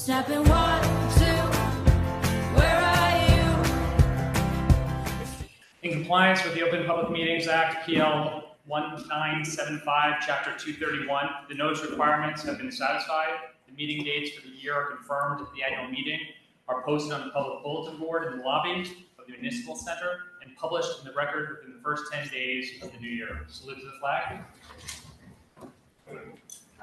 Step in 1, 2, where are you? In compliance with the Open Public Meetings Act, PL 1975, Chapter 231, the notice requirements have been satisfied. The meeting dates for the year are confirmed at the annual meeting, are posted on the public bulletin board in the lobby of the Municipal Center, and published in the record within the first 10 days of the new year. Salute to the flag.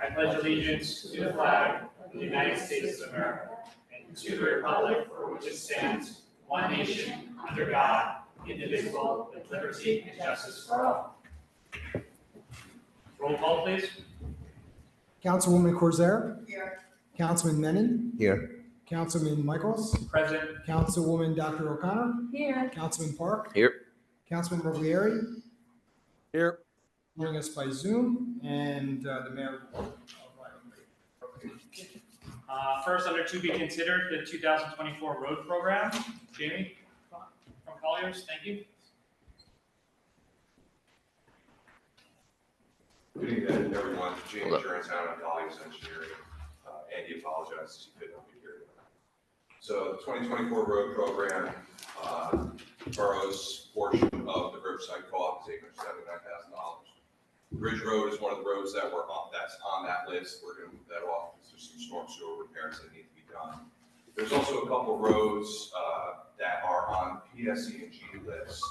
I pledge allegiance to the flag of the United States of America and to the republic for which it stands, one nation, under God, indivisible, with liberty and justice for all. Roll call, please. Councilwoman Corsair. Here. Councilman Menon. Here. Councilman Michaels. Present. Councilwoman Dr. O'Connor. Here. Councilman Park. Here. Councilman Roglieri. Here. Joining us by Zoom, and the mayor. First, under to be considered, the 2024 road program. Jamie from Colliers, thank you. Good evening, everyone. Jamie Journstown on Colliers Engineering. Andy apologizes he could not be here tonight. So the 2024 road program, borough's portion of the Riverside Co-op is $879,000. Bridge Road is one of the roads that's on that list. We're going to move that off because there's some storm sewer repairs that need to be done. There's also a couple of roads that are on PSE&G list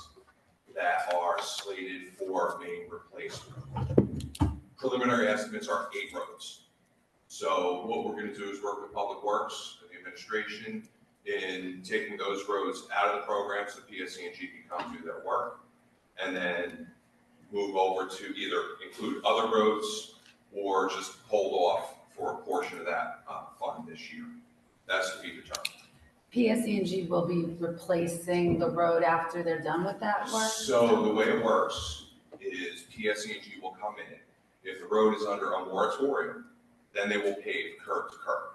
that are slated for main replacement. Preliminary estimates are 8 roads. So what we're going to do is work with Public Works and the administration in taking those roads out of the program so PSE&G can come do their work, and then move over to either include other roads or just hold off for a portion of that fund this year. That's to be determined. PSE&G will be replacing the road after they're done with that work? So the way it works is PSE&G will come in. If the road is under a moratorium, then they will pave curb to curb.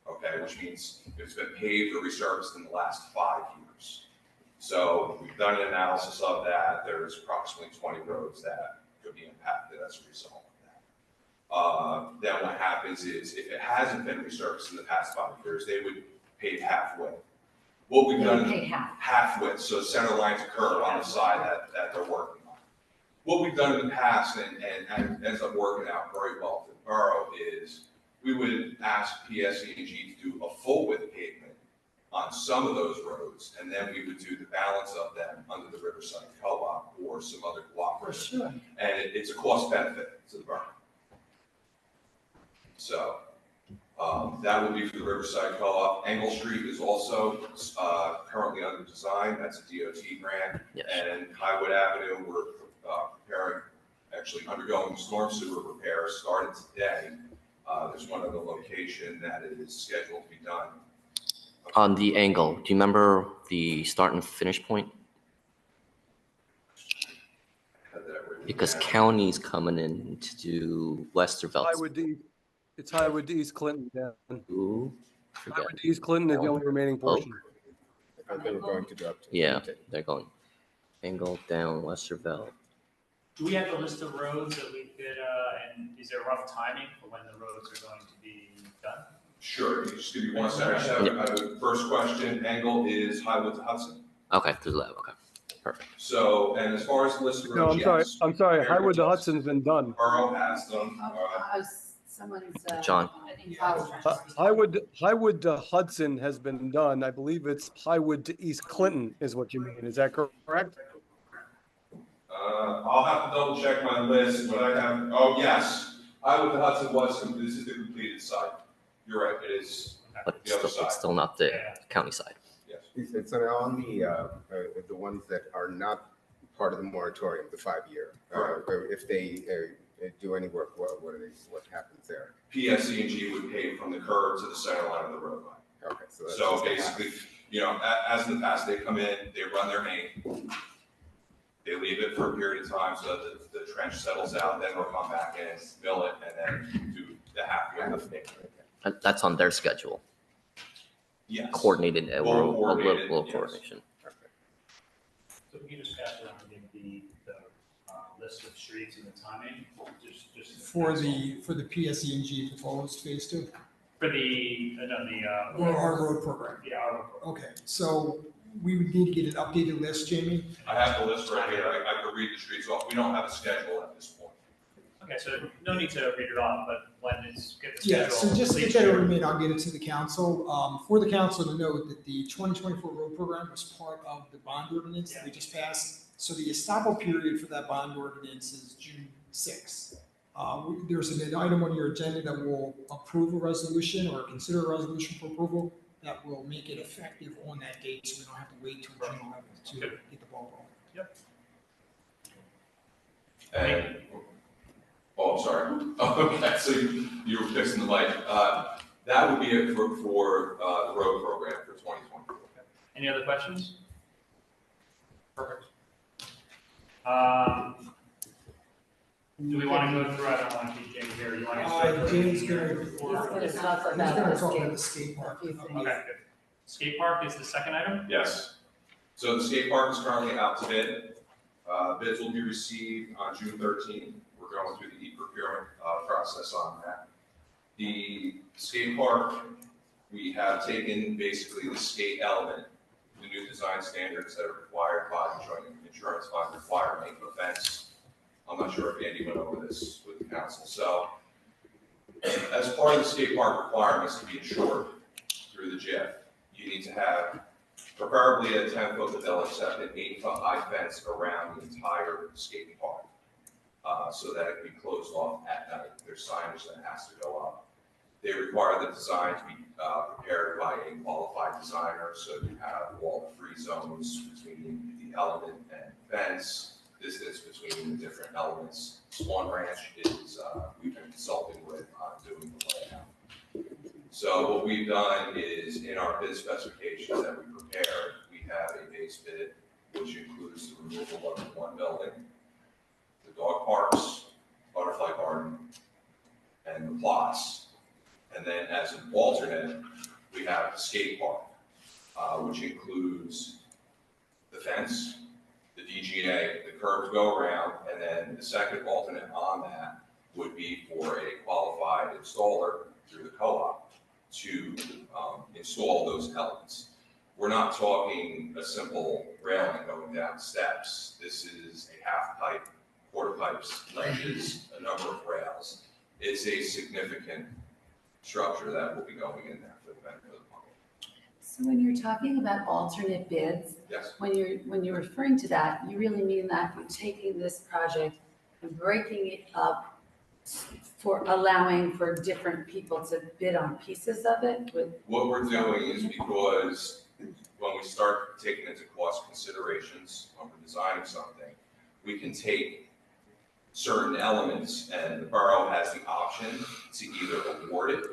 Okay, which means if it's been paved or resurfaced in the last 5 years. So we've done an analysis of that. There's approximately 20 roads that could be impacted as a result of that. Then what happens is if it hasn't been resurfaced in the past 5 years, they would pave halfway. What we've done is halfway, so center line to curb on the side that they're working on. What we've done in the past and ends up working out very well for the borough is we would ask PSE&G to do a full width pavement on some of those roads, and then we would do the balance of them under the Riverside Co-op or some other cooperative. Sure. And it's a cost benefit to the borough. So that would be for the Riverside Co-op. Engle Street is also currently under design. That's a DOT grant. Yes. And Highwood Avenue, we're preparing, actually undergoing storm sewer repairs started today. There's one other location that is scheduled to be done. On the angle, do you remember the start and finish point? Because county's coming in to do Westervelt. It's Highwood to East Clinton. Yeah. Ooh, forget. Highwood to East Clinton is the only remaining portion. Oh. I thought they were going to do up to. Yeah, they're going angle down Westervelt. Do we have a list of roads that we could, and is there a rough timing for when the roads are going to be done? Sure, you just give me 1 second. First question, Engle is Highwood to Hudson. Okay, to the left. Okay, perfect. So, and as far as the list of No, roads, I'm sorry. yes. Highwood to Hudson's been done. Borough has them. Someone's. John. Highwood to Hudson has been done. I believe it's Highwood to East Clinton is what you mean. Is that correct? I'll have to double check my list, but I have, oh, yes. Highwood to Hudson this is the completed site. You're right, it is But the other side. It's still not the county side. Yes. It's on the ones that are not part of the moratorium, the 5-year. If they do any work, what happens there? PSE&G would pay from the curb to the center line of the roadway. Okay, So basically, you know, as in the past, they come in, they run their main, they leave it for a period of time so that the trench settles out, then they'll come back in, fill it, and then do the halfway. That's on their schedule. Yes. Coordinated, little yes. coordination. So we can just pass around the list of streets and the timing, just For the PSE&G proposed phase 2. For the, no, Or our road program? our road program. Okay, so we would need to get an updated list, Jamie? I have the list right here, I could read the streets off, we don't have a schedule at this point. Okay, so no need to read it off, but when it's, get the Yeah, schedule. so just please get that share. over to me and I'll get it to the council. For the council to note that the 2024 road program was part of the bond ordinance that we just passed. So the estoppel period for that bond ordinance is June 6th. There's an item on your agenda that will approve a resolution or consider a resolution for approval that will make it effective on that date, so we don't have to wait till June 11th to get the ball rolling. And, oh, I'm sorry. Okay, so you were fixing the mic. That would be it for the road program for 2024. Any other questions? Perfect. Do we want to go through, I don't want to keep Jamie here, you want to go through? James here gonna- before- He's gonna talk He's about gonna the talk about the skate, skate park. a few things. Okay, good. Skate park is the second item? Yes. So the skate park is currently out to bid. Bids will be received on June 13th. We're going through the e-procurement process on that. The skate park, we have taken basically the skate element, the new design standards that are required by the Joint Insurance Fund require making a fence. I'm not sure if Andy went over this with the council. So as part of the skate park requirements to be insured through the JIF, you need to have preferably a 10-foot, but they'll accept an 8-foot high fence around the entire skate park, so that it can be closed off at night. There's signage that has to go up. They require the design to be prepared by a qualified designer, so you have all the free zones between the element and fence, distance between the different elements. Swan Ranch is, we've been consulting with on doing the layout. So what we've done is in our bid specifications that we prepared, we have a base bid, which includes the removal of one building, the dog parks, butterfly garden, and the plots. And then as an alternate, we have the skate park, which includes the fence, the DGA, the curb to go around, and then the second alternate on that would be for a qualified installer through the co-op to install those elements. We're not talking a simple railing going down steps. This is a half pipe, quarter pipes, ledges, a number of rails. It's a significant structure that will be going in there for the benefit of the public. So when you're talking about alternate bids, Yes. when you're referring to that, you really mean that you're taking this project and breaking it up for allowing for different people to bid on pieces of it with. What we're doing is because when we start taking into cost considerations, when we're designing something, we can take certain elements and the borough has the option to either award it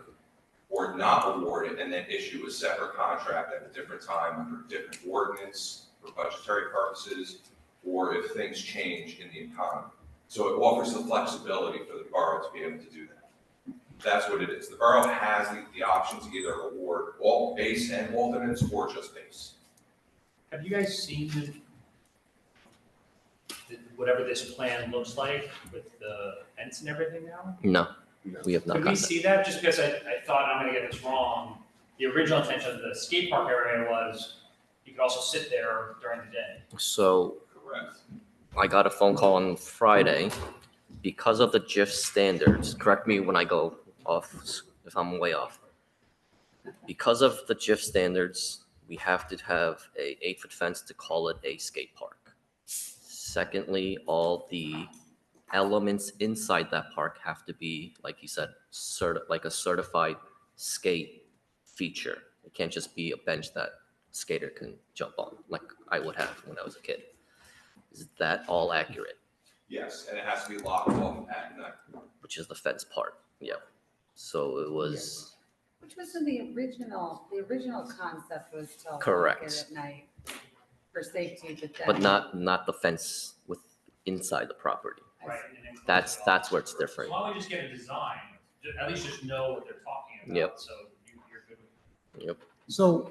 or not award it and then issue a separate contract at a different time under a different ordinance for budgetary purposes, or if things change in the economy. So it offers the flexibility for the borough to be able to do that. That's what it is. The borough has the option to either award all base and alternates or just base. Have you guys seen whatever this plan looks like with the fence and everything now? No, we have not Could we gotten that. see that? Just because I thought I'm gonna get this wrong. The original intention of the skate park area was you could also sit there during the day. So Correct. I got a phone call on Friday because of the GIF standards. Correct me when I go off if I'm way off. Because of the GIF standards, we have to have a 8-foot fence to call it a skate park. Secondly, all the elements inside that park have to be, like you said, like a certified skate feature. It can't just be a bench that skater can jump on, like I would have when I was a kid. Is that all accurate? Yes, and it has to be locked off at night. Which is the fence part, yeah. So it was, Which was in the original concept was to lock Correct. it at night for safety, but then. but not the fence with inside the property. Right. and then- That's where it's different. So why don't we just get a design? At least just know what they're talking about. Yep. So you're good with. Yep. So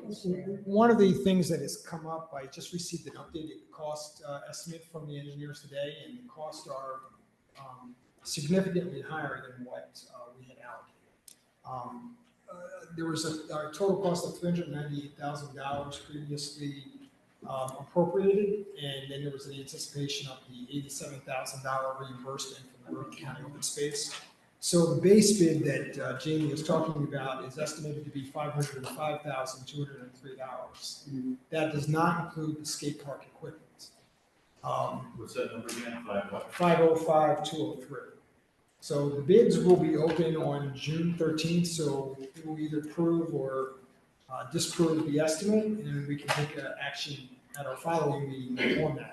one of the things that has come up, I just received an updated cost estimate from the engineers today, and the costs are significantly higher than what we had allocated. there was a total cost of $398,000 previously appropriated, and then there was an anticipation of the $87,000 reimbursement from the Bergen County Open Space. So the base bid that Jamie was talking about is estimated to be $505,203. That does not include the skate park equipment. What's that number again? 505,203. So the bids will be open on June 13th, so we will either approve or disprove the estimate, and we can take action at our following meeting on that.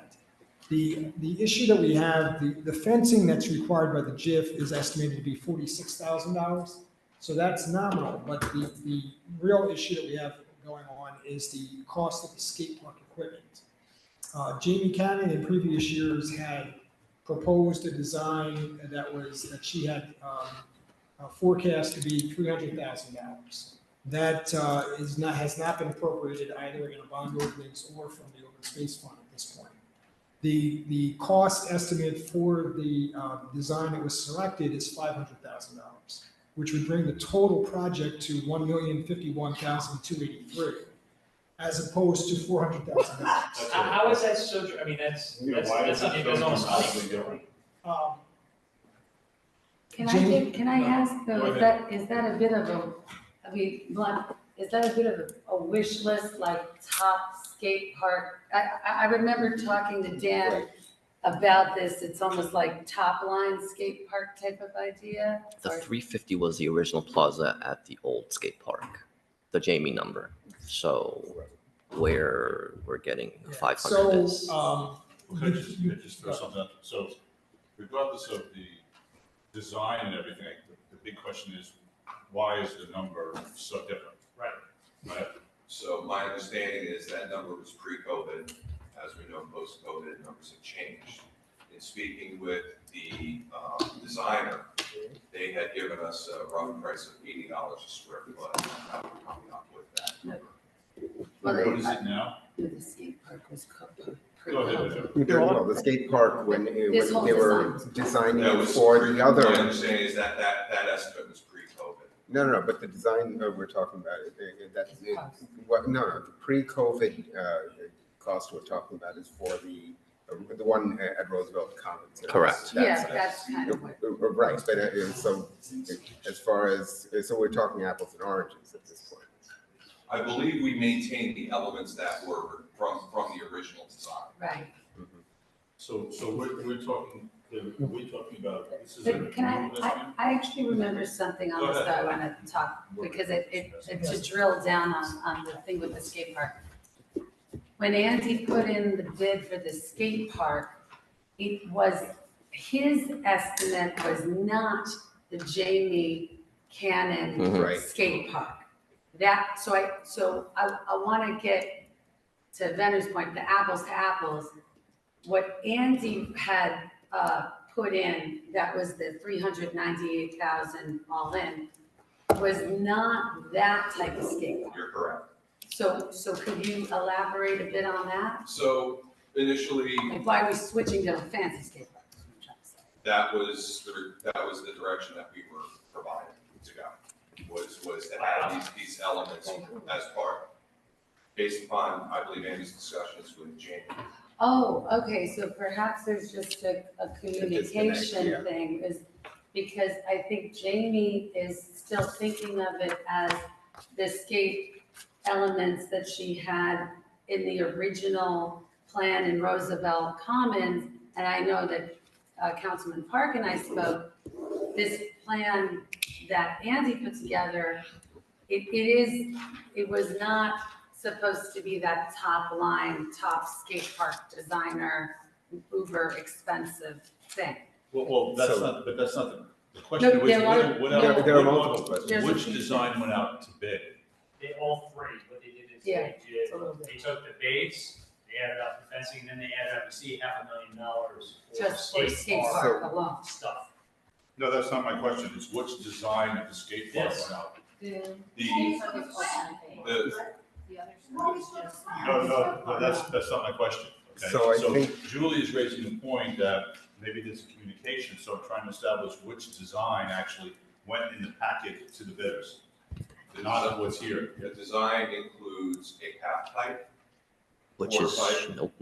The issue that we have, the fencing that's required by the JIF is estimated to be $46,000. So that's nominal, but the real issue that we have going on is the cost of the skate park equipment. Jamie Cannon in previous years had proposed a design that she had forecast to be $300,000. That has not been appropriated either in a bond ordinance or from the open space fund at this point. The cost estimate for the design that was selected is $500,000, which would bring the total project to $1,051,283, as opposed to $400,000. How is that so, I mean, that's almost funny. Can Jamie? can I ask though, Go is that a bit of is that a bit of a wish list, like top skate park? I remember talking to Dan about this, it's almost like top line skate park type of idea. The or- 350 was the original plaza at the old skate park, the Jamie number. So where we're getting 500 So, is. Could I just throw something out? So regardless of the design and everything, the big question is, why is the number so different? Right? So my understanding is that number was pre-COVID. As we know, post-COVID, numbers have changed. In speaking with the designer, they had given us a rough price of $80 a square foot. How we're coming up with that number. Well, What is it now? The skate park was Go ahead. Well, the skate park, when This whole they were designing That it was for pre- the other. My understanding is that estimate was pre-COVID. No, but the design we're talking about, the pre-COVID cost we're talking about is for the one at Roosevelt Commons. Correct. Yeah, that's kind of what. Right, but so as far as, so we're talking apples and oranges at this point. I believe we maintained the elements that were from the original design. Right. So we're talking about, this is a. But can I actually remember something on this that I want to talk, because to drill down on the thing with the skate park. When Andy put in the bid for the skate park, it was, his estimate was not the Jamie Cannon Right. skate park. So I want to get to Venner's point, the apples to apples. What Andy had put in, that was the 398,000 all in, was not that type of skate park. You're correct. So could you elaborate a bit on that? So initially, Like why are we switching to a fancy skate park? is what I'm trying to say. that was the direction that we were provided to go, was to have these elements as part, based upon, I believe, Andy's discussions with Jamie. Oh, okay, so perhaps there's just a communication yeah. thing, is because I think Jamie is still thinking of it as the skate elements that she had in the original plan in Roosevelt Commons, and I know that Councilman Park and I spoke, this plan that Andy put together, it was not supposed to be that top line, top skate park designer, uber expensive thing. Well, that's So- not, but that's not the No, question. Was there are- there are multiple questions. Which design went out to bid? All three, what they did is Yeah, they a little bit. took the base, they added up the fencing, and then they added up, you see, $500,000 Just for skate park park alone. stuff. No, that's not my question. It's which design of the skate park Yes. went out? The, No, that's not my question. Okay? So I think- Julie is raising the point that maybe there's a communication, so I'm trying to establish which design actually went in the packet to the bidders. not what's here. The design includes a half pipe, Which is, nope.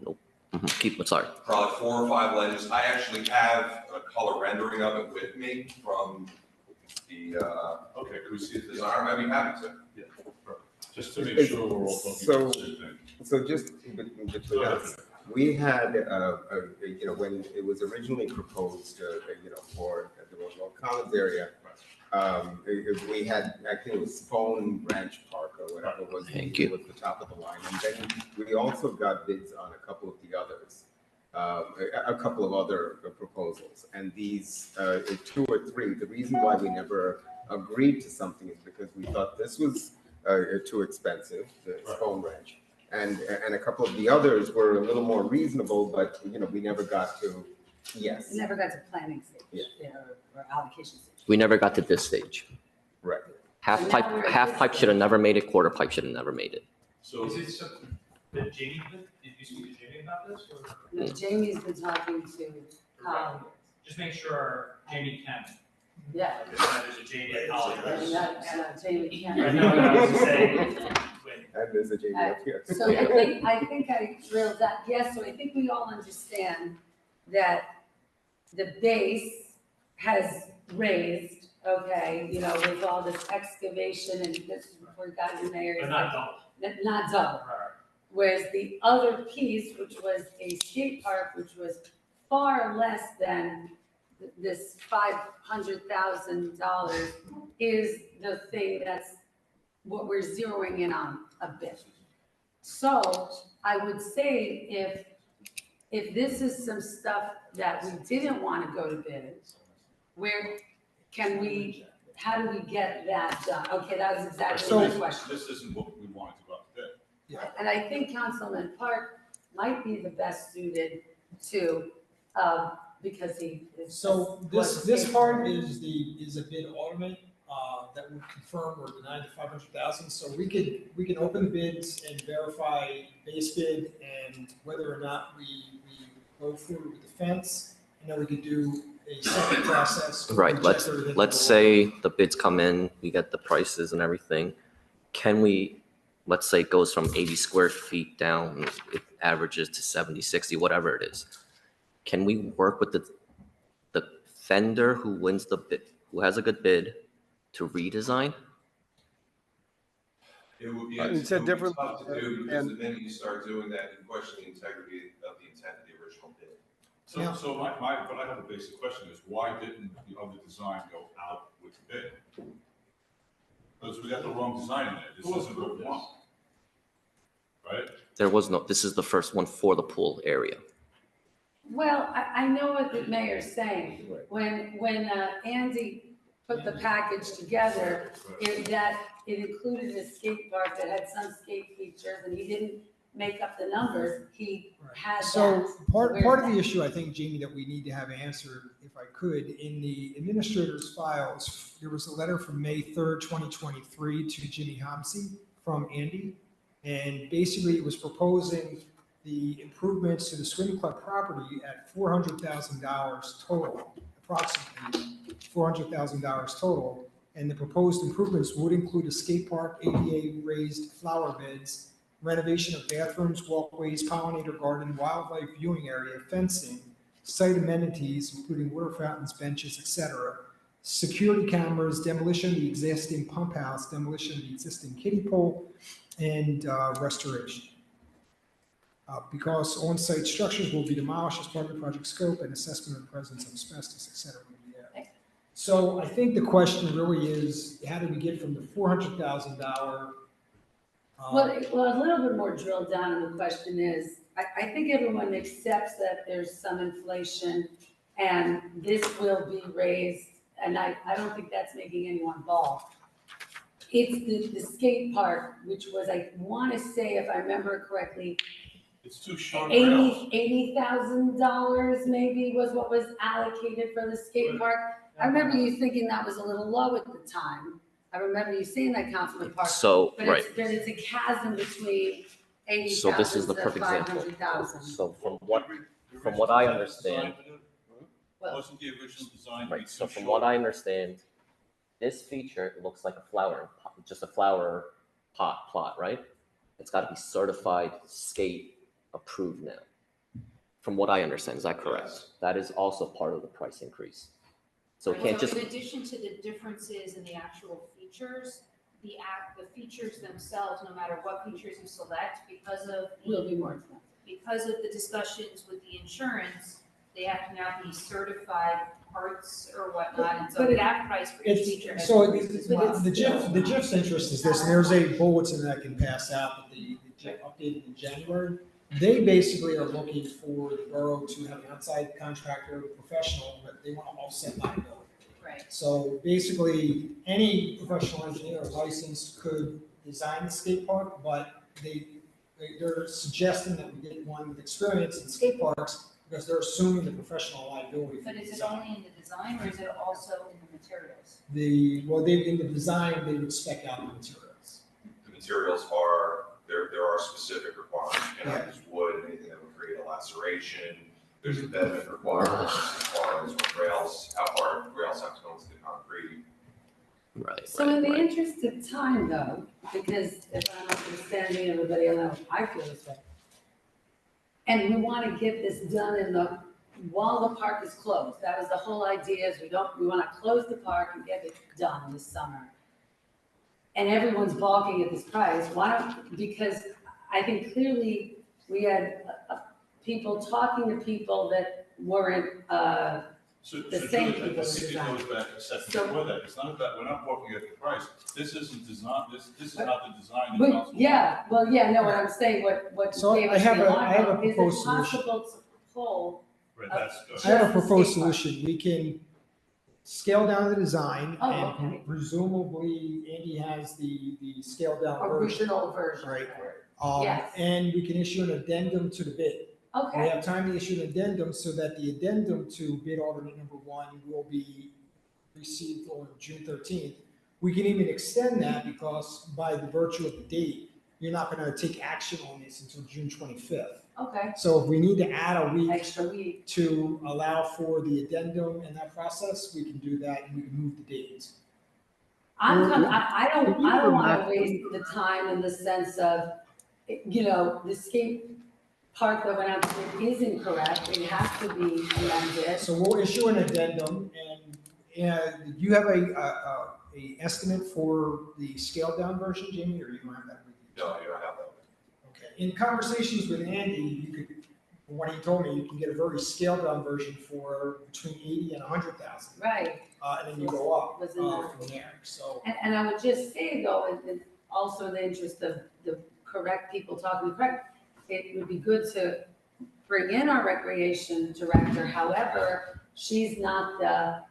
Keep, sorry. probably 4 or 5 ledges. I actually have a color rendering of it with me from the Okay, can we see the designer. I'd be happy to. Yeah, perfect. Just to make sure we're all talking about the same thing. So just between us, we had, you know, when it was originally proposed, you know, for the Roosevelt Commons area, we had, I think it was Spohn Ranch Park or whatever was the top of the line. And then we also got bids on a couple of the others, a couple of other proposals. And these 2 or 3, the reason why we never agreed to something is because we thought this was too expensive, the Spohn Ranch. And a couple of the others were a little more reasonable, but, you know, we never got to, yes. We never got to planning stage. Yeah. Or allocation stage. We never got to this stage. Right. Half pipe should have never made it, quarter pipe should have never made it. So, Is it something that Jamie, did you speak to Jamie about this, or? No, Jamie's been talking to Colin. Just make sure Jamie can. Yeah. There's a Jamie at Colin. And Jamie I can. know, I was just saying, wait. And there's a JD up here. So I think I drilled that, yes, so I think we all understand that the base has raised, okay, you know, with all this excavation and this, before we got in there. But not double. Not double. Right. Whereas the other piece, which was a skate park, which was far less than this $500,000, is the thing that's what we're zeroing in on a bit. So I would say if this is some stuff that we didn't want to go to bid, where can we, how do we get that done? Okay, that was exactly my question. this isn't what we wanted to go out to bid. And I think Councilman Park might be the best suited to, because he is. So this part is a bid alternate, that would confirm or deny the 500,000. So we can open the bids and verify base bid and whether or not we go forward with the fence. And then we could do a separate process. Right, let's say the bids come in, we get the prices and everything. Can we, let's say it goes from 80 square feet down, it averages to 70, 60, whatever it is. Can we work with the vendor who wins the bid, who has a good bid, to redesign? It would be, It's it a would be different- tough to do, because and- the minute you start doing that, you question the integrity of the intent of the original bid. So, Yeah. so but I have a basic question is why didn't the other design go out with the bid? Because we got the wrong design in there. This isn't what we want. Right? There was no, this is the first one for the pool area. Well, I know what the mayor's saying. Right. When Andy put the package together, it included a skate park that had some skate features, and he didn't make up the numbers, he had that. So part of Where's the that? issue, I think, Jamie, that we need to have answered, if I could, in the administrator's files, there was a letter from May 3rd, 2023 to Jimmy Homsey from Andy. And basically it was proposing the improvements to the swim club property at $400,000 total, approximately $400,000 total. And the proposed improvements would include a skate park, ADA raised flower beds, renovation of bathrooms, walkways, pollinator garden, wildlife viewing area, fencing, site amenities, including water fountains, benches, etc., security cameras, demolition of the existing pump house, demolition of the existing kiddie pool, and restoration. Because on-site structures will be demolished as part of the project scope and assessment of the presence of asbestos, etc. will be added. So I think the question really is, how do we get from the $400,000? Well, a little bit more drilled down on the question is, I think everyone accepts that there's some inflation and this will be raised, and I don't think that's making anyone bald. It's the skate park, which was, I want to say, if I remember correctly, It's too short. rails. $80,000 maybe was what was allocated for the skate park. I remember you thinking that was a little low at the time. I remember you saying that, Councilman Park. So, But right, it's a chasm between so this 80,000 is the to perfect example. 500,000. So The original what I design understand, for it Well- Wasn't the original design. right, be so too from short? what I understand, this feature looks like a flowering pot, just a flower plot, right? It's got to be certified skate approved now. From what I understand, is that correct? Yes. That is also part of the price increase. So it can't just, In addition to the differences in the actual features, the features themselves, no matter what features you select, Will be more expensive. because of the discussions with the insurance, they have to now be certified parts or whatnot, and so But that price for each feature has So increased as well. the GIF's interest is this, and there's a bulletin that I can pass out, that the GIF updated in January. They basically are looking for the borough to have an outside contractor, professional, but they want to offset liability. Right. So basically, any professional engineer or licensed could design the skate park, but they're suggesting that we get one with experience in skate parks, because they're assuming the professional liability for But the is it design. only in the design, or is it also in the materials? In the design, they would spec out the materials. The materials are, there are specific requirements, you cannot use wood, anything that would create a laceration. There's embedment requirements as far as what rails, how far rails have to go into the concrete. right, So in the right. interest of time though, because if I'm understanding everybody else, I feel this way. And we want to get this done while the park is closed. That was the whole idea, is we want to close the park and get it done this summer. And everyone's balking at this price. Because I think clearly we had people talking to people that weren't, So The Julie, same I people think it design. goes back a second So- before that. It's not that, we're not walking at the price. This isn't design, this is not the design. the but council- no, what I'm saying, what So gave I us have the a- alarm I have a bell, is it proposed solution. possible to pull? Right, that's good. I have a Just the proposed skate park. solution. We can scale down the design, Oh, and okay. presumably Andy has the scaled down version. Original version. Right. Yes. And we can issue an addendum to the bid. We Okay, have time to issue an addendum so that the addendum to bid alternate number one will be received on June 13th. We can even extend that, because by the virtue of the date, you're not going to take action on this until June 25th. okay, So if we need to add a week extra week. to allow for the addendum and that process, we can do that, and we can move the dates. I don't want to waste the time in the sense of, the skate park that went out to bid is incorrect, it has to be amended. So we'll issue an addendum, and you have a estimate for the scaled down version, Jamie, or you don't have that with you? No, you don't have that. Okay, in conversations with Andy, you could, from what he told me, you can get a very scaled down version for between 80 and 100,000. Right, And then you go up Was in that. from there, so. and I would just say though, and also in the interest of the correct people talking correct, it would be good to bring in our recreation director, however, she's not the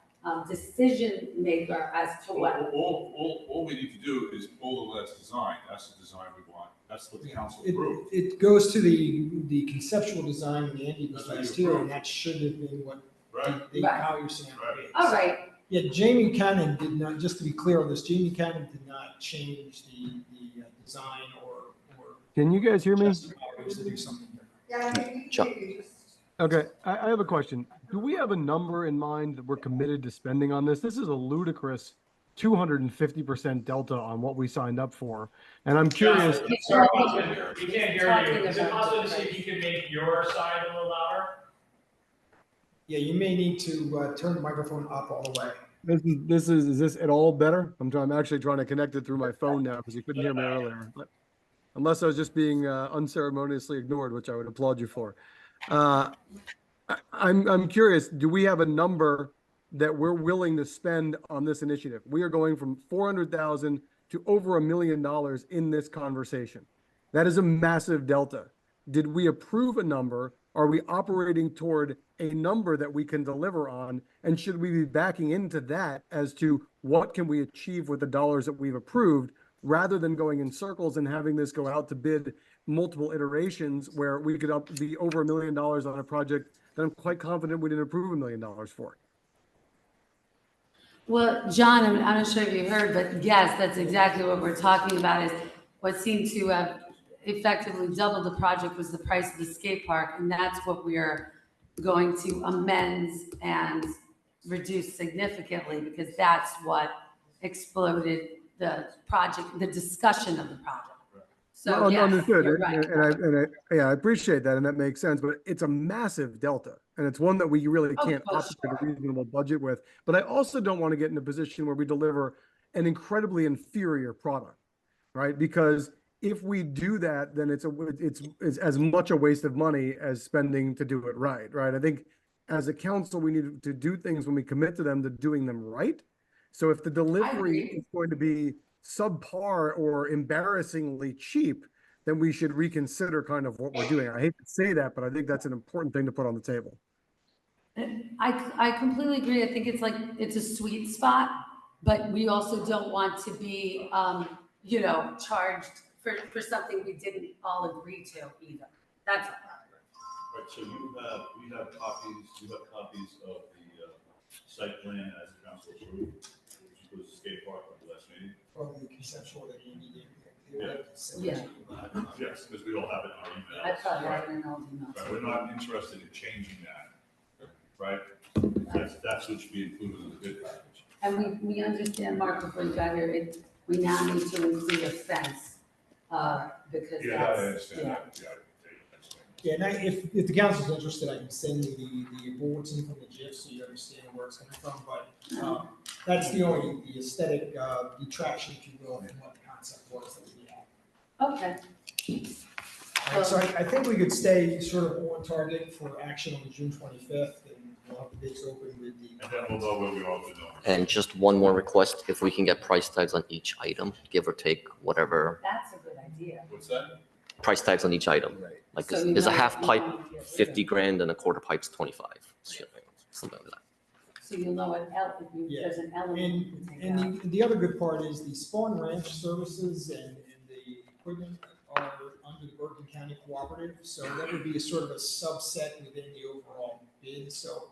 decision maker as to what. All we need to do is pull the last design. That's the design we want. That's what the council approved. It goes to the conceptual design when Andy was That's what last you here, approved. and that should have been what Right? Right. how you're seeing it. Right. All right, Yeah, Jamie Cannon did not, just to be clear on this, Jamie Cannon did not change the design or Can you guys hear me? justify ways to do something different. Chuck. Okay, I have a question. Do we have a number in mind that we're committed to spending on this? This is a ludicrous 250% delta on what we signed up for. And I'm curious, Sorry, Austin, we can't hear Talking you. Is it about possible to the see if you could make your side a little louder? Yeah, you may need to turn the microphone up all the way. is this at all better? I'm actually trying to connect it through my phone now because you couldn't hear me earlier. But unless I was just being unceremoniously ignored, which I would applaud you for. I'm curious, do we have a number that we're willing to spend on this initiative? We are going from 400,000 to over $1 million in this conversation. That is a massive delta. Did we approve a number? Are we operating toward a number that we can deliver on? And should we be backing into that as to what can we achieve with the dollars that we've approved, rather than going in circles and having this go out to bid multiple iterations where we could be over $1 million on a project that I'm quite confident we didn't approve $1 million for? well, John, I'm not sure if you heard, but yes, that's exactly what we're talking about, is what seemed to have effectively doubled the project was the price of the skate park, and that's what we're going to amend and reduce significantly, because that's what exploded the project, the discussion of the project. So, No, yes, understood. you're right. I appreciate that, and that makes sense, but it's a massive delta, and it's one that we really Oh, can't oh, operate a sure. reasonable budget with. But I also don't want to get in a position where we deliver an incredibly inferior product, right? Because if we do that, then it's as much a waste of money as spending to do it right, right? I think as a council, we need to do things when we commit to them, to doing them right. So if the delivery agree. is going to be subpar or embarrassingly cheap, then we should reconsider kind of what we're doing. I hate to say that, but I think that's an important thing to put on the table. I completely agree. I think it's a sweet spot, but we also don't want to be, charged for something we didn't all agree to either. That's all. Right, so we have copies of the site plan as the council approved, which was skate park at the last meeting. Probably conceptual that you need. Yeah. Yes, because we all have it in our email. I probably have it in all the emails. Right, we're not interested in changing that, right? That's what should be included in the bid package. And we understand, Mark, before you got here, we now need to include a fence, because Yeah, I that's, understand yeah. that, yeah. Yeah, and if the council's interested, I can send you the bulletin from the GIF so you understand where it's coming from, but, that's the aesthetic, detraction, if you will, from what the concept was that we had. Okay. All right, so I think we could stay sort of on target for action on June 25th, and we'll have the bids open with the. And then we'll know where we are with the numbers. And just one more request, if we can get price tags on each item, give or take whatever, That's a good idea. What's that? price tags on each item. Right. Like, So you is a know half what you pipe want to get rid of. 50 grand and a quarter pipe's 25, something like that. So you'll know what if Yeah. there's an element. And, you can take out. and the other good part is the spawn ranch services and the equipment are under the Bergen County Cooperative, so that would be a sort of a subset within the overall bid, so,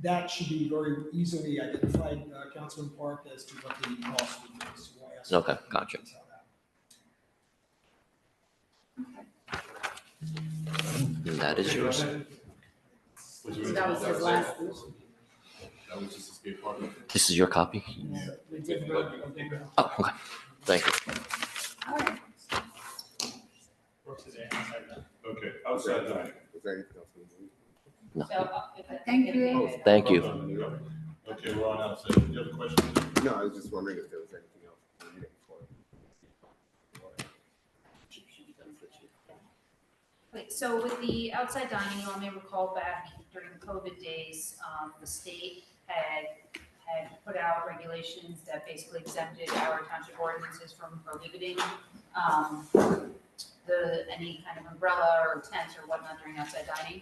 that should be very easily identified, Councilman Park, as to what the cost would be. So we'll ask Okay, you to gotcha. detail And that is yours. Was there That was anything his else? last. That was just a skate park. This is your copy? Yeah, we did vote. Oh, okay. Thank you. All right. Works today, outside that. Okay, outside dining. Was there anything else we need? No. So, Thank you. Thank you. Okay, we're on outside. You have a question? No, I was just wondering if there was anything else we needed for. wait, so with the outside dining, you all may recall back during the COVID days, the state had put out regulations that basically exempted our township ordinances from prohibiting, any kind of umbrella or tent or whatnot during outside dining.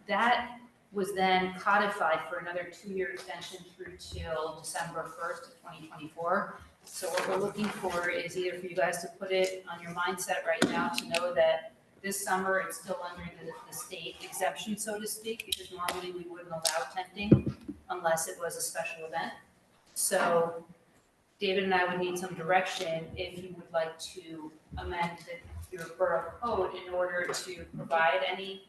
That was then codified for another 2-year extension through till December 1st of 2024. So what we're looking for is either for you guys to put it on your mindset right now to know that this summer it's still under the state exemption, so to speak, because normally we wouldn't allow tenting unless it was a special event. So David and I would need some direction if you would like to amend your borough code in order to provide any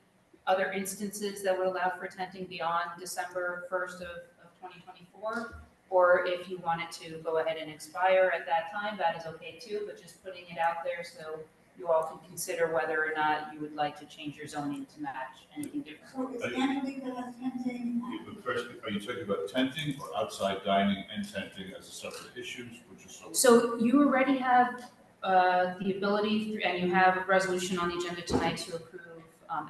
other instances that would allow for tenting beyond December 1st of 2024, or if you want it to go ahead and expire at that time, that is okay too, but just putting it out there so you all can consider whether or not you would like to change your zoning to match anything different. So is Tenafly gonna have tenting? But first, are you talking about tenting or outside dining and tenting as a separate issues, which is so? So you already have the ability, and you have a resolution on the agenda tonight to approve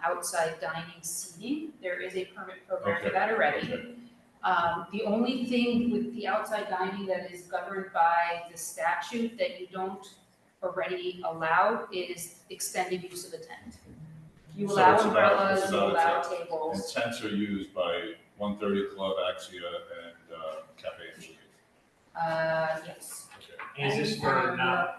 outside dining seating. There is a permit program for Okay. that already. Okay. The only thing with the outside dining that is governed by the statute that you don't already allow is extended use of a tent. You So allow it's about- umbrellas, it's you about allow And tables. tents are used by 130 Club, Axia, and Cafe and Chili. Yes. Okay. And is this for now?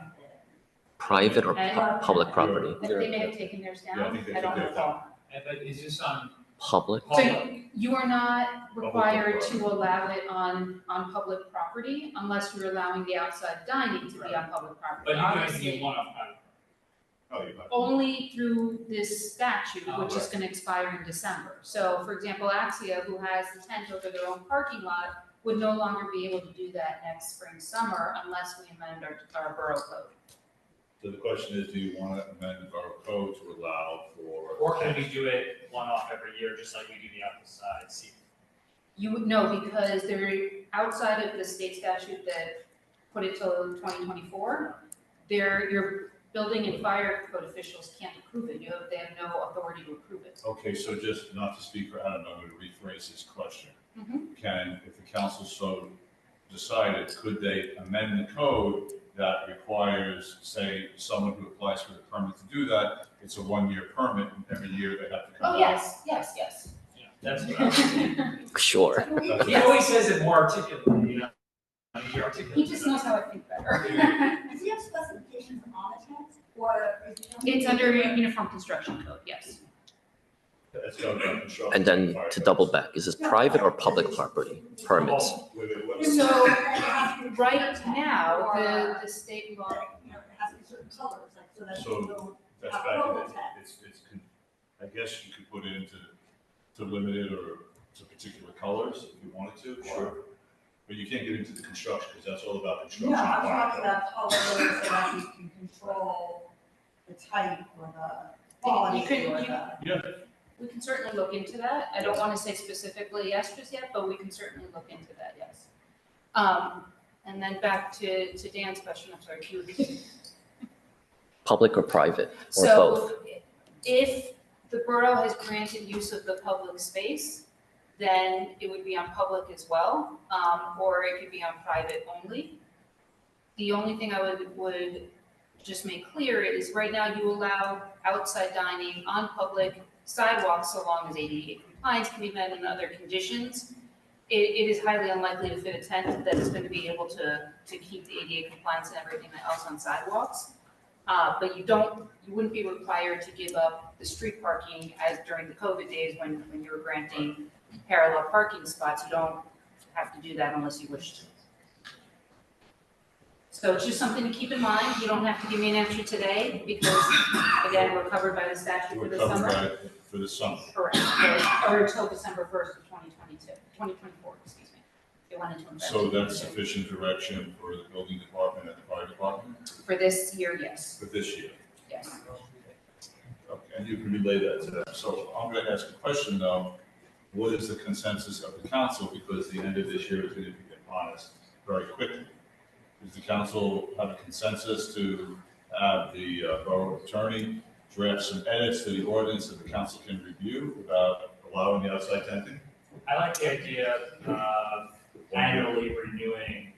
Private or And- public property? They may have taken theirs Yeah, I down, think they I don't took theirs recall. But is this on Public? So public? you are not required property. to allow it on public property unless you're allowing the outside dining to be on public property. But you can Obviously, be one of them. Oh, you have. only through this statute, Oh, which is gonna expire in December. So for example, Axia, who has the tent over their own parking lot, would no longer be able to do that next spring, summer unless we amend our borough code. So the question is, do you want to amend the borough code to allow for? Or can we do it one-off every year, just like we do the outside seating? You would know because they're outside of the state statute that put it till 2024. Your building and fire code officials can't approve it. They have no authority to approve it. Okay, so just not to speak for Adam, I'm going to rephrase this question. Mhm. Can, if the council so decided, could they amend the code that requires, say, someone who applies for the permit to do that, it's a 1-year permit, and every year they have to come Oh, back? yes, yes, yes. Yeah, that's what I was. Sure. He always says it more articulately, you know? I mean, he articulates He just it. knows how I think better. Does he have specifications on the tent, or is it? It's under uniform construction code, yes. That's going down construction. And then fire to codes. double back, is this private or public property permits? Wait, what? So, right now, the state law, Like, you know, it has to be certain colors, like, so that So- you know. That's back in, I guess you could put it into, to limited or to particular colors if you wanted to, sure. But you can't get into the construction, because that's all about construction. No, I'm fire talking code. about colors so that you can control the type or the quality could- or you- the. Yeah, we can certainly look into that. I don't want to say specifically yes just yet, but we can certainly look into that, yes. And then back to Dan's question, I'm sorry, you repeat. Public or private, or both? So if the borough has granted use of the public space, then it would be on public as well, or it could be on private only. The only thing I would just make clear is right now you allow outside dining on public sidewalks so long as ADA compliance can be met and other conditions. It is highly unlikely to fit a tent that is going to be able to keep the ADA compliance and everything else on sidewalks. But you wouldn't be required to give up the street parking as during the COVID days when you were granting parallel parking spots. You don't have to do that unless you wish to. So it's just something to keep in mind. You don't have to give me an answer today because, again, we're covered by the statute for we're the covered summer. by it for the summer. Correct, or until December 1st of 2024, excuse me. It went into effect. So that's sufficient direction for the building department and the fire department For this year, yes, for this year? yes. Okay, and you can relay that to them. So I'm going to ask a question though. What is the consensus of the council? Because the end of this year is going to be upon us very quickly. Does the council have a consensus to have the borough attorney draft some edits to the ordinance that the council can review about allowing the outside tenting? I like the idea of annually renewing,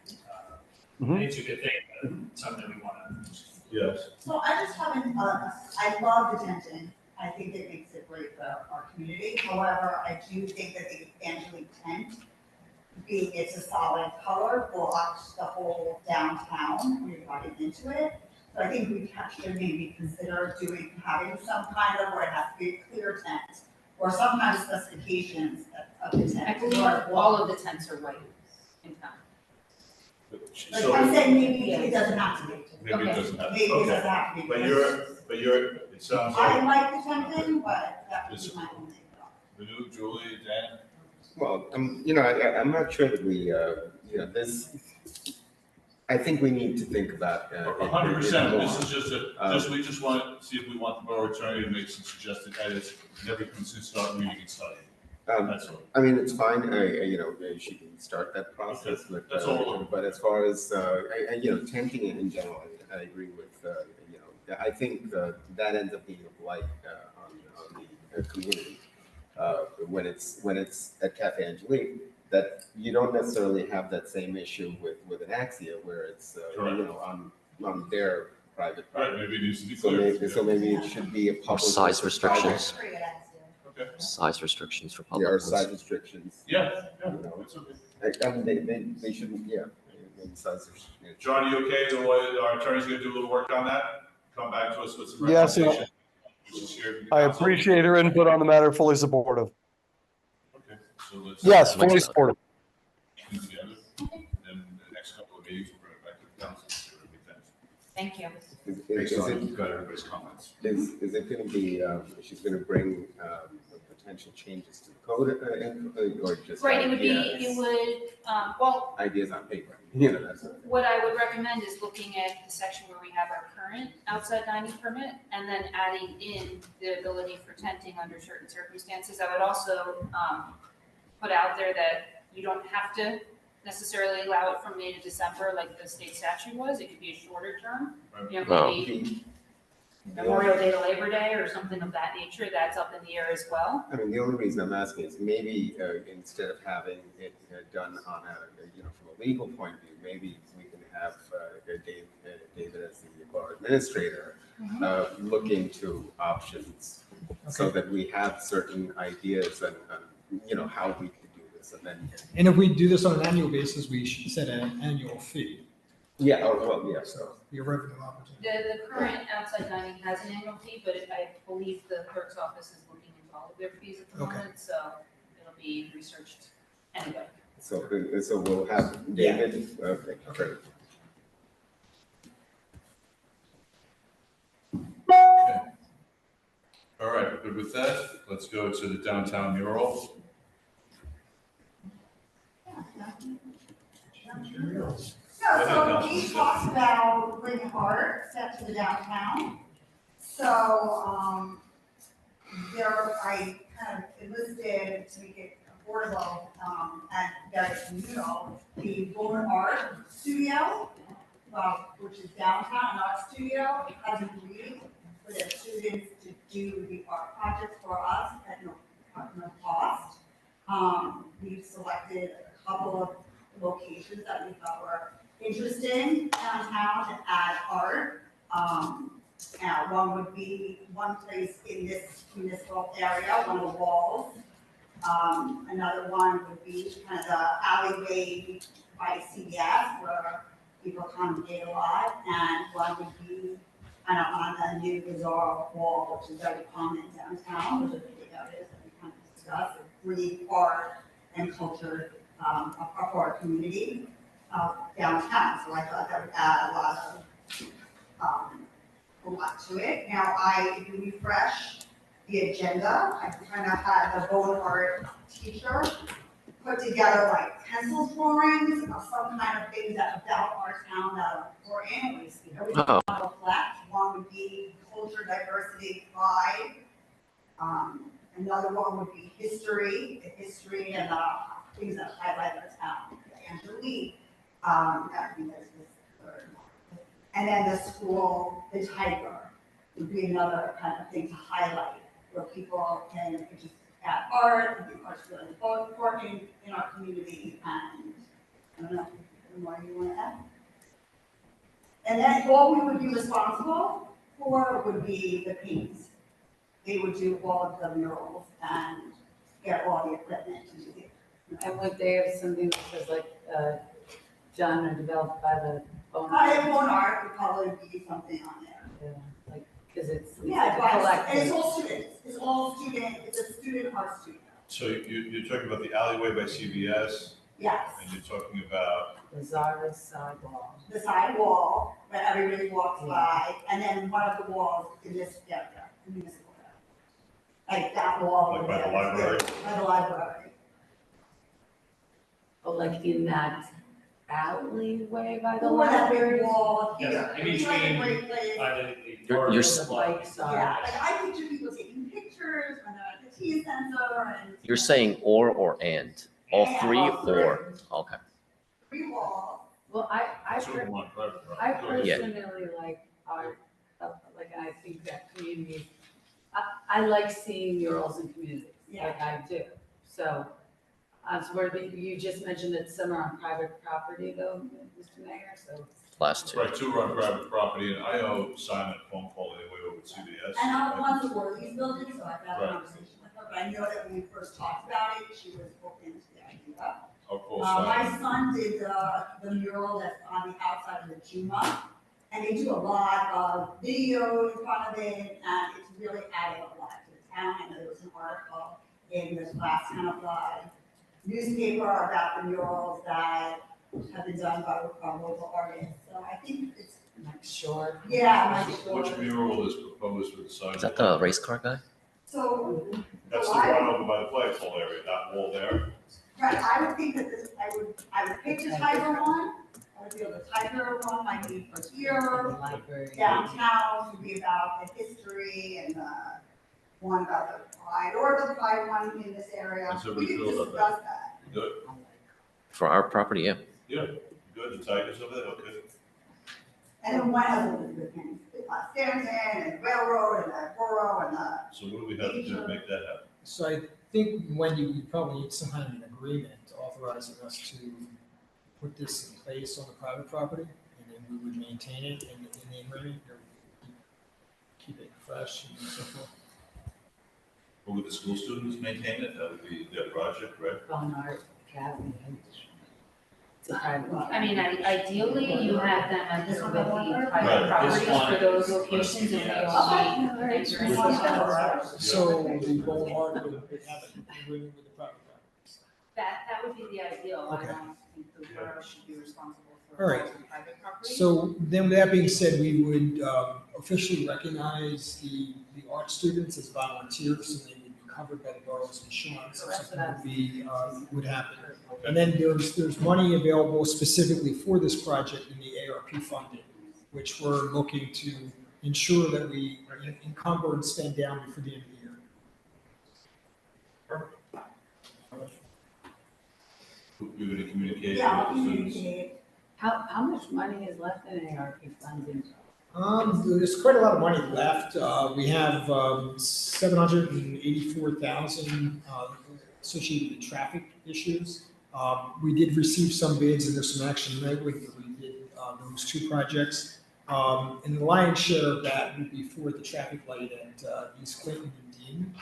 I think it's a good thing, but something we want to. Yes. So I just haven't, I love the tenting. I think it makes it great for our community. However, I do think that the Angelique tent, being it's a solid color, blocks the whole downtown when you're driving into it. So I think we should maybe consider having some kind of, where it has to be a clear tent, or some kind of specifications of the tent. I believe all of the tents are white in town. Like So I'm saying, maybe it doesn't have to be. maybe it Okay. doesn't have, Maybe it okay. doesn't have to be. But you're, it sounds I like, like the tenting, but that would be my only thought. Manu, Julie, Dan? Well, I'm not sure that we, this, I think we need to think about. 100%, this is just we just want to see if we want the borough attorney to make some suggested edits, and everything should start reading and studying, that's all. I mean, it's fine, she can start that process, but, That's all. but as far as, tenting in general, I agree with, I think that ends up being a blight on the community. When it's at Cafe Angelique, that you don't necessarily have that same issue with an Axia where it's, Correct. on their private Right, property. maybe it needs to be So clear. maybe it should be a public. size versus private. restrictions. Okay, Size restrictions for There public are ones. size restrictions. yeah, You know. that's okay. I mean, they shouldn't, maybe size restrictions. John, you okay, the way our attorney's gonna do a little work on that, come back to us with some Yes, recommendations? Which is here from the I council. appreciate your input on the matter, fully supportive. Okay, so let's. Yes, fully supportive. Together, and the next couple of meetings, we'll bring it back to the council, see what we think. Thank you. Based on, you've got everybody's comments. Is it gonna be, she's gonna bring, the potential changes to the code, or just Right, it would be, ideas? it would, well, Ideas on paper, you know, that's. what I would recommend is looking at the section where we have our current outside dining permit and then adding in the ability for tenting under certain circumstances. I would also, put out there that you don't have to necessarily allow it from May to December like the state statute was. It could be a shorter term. You know, Oh. maybe Memorial Day to Labor Day or something of that nature. That's up in the air as well. I mean, the only reason I'm asking is maybe instead of having it done on a, from a legal point of view, maybe we can have David as the bar administrator look into options so that we have certain ideas and, how we could do this. And then, And if we do this on an annual basis, we should set an annual fee, so. be a revenue opportunity. The current outside dining has an annual fee, but I believe the clerk's office is looking into all of their fees at the Okay. moment, so it'll be researched anyway. So we'll have David, okay, great. Okay. All right, good with that. Let's go to the downtown mural. So we talked about bringing art set to the downtown. So, I kind of enlisted to make it affordable, and very communal, the Bone Art Studio, which is downtown, an art studio, has been agreed for their students to do the art projects for us at no cost. We've selected a couple of locations that we thought were interesting downtown to add art. One would be one place in this municipal area, one of the walls. Another one would be kind of the alleyway by CBS where people congregate a lot. And one would be kind of on the new Bazaar wall, which is very common downtown, which is a big area that we kind of discussed, bringing art and culture of our community downtown. So I thought that would add a lot to it. Now, if you refresh the agenda, I kind of had the Bone Art teacher put together like pencil drawings of some kind of things that about our town that are important. We want to reflect. One would be culture, diversity, pride. Another one would be history, the history and the things that highlight our town. Angelique, that would be the third one. And then the school, the tiger, would be another kind of thing to highlight, where people can just add art, I think art's really important in our community, and I don't know, any more you want to add? And then all we would be responsible for would be the paintings. They would do all of the murals and get all the equipment to do it. And would they have something that says like, done or developed by the owner? Bone art would probably be something on there. Yeah, like, cause it's Yeah, like a and it's collective. all students, it's a student art studio. So you're talking about the alleyway by CVS, Yes, and you're talking about, Lazarus sidewalk. the side wall where everybody walks by, and then one of the walls in this area, the municipal area. Like that wall. Like by the library? By the library. Oh, like in that alleyway by the Or that big library? wall here. Yes, in It'd be like a between, great place. You're The bike Yeah, side. like I picture people taking pictures when they're at the tea center and. You're saying or and, all Yeah, three all three. or, okay. Three walls. Well, I sort of one private property. I Go ahead. Yeah. personally like art, like I think that community, I like seeing murals in communities, like I do. So, you just mentioned that some are on private property though, Mr. Mayor, so. Last two. Right, two are on private property, and I owe Simon a phone call anyway over at CVS. And I'm one of the Worthy's buildings, so I've had a Right. conversation with her, but I know that when we first talked about it, she was open to the idea. I'll call My Simon. son did the mural that's on the outside of the Juma, and they do a lot of video in front of it, and it's really adding a lot to the town. I know there was an article in this last Tenafly newspaper about the murals that have been done by local artists, so I think it's, Like short. yeah, I'm not Which sure. mural is proposed for the side? Is that the race car guy? So That's the one over by the flagpole area, that wall there. Right, I would think that this, I would pick the Tiger one. I would feel the Tiger one might be for here. Downtown would be about the history and the one about the pride, or the pride one in this area. And so We we can feel about discuss that. Good, For our property, yeah. yeah, good, the Tigers over there, okay. And then one has a good thing, Stanton and Railroad and the Borough and the. So what do we have to do to make that happen? So I think when you probably need some kind of an agreement authorizing us to put this in place on the private property, and then we would maintain it in the agreement, or keep it fresh and so forth. Or would the school students maintain it? That would be their project, right? Barnard Academy. It's a private one. I mean, ideally, you have them at the private Right, properties this one- for those locations, and they only enter into the So the Boulevard would have an agreement with the private property. That would be the ideal. I Okay. don't think the borough should be responsible for All right. private property. So then with that being said, we would officially recognize the art students as volunteers, and they would be covered by the borough's insurance. So that's Something what would be, would happen. And then there's money available specifically for this project in the ARP funding, which we're looking to ensure that we encumber and spend down before the end of the year. We would communicate Yeah, I'll with the students. communicate. How much money is left in ARP funding? There's quite a lot of money left. We have 784,000 associated with traffic issues. We did receive some bids, and there's some action lately that we did those two projects. And the lion's share of that would be for the traffic light at East Clinton and Dean.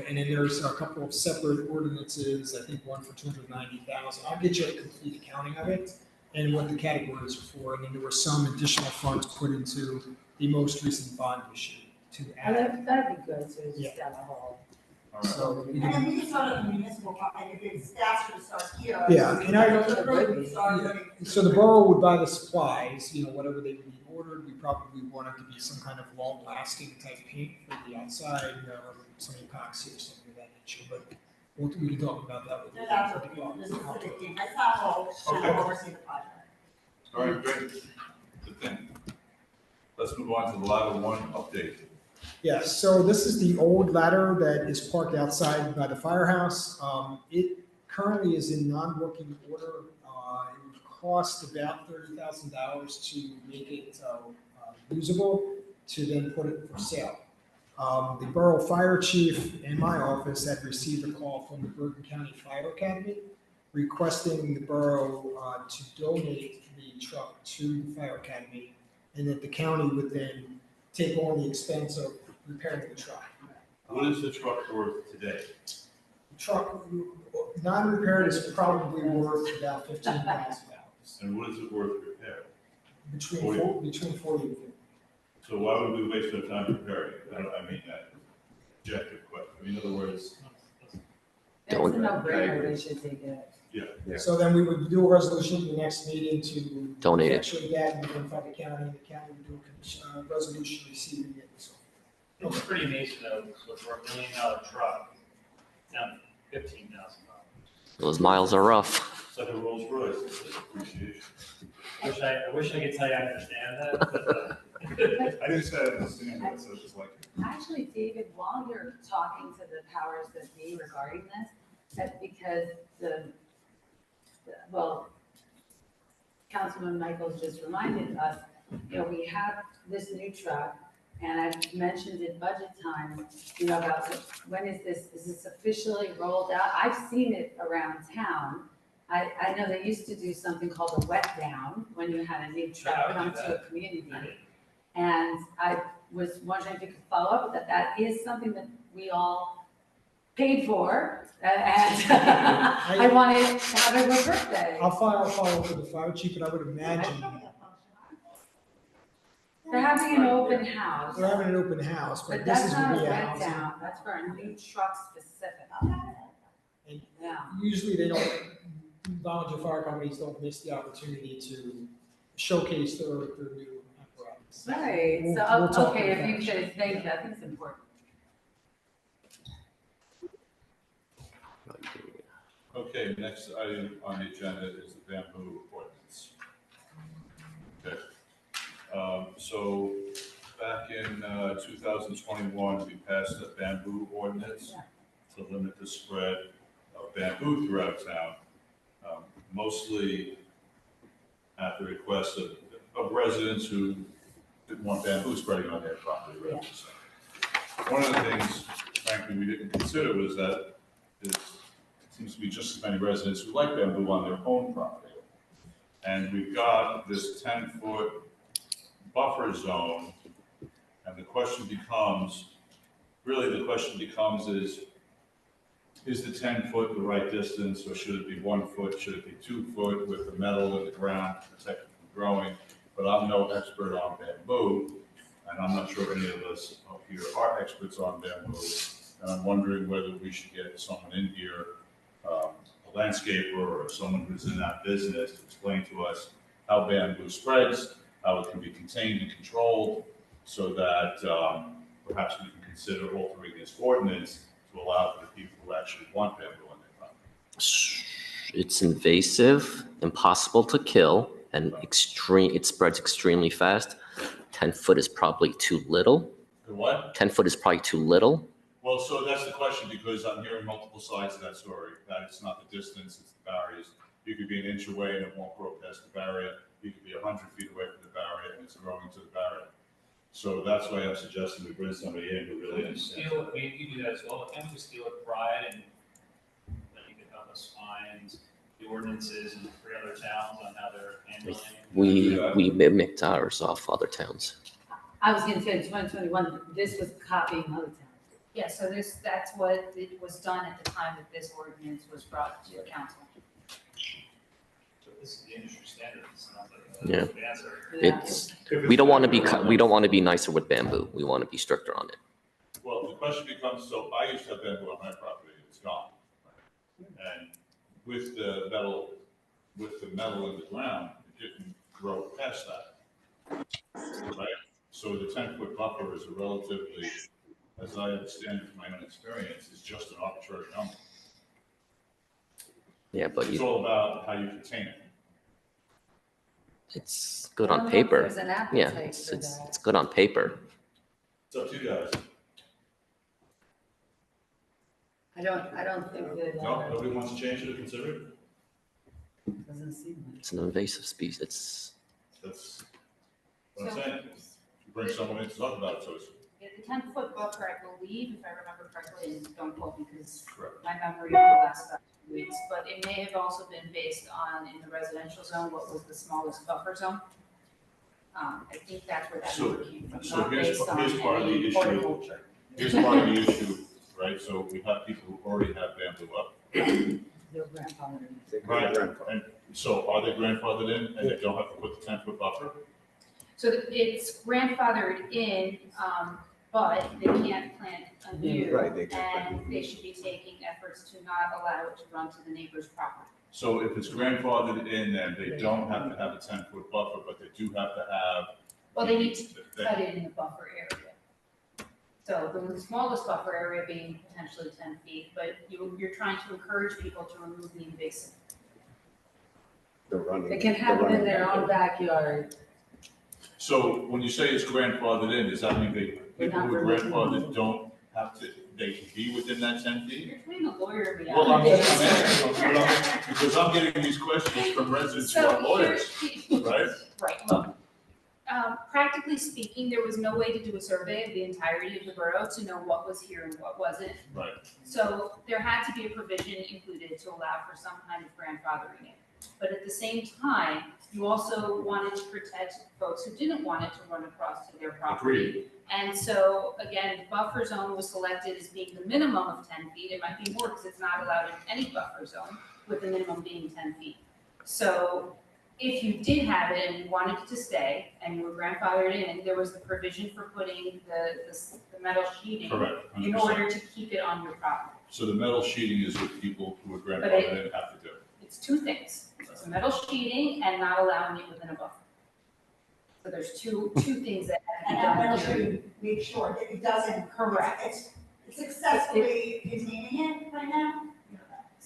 And then there's a couple of separate ordinances, I think one for 290,000. I'll get you a complete accounting of it and what the categories are for. And then there were some additional funds put into the most recent bond issue to add. That'd be good, so Yeah. just down the hall. All right. So we And can- then we can start at the municipal, and if it's faster to start here. Yeah, and I- Start putting- So the borough would buy the supplies, whatever they would need ordered. We probably want it to be some kind of long-lasting type paint for the outside, or some epoxy or something of that nature. But we can talk about that with. That's not what we want. This is the big thing. That's not all, Okay. should oversee the project. All right, great, good thing. Let's move on to the ladder one update. Yes, so this is the old ladder that is parked outside by the firehouse. It currently is in non-working order. It would cost about $30,000 to make it usable, to then put it for sale. The Borough Fire Chief and my office had received a call from the Bergen County Fire Academy requesting the borough to donate the truck to the Fire Academy, and that the county would then take on the expense of repairing the truck. What is the truck worth today? Truck, non-repaired is probably worth about $15,000, And what is it worth repair? between 40. between 40 and 50. So why would we waste our time repairing it? I mean that objective question. I mean, in other words, It's a Don't- no-brainer, they should take it. Yeah. So then we would do a resolution at the next meeting to. Donate it. Actually, that and notify the county, and the county would do a resolution receiving it, so. It's pretty amazing though, so for $1 million truck, down $15,000. Those miles are rough. it's like a Rolls Royce, it's just appreciation. I wish I could tell you I understand that, but, I didn't say I understand that, so it's just like, Actually, David, while you're talking to the powers that be regarding this, that's because Councilman Michaels just reminded us, we have this new truck, and I've mentioned in budget time, about when is this officially rolled out? I've seen it around town. I know they used to do something called a wet down, when you had a new Yeah, I truck would come do to a community. I did. And I was wondering if you could follow up with that. That is something that we all paid for, and I wanted to have it for birthday. I'll follow up with the fire chief, but I would imagine, They're having an open house, we're having an open house, but but this that's is not a gonna be a wet house. down, that's for a new truck specific. And Yeah, usually they don't, volunteer fire companies don't miss the opportunity to showcase their new apparatus. right, We'll so, talk okay, about if you that. could, thank you, I think it's important. Okay, next item on the agenda is the bamboo ordinance. Okay. So back in 2021, we passed a bamboo ordinance to limit the spread of bamboo throughout town, mostly at the request of residents who didn't want bamboo spreading on their property. Right? One of the things, frankly, we didn't consider was that there seems to be just as many residents who like bamboo on their own property. And we've got this 10-foot buffer zone, and the question becomes is the 10-foot the right distance, or should it be 1 foot, should it be 2 foot with the metal in the ground to protect it from growing? But I'm no expert on bamboo, and I'm not sure any of us up here are experts on bamboo, and I'm wondering whether we should get someone in here, a landscaper or someone who's in that business to explain to us how bamboo spreads, how it can be contained and controlled, so that perhaps we can consider altering this ordinance to allow for the people who actually want bamboo on their property. It's invasive, impossible to kill, and it spreads extremely fast. 10 foot is probably too little. The what? 10 foot is probably too little. Well, so that's the question, because I'm hearing multiple sides of that story, that it's not the distance, it's the barriers. You could be an inch away and it won't grow past the barrier. You could be 100 feet away from the barrier and it's growing to the barrier. So that's why I'm suggesting we bring somebody in who really understands. I mean, you do that as well. Can't we just deal with pride, and then you can help us find the ordinances in 3 other towns on how they're handling it? We mimicked ours off other towns. I was gonna say in 2021, this was copying other towns. Yeah, so that's what it was done at the time that this ordinance was brought to your council. So this is the industry standard. It's not like Yeah. the answer. It's we don't want to be nicer with bamboo. We want to be stricter on it. Well, the question becomes, so I used to have bamboo on my property, it's gone. And with the metal in the ground, it didn't grow past that. Right? So the 10-foot buffer is a relatively, as I understand it from my own experience, is just an arbitrary number. Yeah, but It's all about how you contain it. it's good I on don't know if paper. there's an Yeah, appetite it's for it's that. it's good on paper. It's up to you guys. I don't think that, No, nobody wants to change it or consider it? doesn't seem like. It's an invasive species. That's what I'm saying. You bring someone in to talk about it, so it's Yeah, the 10-foot buffer, I believe, if I remember correctly, and don't quote me because correct. my memory will last about 2 weeks, but it may have also been based on, in the residential zone, what was the smallest buffer zone. I think that's where that So- number came from, so not here's based on part of the any issue. horticulture. Here's part of the issue, right? So we have people who already have bamboo up. Their grandfather. Right. And so are they grandfathered in and they don't have to put the 10-foot buffer? So it's grandfathered in, but they can't plant anew. Right, they can't plant And they should be taking efforts to not allow it to run to the neighbor's property. So if it's grandfathered in, then they don't have to have a 10-foot buffer, but they do have to have. Well, they need to cut it in the buffer area. So the smallest buffer area being potentially 10 feet, but you're trying to encourage people to remove the invasive. They can have it in their own backyard. So when you say it's grandfathered in, does that mean people who are grandfathered don't have to, they can be within that 10 feet? You're between a lawyer and me. Well, I'm asking, because I'm getting these questions from residents who are lawyers, right? Right, look, practically speaking, there was no way to do a survey of the entirety of the borough to know what was here and what wasn't. Right. So there had to be a provision included to allow for some kind of grandfathering in. But at the same time, you also wanted to protect folks who didn't want it to run across to their property. Agreed. And so, again, buffer zone was selected as being the minimum of 10 feet. It might be more because it's not allowed in any buffer zone, with the minimum being 10 feet. So if you did have it and you wanted it to stay and you were grandfathered in, there was the provision for putting the metal sheeting Correct. in 100%. order to keep it on your property. So the metal sheeting is what people who are grandfathered in have to do. It's 2 things. It's metal sheeting and not allowing it within a buffer. So there's two things that And have that to be done metal here. should make sure that it doesn't. Correct. It's successfully containing it right now.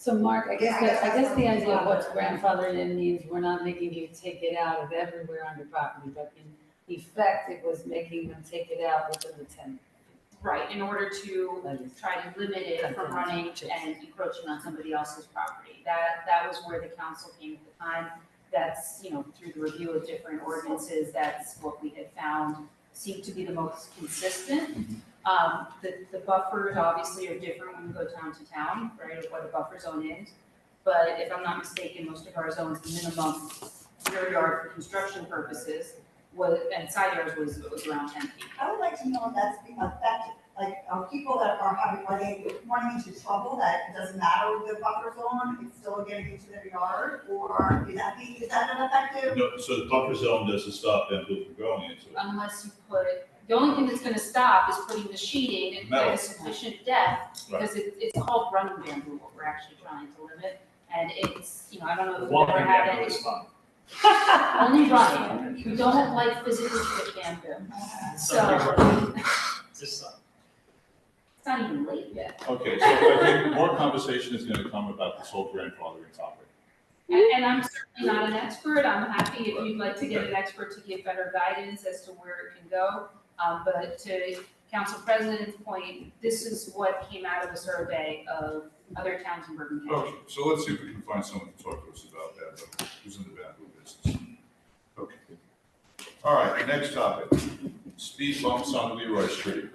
So Mark, I guess, Yeah, I guess the that's idea of what's what- grandfathered in means we're not making you take it out of everywhere on your property, but in effect, it was making them take it out within the 10. Right, in order to try to limit it from running Chips. and encroaching on somebody else's property. That was where the council came at the time. That's, through the review of different ordinances, that's what we had found seemed to be the most consistent. The buffers obviously are different when you go town to town, right, of what a buffer zone is. But if I'm not mistaken, most of our zones, the minimum rear yard for construction purposes and side yards was around 10 feet. I would like to know if that's being effective, like, are people that are they running into trouble that it doesn't matter the buffer zone, it's still getting into their yard? Or is that an effective? No, so the buffer zone doesn't stop bamboo from growing into it. Unless you the only thing that's gonna stop is putting the sheeting at Metal. a sufficient depth, because it's called running bamboo, what we're actually trying to limit. And it's, I don't know if we've ever Walking had bamboo it, is fun. only running. We don't like physically fit bamboo, so Just it's not even late yet. Okay, so I think more conversation is gonna come about this whole grandfathering topic. And I'm certainly not an expert. I'm happy if you'd like to get an expert to give better guidance as to where it can go. But to Council President's point, this is what came out of a survey of other towns in Bergen County. Okay, so let's see if we can find someone to talk to us about that, who's in the bamboo business. Okay. All right, next topic, speed bumps on Leroy Street.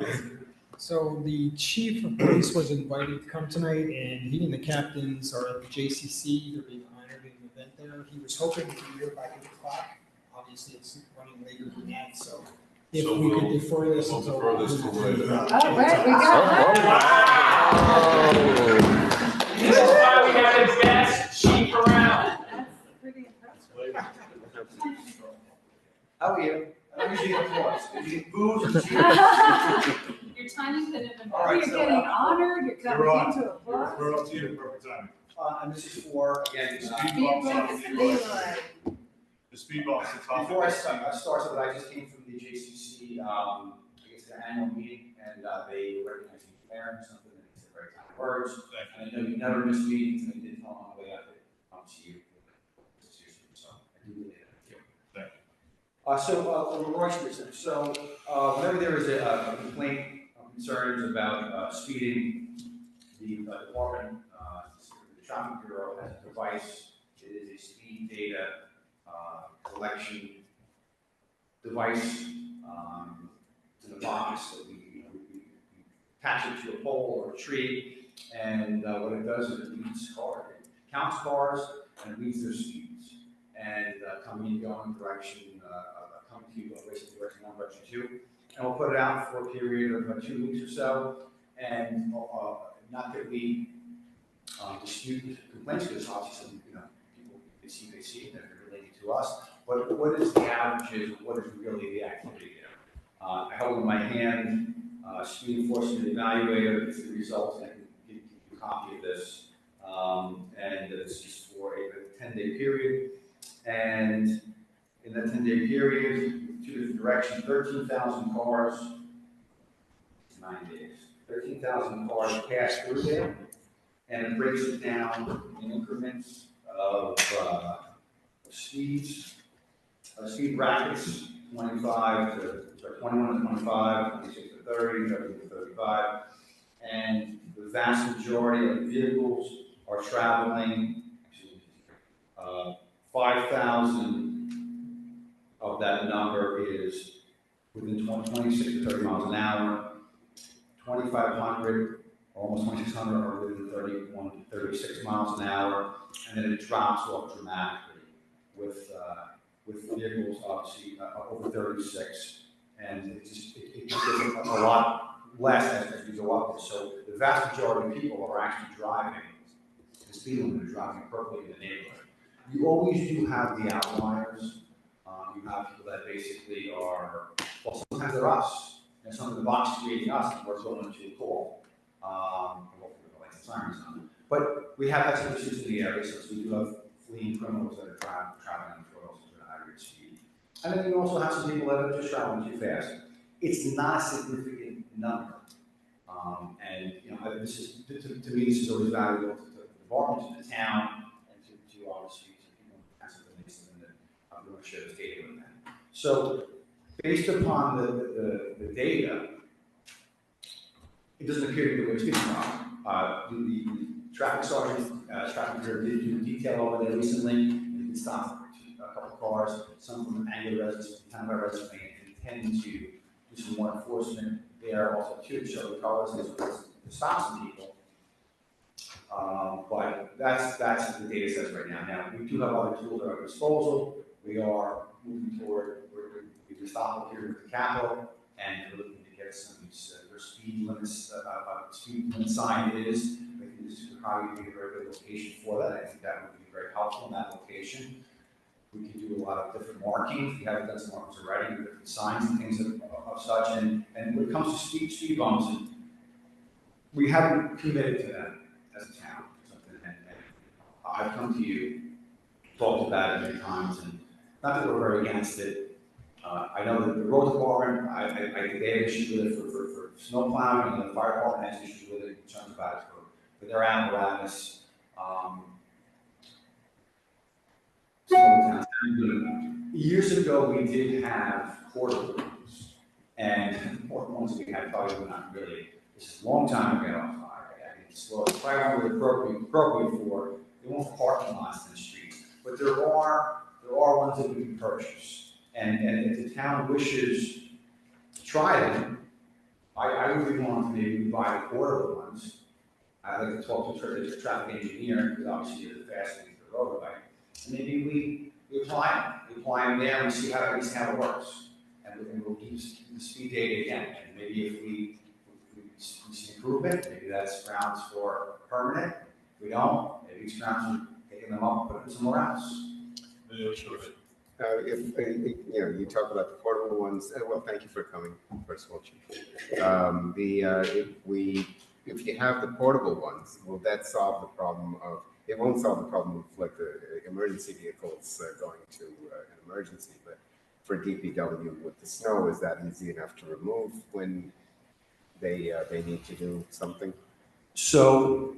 So the chief of police was invited to come tonight, and he and the captains are at the JCC. They're being honored in an event there. He was hoping to be here by 8 o'clock. Obviously, it's running later than that, so if So we could we'll defer this defer until. this till later. All right, we got This is why we have the best chief around. That's pretty impressive. How are you? I'm usually applause. Did you get booze or cheers? Your timing could have been All right, You're so, getting honored, you're You're coming on. into a bar. We're up to you, perfect timing. And this is for, again, Speed bumps on Leroy Street. The speed bumps, the topic. before I start something, I just came from the JCC, I guess their annual meeting, and they recognized me for Aaron, something that he said very kind words. Thank And I know you never miss meetings, and I did tell them on the way out that I'll see you. So I do really that. Thank On Leroy Street, so whenever there is a complaint, concerns about speeding, the department, the traffic bureau has a device. It is a speed data collection device. It's in a box that we attach it to a pole or a tree, and what it does is it reads cars, it counts cars, and it reads their speeds, and coming and going direction, coming to you, racing direction 1, direction 2, and we'll put it out for a period of about 2 weeks or so, and not that we dispute complaints, because obviously, people, they see it, and they're related to us, but what is the averages, what is really the activity there? I hold in my hand, speed enforcement evaluator, it's the results, and I can give you a copy of this, and this is for a 10-day period, and in that 10-day period, 2 different directions, 13,000 cars, 9 days, 13,000 cars pass through there, and it breaks it down in increments of speeds, speed brackets, 21 to 25, 26 to 30, 30 to 35, and the vast majority of the vehicles are traveling, 5,000 of that number is within 26 to 30 miles an hour, 2,500, almost 2,600 are within 31 to 36 miles an hour, and then it drops off dramatically with vehicles obviously over 36, and it just gets a lot less as we go up. So the vast majority of people are actually driving the speed limit, are driving appropriately in the neighborhood. You always do have the outliers. You have people that basically are, well, sometimes they're us, and some of the box creating us, and we're going to call. Hopefully the lights and sirens on. But we have had some issues in the area, since we do have fleeing criminals that are traveling on trails at an aggregate speed. And then you also have some people that are just traveling too fast. It's not a significant number. And this is, to me, this is always valuable to the departments, to the town, and to obviously to people in Pennsylvania, and then we want to share this data with them. So based upon the data, it doesn't appear to be what's getting wrong. The traffic sergeant, traffic bureau did do a detail over there recently, and he stopped a couple of cars, some from Anglo residents, Tenafly residents, and intend to do some more enforcement there also too, to show the cars to stop some people. But that's the data sets right now. Now, we do have other tools at our disposal. We are moving toward, we just stopped here with the Capitol, and we're looking to get some of these, their speed limits, speed limit sign is. I think this would probably be a very good location for that. I think that would be very helpful in that location. We can do a lot of different markings. We have done some markings already, with different signs and things of such. And when it comes to speed bumps, we haven't committed to that as a town. And I've come to you, talked about it many times, and not that we're very against it. I know that the road department, I think they have issues with it for snow plowing, and the fire department has issues with it, concerns about it for their apparatus. Years ago, we did have portable ones, and the portable ones we had probably were not really, this is a long time ago. I think it's probably appropriate for, they weren't parking lots in the streets, but there are ones that we can purchase. And if the town wishes to try them, I would be willing to maybe buy the portable ones. I'd like to talk to the traffic engineer, because obviously you're the fastest to the roadway. And maybe we apply them there, and we see how it works. And we'll keep the speed data again. And maybe if we see improvement, maybe that's grounds for permanent. If we don't, maybe it's grounds for taking them up and putting them somewhere else. Yeah, sure. You talk about the portable ones. Well, thank you for coming, first of all, Chief. If you have the portable ones, will that solve the problem of? It won't solve the problem of like the emergency vehicles going to an emergency, but for DPW with the snow, is that easy enough to remove when they need to do something? So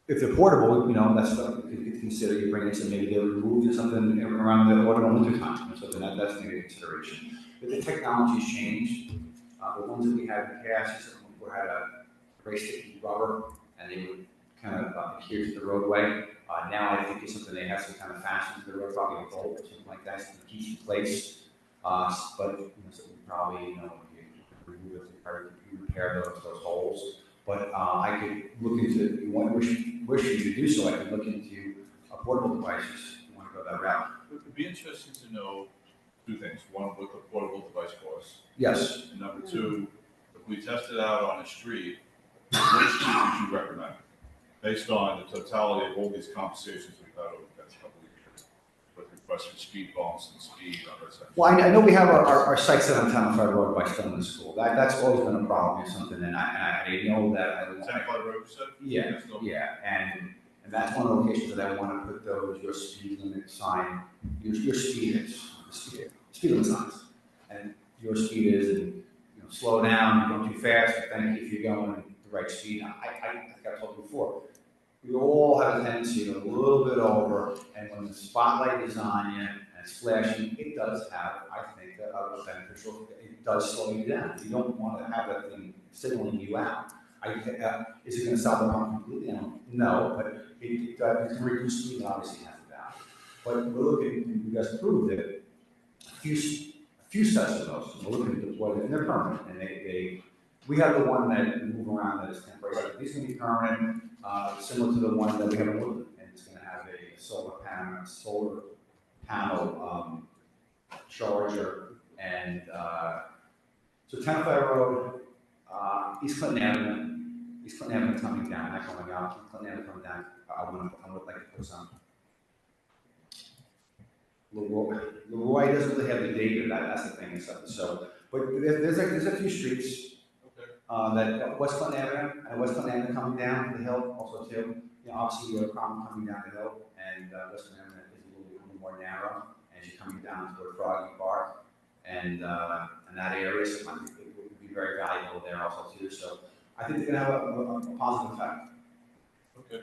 if they're portable, that's something you could consider. You bring it to maybe they'll remove something around the autumn and winter time, or something that's maybe a consideration. But the technology's changed. The ones that we had in the past, we had a very sticky rubber, and they would kind of adhere to the roadway. Now I think it's something they have to kind of fasten to the road, probably a bolt or something like that, to keep in place. But so we probably, remove it, repair those holes. But I could look into, wish you to do so, I could look into portable devices if you want to go that route. It would be interesting to know two things. One, what the portable device costs. Yes. And number two, if we test it out on the street, which street would you recommend? Based on the totality of all these conversations we've had over the past couple of years with requests for speed bumps and speed on those things. Well, I know we have our site set on Tenafly Road by Stone School. That's always been a problem or something, and I know that. Tenafly Road, you said? Yeah, and that's one of the locations that I want to put your speed limit sign, your speed limit signs, and your speed is, and slow down, you're going too fast, but then if you're going the right speed, like I told you before, we all have a tendency to a little bit over, and when the spotlight is on you and it's flashing, it does have, I think, a beneficial, it does slow you down. You don't want to have that thing signaling you out. Is it going to stop the pump completely? No, but it can reduce speed and obviously has it down. But we're looking, you guys proved it, a few sets of those. We're looking to deploy them, and they're permanent. And we have the one that move around that is temporary. These can be permanent, similar to the one that we have in Woodland, and it's going to have a solar panel charger. And so Tenafly Road, East Clinton Avenue coming down, not going out. East Clinton Avenue coming down. I would like to put some. Leroy doesn't really have the data. That's the thing. So, but there's a few streets. That West Clinton Avenue and West Clinton Avenue coming down the hill also too. Obviously you have a problem coming down the hill, and West Clinton Avenue is a little more narrow as you're coming down toward Froggy Park and that area. So I think it would be very valuable there also too. So I think they're gonna have a positive effect. Okay,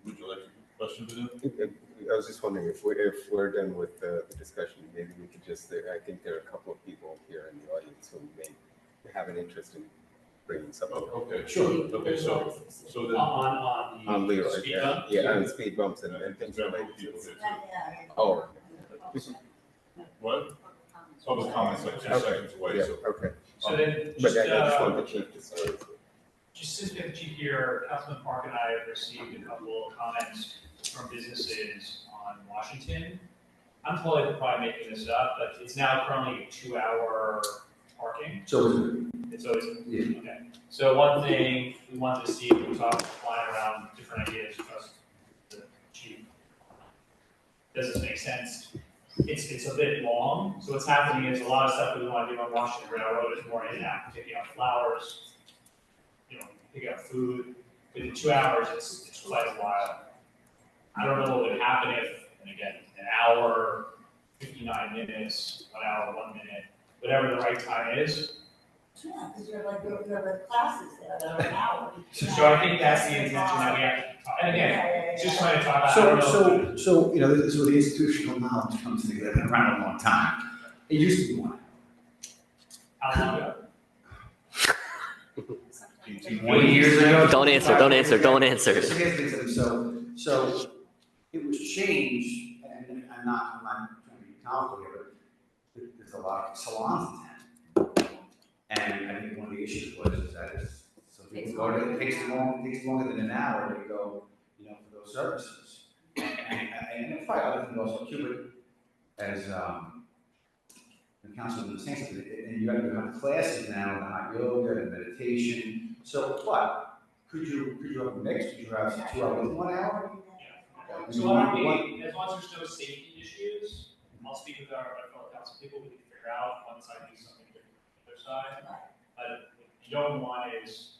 Would you like a question to do? I was just wondering if we're done with the discussion, maybe we could just, I think there are a couple of people here in the audience who may have an interest in bringing something. Okay, sure. Okay, so then. On Leroy, speed yeah, bump? yeah, on speed bumps and things There are related to people it. there too. Oh, What? Public comments like 2 seconds away, yeah, so. okay. So then, But just, I just want the chief to say. just since we have the chief here, Councilman Park and I have received a couple of comments from businesses on Washington. I'm totally probably making this up, but it's now currently a 2-hour parking. So, It's always, yeah. okay. So one thing we wanted to see, if we talked flying around different ideas, trust the chief. Does this make sense? It's a bit long, so what's happening is a lot of stuff that we want to do on Washington Railroad is more in and out, picking up flowers, picking up food. But in 2 hours, it's quite a while. I don't know what would happen if, and again, an hour, 59 minutes, 1 hour, 1 minute, whatever the right time is. Yeah, because you're like classes that are an hour. So I think that's the intention that we have to talk, and again, just trying to talk about, I don't know. So, this is where the institutional knowledge comes together. It's been around a long time. It used to be 1 hour. How long ago? 20 years ago. Don't answer, don't answer, don't answer. So here's the thing, so it was changed, and I'm not trying to be complicated, but there's a lot of salons in town. And I think one of the issues was that some people go to, it takes longer than an hour to go, for those services. And it's probably other things also too, but as the councilman was saying, and you have classes now, the hot yoga and meditation. So what? Could you have a mix? Could you have 2 hours, 1 hour? Okay. So why don't we, as long as there's no safety issues, I'll speak with our fellow council people, we can figure out one side do something different from the other side. But what you don't want is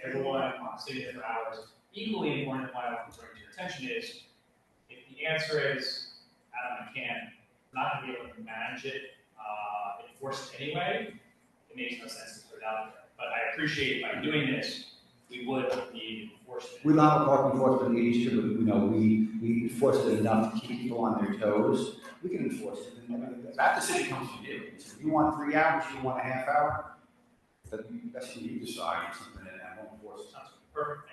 everyone sitting there for hours. Equally important, why I want to bring to your attention is, if the answer is, Adam, I can't, I'm not gonna be able to manage it, enforce it anyway, it makes no sense to put it out there. But I appreciate by doing this, we would need enforcement. We don't have a parking enforcement agency, but we enforce it enough to keep people on their toes. We can enforce it. And that decision comes from you. So you want 3 hours, you want a half hour, that's what you decide, something that I won't enforce. Sounds perfect.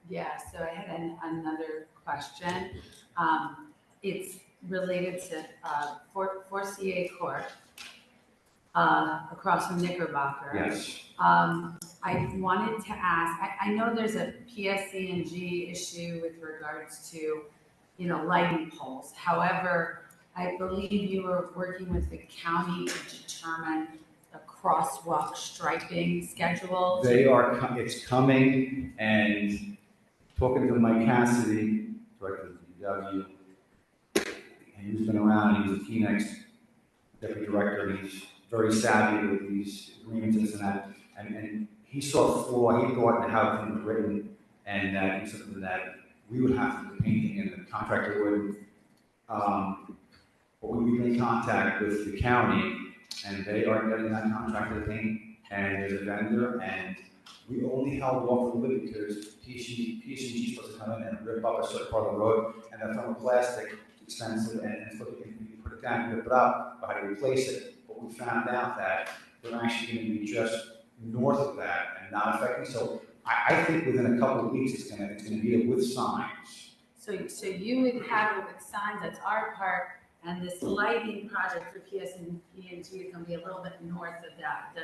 Yeah, so I had another question. It's related to 4CA Court across from Knickerbocker. Yes. I wanted to ask, I know there's a PSC&G issue with regards to, lighting poles. However, I believe you were working with the county to determine a crosswalk striping schedule. It's coming, and talking to Mike Cassidy, director of the DPW, and he's been around, he's a Phoenix deputy director, he's very savvy with these agreements and this and that, and he saw a flaw, he thought in how things were written, and that it's something that we would have to do painting and the contractor would, but we've been in contact with the county, and they are getting that contractor to paint, and there's a vendor, and we only held off a little bit because PSCG is supposed to come in and rip up a certain part of the road, and the thermoplastic expensive, and you put it down, rip it up, but how to replace it. But we found out that they're actually going to be just north of that and not affecting. So I think within a couple of weeks it's going to be with signs. So you would have it with signs, that's our part, and this lighting project for PSC&G to come be a little bit north of that,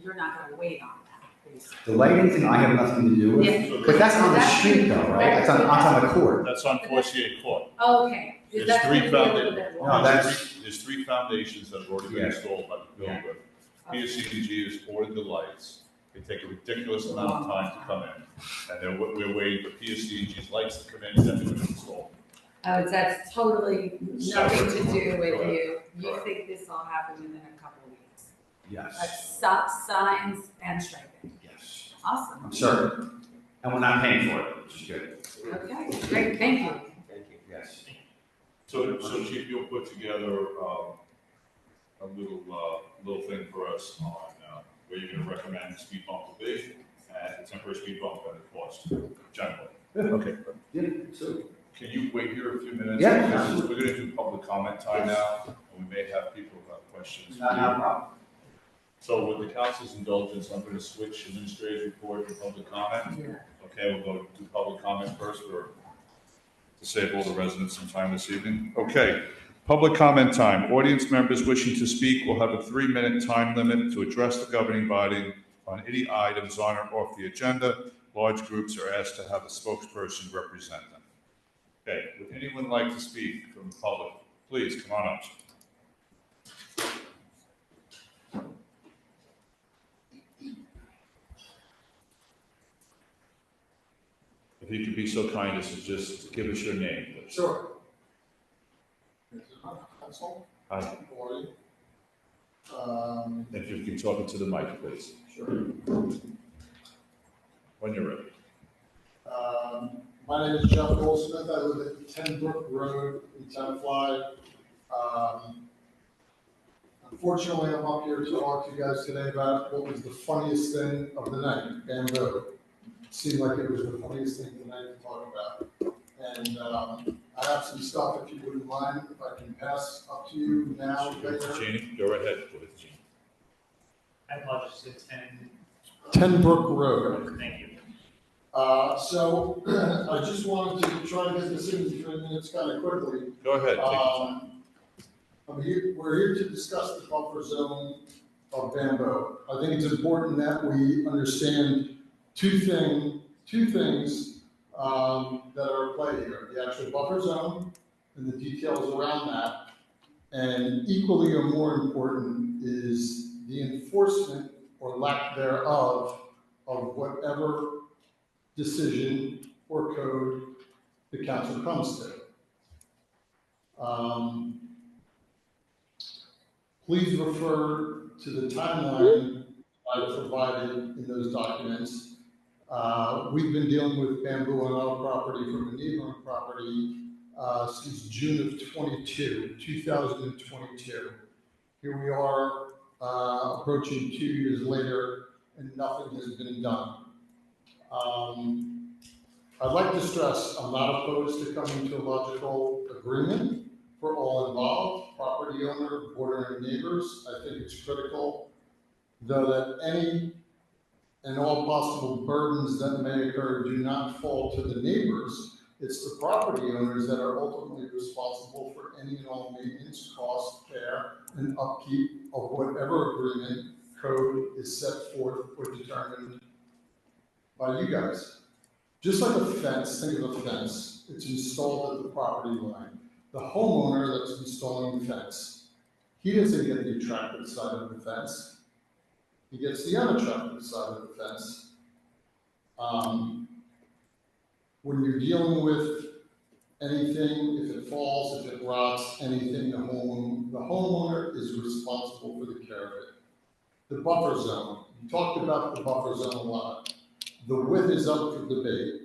you're not going to wait on that, basically. The lighting thing I have nothing to do with, Yeah. but that's on the street though, right? That's on the court. That's on 4CA Court. Okay. Is that There's gonna three be a little bit No, long? there's three foundations that have already been Yes. installed by the builder. Okay. PSCG has ordered the lights. They take a ridiculous amount of time to come in. And then we're waiting for PSCG's lights to come in and then they're going to install. Oh, that's totally nothing to do with Correct. you. You Correct. think this will happen within a couple of weeks? Yes. That's signs and striping. Yes. Awesome. I'm certain. And we're not paying for it, which is good. Okay, great, thank you. Thank you. Yes. So Chief, you'll put together a little thing for us on where you're going to recommend the speed bump will be. and temporary speed bump and the cost, generally. Okay. Yeah, so, Can you wait here a few minutes? Yeah. Because we're gonna do public comment time now, and we may have people who have questions. not a problem. So with the council's indulgence, I'm gonna switch administrative report to public comment. Okay, we'll go to public comment first to save all the residents some time this evening. Okay, public comment time. Audience members wishing to speak will have a 3-minute time limit to address the governing body on any items on or off the agenda. Large groups are asked to have a spokesperson represent them. Okay, would anyone like to speak from the public? Please, come on up. If you could be so kind as to just give us your name, please. Sure. Council, Hi, how are you? if you can talk into the mic, please, Sure. when you're ready. My name is Jeff Goldsmith. I live at 10 Brook Road in Tenafly. Unfortunately, I'm up here to talk to you guys today about what was the funniest thing of the night, bamboo. It seemed like it was the funniest thing tonight to talk about. And I have some stuff, if you wouldn't mind, if I can pass up to you now. Jeannie, go right ahead. Go ahead, Jeannie. I apologize, it's 10 Brook Road. thank you. So I just wanted to try to get this in 3 minutes kind of quickly. Go ahead, take your time. We're here to discuss the buffer zone of bamboo. I think it's important that we understand two things that are at play here: the actual buffer zone and the details around that. And equally or more important is the enforcement or lack thereof of whatever decision or code the council comes to. Please refer to the timeline I provided in those documents. We've been dealing with bamboo on our property from a neighboring property since June of 2022. Here we are approaching 2 years later and nothing has been done. I'd like to stress I'm not opposed to coming to a logical agreement for all involved, property owner, bordering neighbors. I think it's critical, though, that any and all possible burdens that may occur do not fall to the neighbors. It's the property owners that are ultimately responsible for any and all maintenance, cost, care, and upkeep of whatever agreement code is set forth or determined by you guys. Just like a fence, think of a fence, it's installed at the property line. The homeowner that's installing the fence, he doesn't get the attractive side of the fence. He gets the unattractive side of the fence. When you're dealing with anything, if it falls, if it rots, anything, the homeowner is responsible for the care of it. The buffer zone, you talked about the buffer zone a lot. The width is up for debate.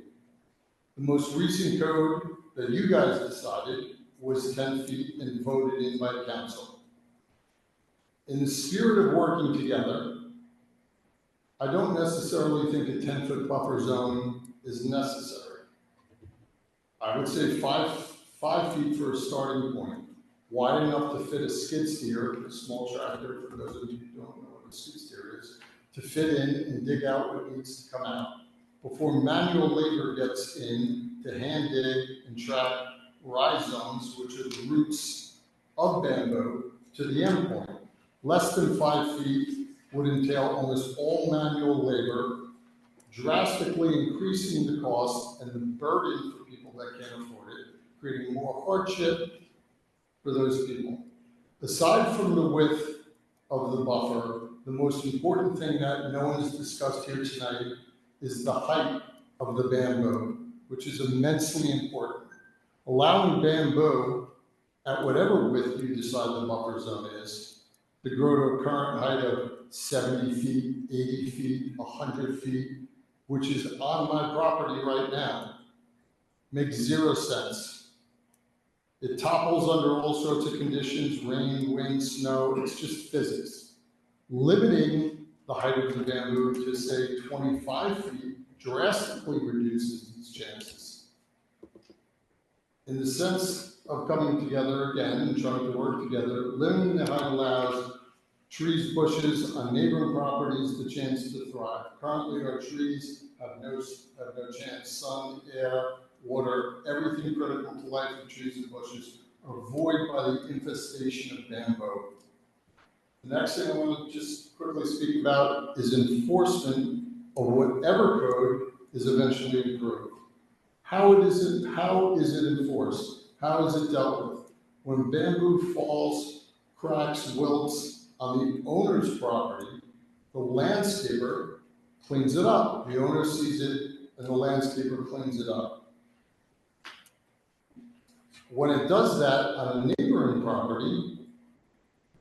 The most recent code that you guys decided was 10 feet and voted in by council. In the spirit of working together, I don't necessarily think a 10-foot buffer zone is necessary. I would say five feet for a starting point, wide enough to fit a skid steer, a small tractor, for those of you who don't know what a skid steer is, to fit in and dig out what needs to come out before manual labor gets in to hand dig and track rhizomes, which are the roots of bamboo, to the end point. Less than 5 feet would entail almost all manual labor, drastically increasing the cost and the burden for people that can't afford it, creating more hardship for those people. Aside from the width of the buffer, the most important thing that no one has discussed here tonight is the height of the bamboo, which is immensely important. Allowing bamboo at whatever width you decide the buffer zone is to grow to a current height of 70 feet, 80 feet, 100 feet, which is on my property right now, makes zero sense. It topples under all sorts of conditions, rain, wind, snow, it's just physics. Limiting the height of the bamboo to say 25 feet drastically reduces these chances. In the sense of coming together again and trying to work together, limiting the height allows trees, bushes on neighboring properties the chance to thrive. Currently, our trees have no chance. Sun, air, water, everything critical to life of trees and bushes are void by the infestation of bamboo. The next thing I want to just quickly speak about is enforcement of whatever code is eventually approved. How is it enforced? How is it dealt with? When bamboo falls, cracks, wilts on the owner's property, the landscaper cleans it up. The owner sees it and the landscaper cleans it up. When it does that on a neighboring property,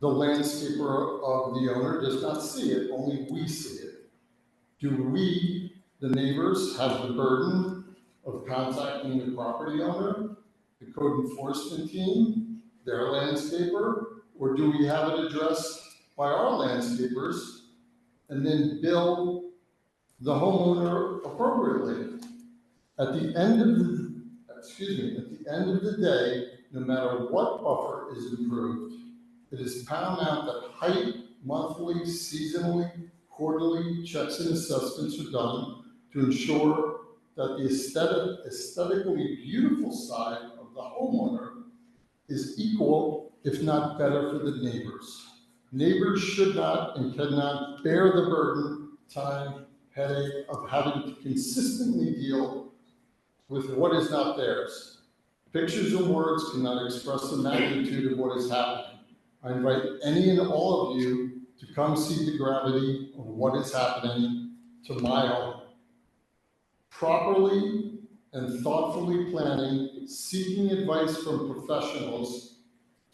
the landscaper of the owner does not see it, only we see it. Do we, the neighbors, have the burden of contacting the property owner, the code enforcement team, their landscaper, or do we have it addressed by our landscapers and then bill the homeowner appropriately? At the end of the day, no matter what buffer is improved, it is paramount that height, monthly, seasonally, quarterly checks and assessments are done to ensure that the aesthetically beautiful side of the homeowner is equal, if not better, for the neighbors. Neighbors should not and cannot bear the burden, time, headache of having to consistently deal with what is not theirs. Pictures and words cannot express the magnitude of what is happening. I invite any and all of you to come see the gravity of what is happening to my home. Properly and thoughtfully planning, seeking advice from professionals,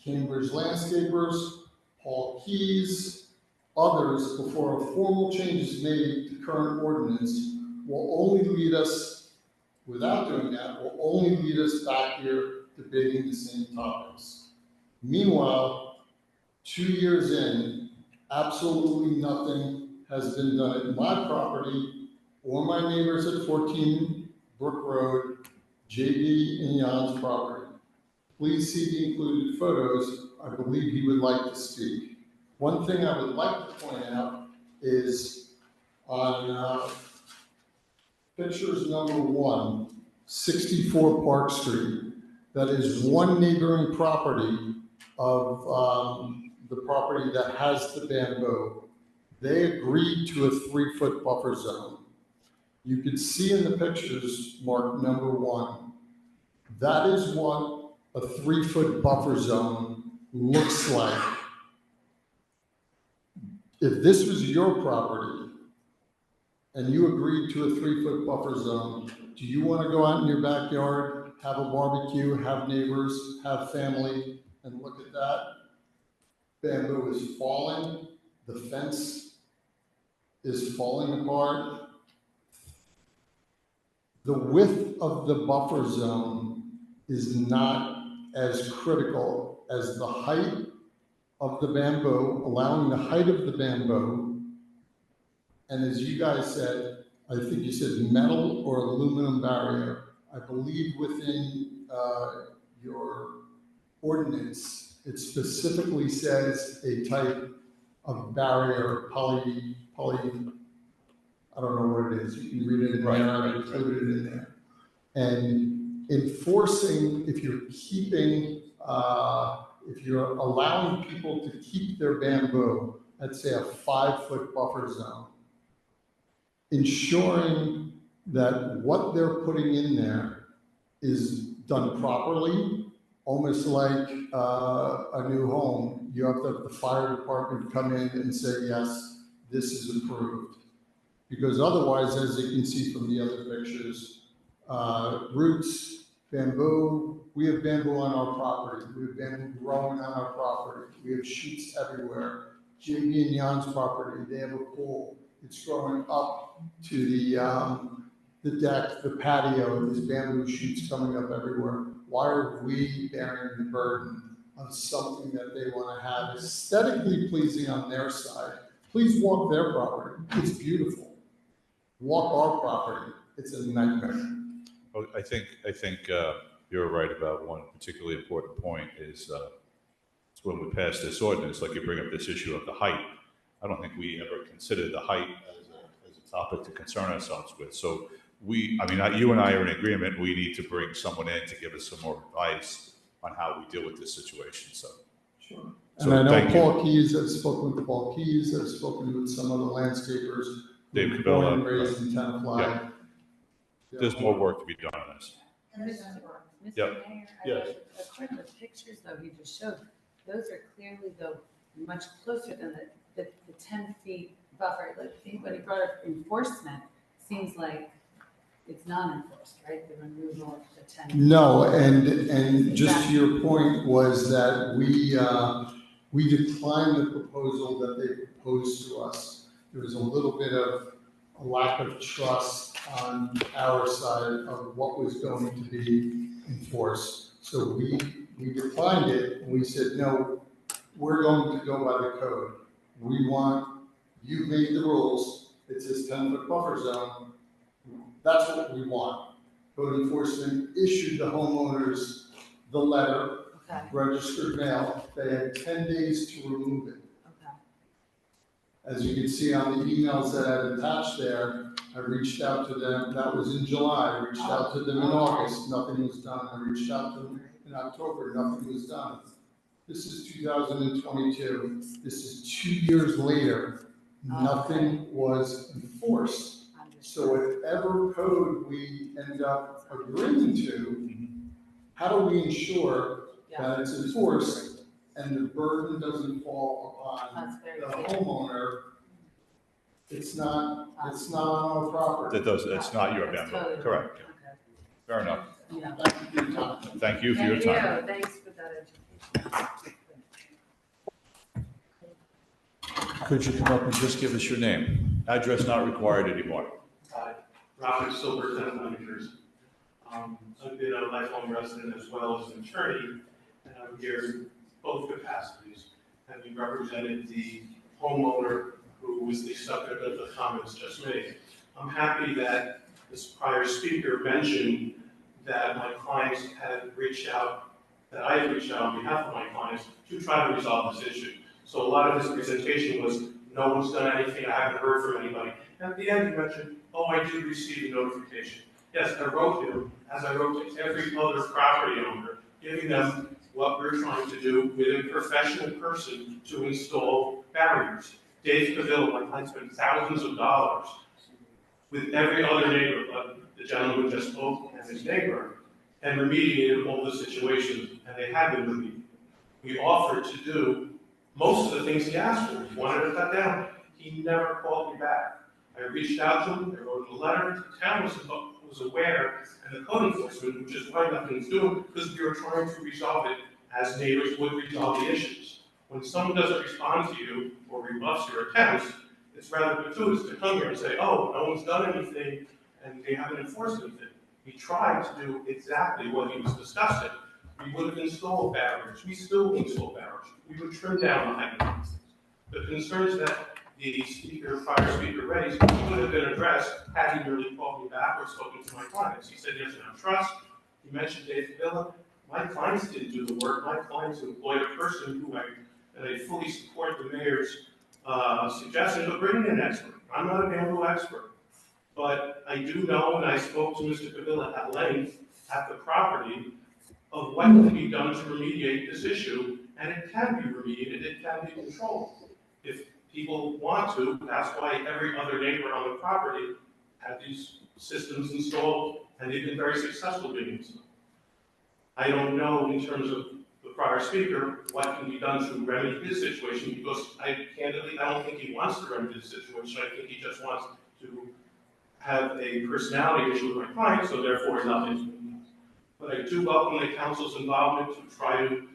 Cambridge landscapers, Paul Keys, others, before a formal change is made to current ordinance will only lead us, without doing that, will only lead us back here debating the same topics. Meanwhile, 2 years in, absolutely nothing has been done at my property or my neighbors at 14 Brook Road, JD and Jan's property. Please see the included photos. I believe he would like to speak. One thing I would like to point out is on pictures number 1, 64 Park Street. That is one neighboring property of the property that has the bamboo. They agreed to a 3-foot buffer zone. You can see in the pictures marked number 1. That is what a 3-foot buffer zone looks like. If this was your property and you agreed to a 3-foot buffer zone, do you want to go out in your backyard, have a barbecue, have neighbors, have family, and look at that? Bamboo is falling, the fence is falling apart. The width of the buffer zone is not as critical as the height of the bamboo, allowing the height of the bamboo. And as you guys said, I think you said metal or aluminum barrier. I believe within your ordinance, it specifically says a type of barrier, poly, I don't know what it is. You can read it in there, I've included it in there. And enforcing, if you're keeping, if you're allowing people to keep their bamboo, let's say a 5-foot buffer zone, ensuring that what they're putting in there is done properly, almost like a new home. You have to have the fire department come in and say, yes, this is approved. Because otherwise, as you can see from the other pictures, roots, bamboo, we have bamboo on our property. We have bamboo growing on our property. We have shoots everywhere. JB and Jan's property, they have a pool. It's growing up to the deck, the patio, and these bamboo shoots coming up everywhere. Why are we bearing the burden on something that they want to have aesthetically pleasing on their side, Please walk their property. It's beautiful. Walk our property. It's a nightmare. Well, I think you're right about one particularly important point is it's when we pass this ordinance, like you bring up this issue of the height. I don't think we ever considered the height as a topic to concern ourselves with. So you and I are in agreement. We need to bring someone in to give us some more advice on how we deal with this situation. So. Sure. So And I know thank you. Paul Keys, I've spoken with Paul Keys, I've spoken with some other landscapers. Dave who were born and Cabela, raised in Tenafly. Yeah. There's more work to be done on this. Mr. Yep. Mayor, Yes. according to the pictures though he just showed, those are clearly though much closer than the 10 feet buffer. Like, when he brought up enforcement, seems like it's non-enforced, right? The removal of the 10. No, and just to your point was that we declined the proposal that they proposed to us. There was a little bit of a lack of trust on our side of what was going to be enforced. So we declined it, and we said, no, we're going to go by the code. You made the rules, it says 10-foot buffer zone, that's what we want. Code enforcement issued the homeowners the letter, Okay, registered mail, they had 10 days to remove it. okay. As you can see on the emails that I've attached there, I reached out to them, that was in July, I reached out to them in August, nothing was done. I reached out to them in October, nothing was done. This is 2022, this is 2 years later, nothing was enforced. So whatever code we end up agreeing to, how do we ensure that it's enforced and the burden doesn't fall upon That's very the clear. homeowner? It's not on our property. It's not your That's bamboo. totally- Correct. Okay. Fair enough. Yeah. Thank you for your time. Thank you for your time. Thanks for that education. Could you come up and just give us your name? Address not required anymore. Robert Silver, Tenafly, New Jersey. I've been a lifelong resident as well as an attorney, and I'm here in both capacities, having represented the homeowner who was the subject of the comments just made. I'm happy that this prior speaker mentioned that my clients had reached out, that I had reached out on behalf of my clients to try to resolve this issue. So a lot of his presentation was, no one's done anything, I haven't heard from anybody. And at the end, he mentioned, oh, I did receive a notification. Yes, I wrote him, as I wrote to every other property owner, giving them what we're trying to do with a professional person to install barriers. Dave Cavill, my client, spent thousands of dollars with every other neighbor, but the gentleman who just spoke and his neighbor, and remediated all the situations, and they have been remediated. We offered to do most of the things he asked for. He wanted to cut down. He never called me back. I reached out to him, I wrote him a letter, the town was aware, and the code enforcement, which is why nothing's doing, because we were trying to resolve it as neighbors would resolve the issues. When someone doesn't respond to you or rebuffs your attempts, it's rather gratuitous to come here and say, oh, no one's done anything, and they haven't enforced anything. We tried to do exactly what he was discussing. We would have installed barriers. We still install barriers. We would trim down the height of these things. The concerns that the prior speaker raised would have been addressed had he really called me back or spoken to my clients. He said he doesn't have trust. He mentioned Dave Villa. My clients didn't do the work. My clients employed a person who I fully support the mayor's suggestion of bringing an expert. I'm not a bamboo expert, but I do know, and I spoke to Mr. Cavilla at length at the property, of what can be done to remediate this issue, and it can be remediated, it can be controlled. If people want to, that's why every other neighbor on the property had these systems installed, and they've been very successful doing so. I don't know, in terms of the prior speaker, what can be done to remedy his situation, because I don't think he wants to remedy the situation. I think he just wants to have a personality issue with my client, so therefore nothing. But I do welcome the council's involvement to try to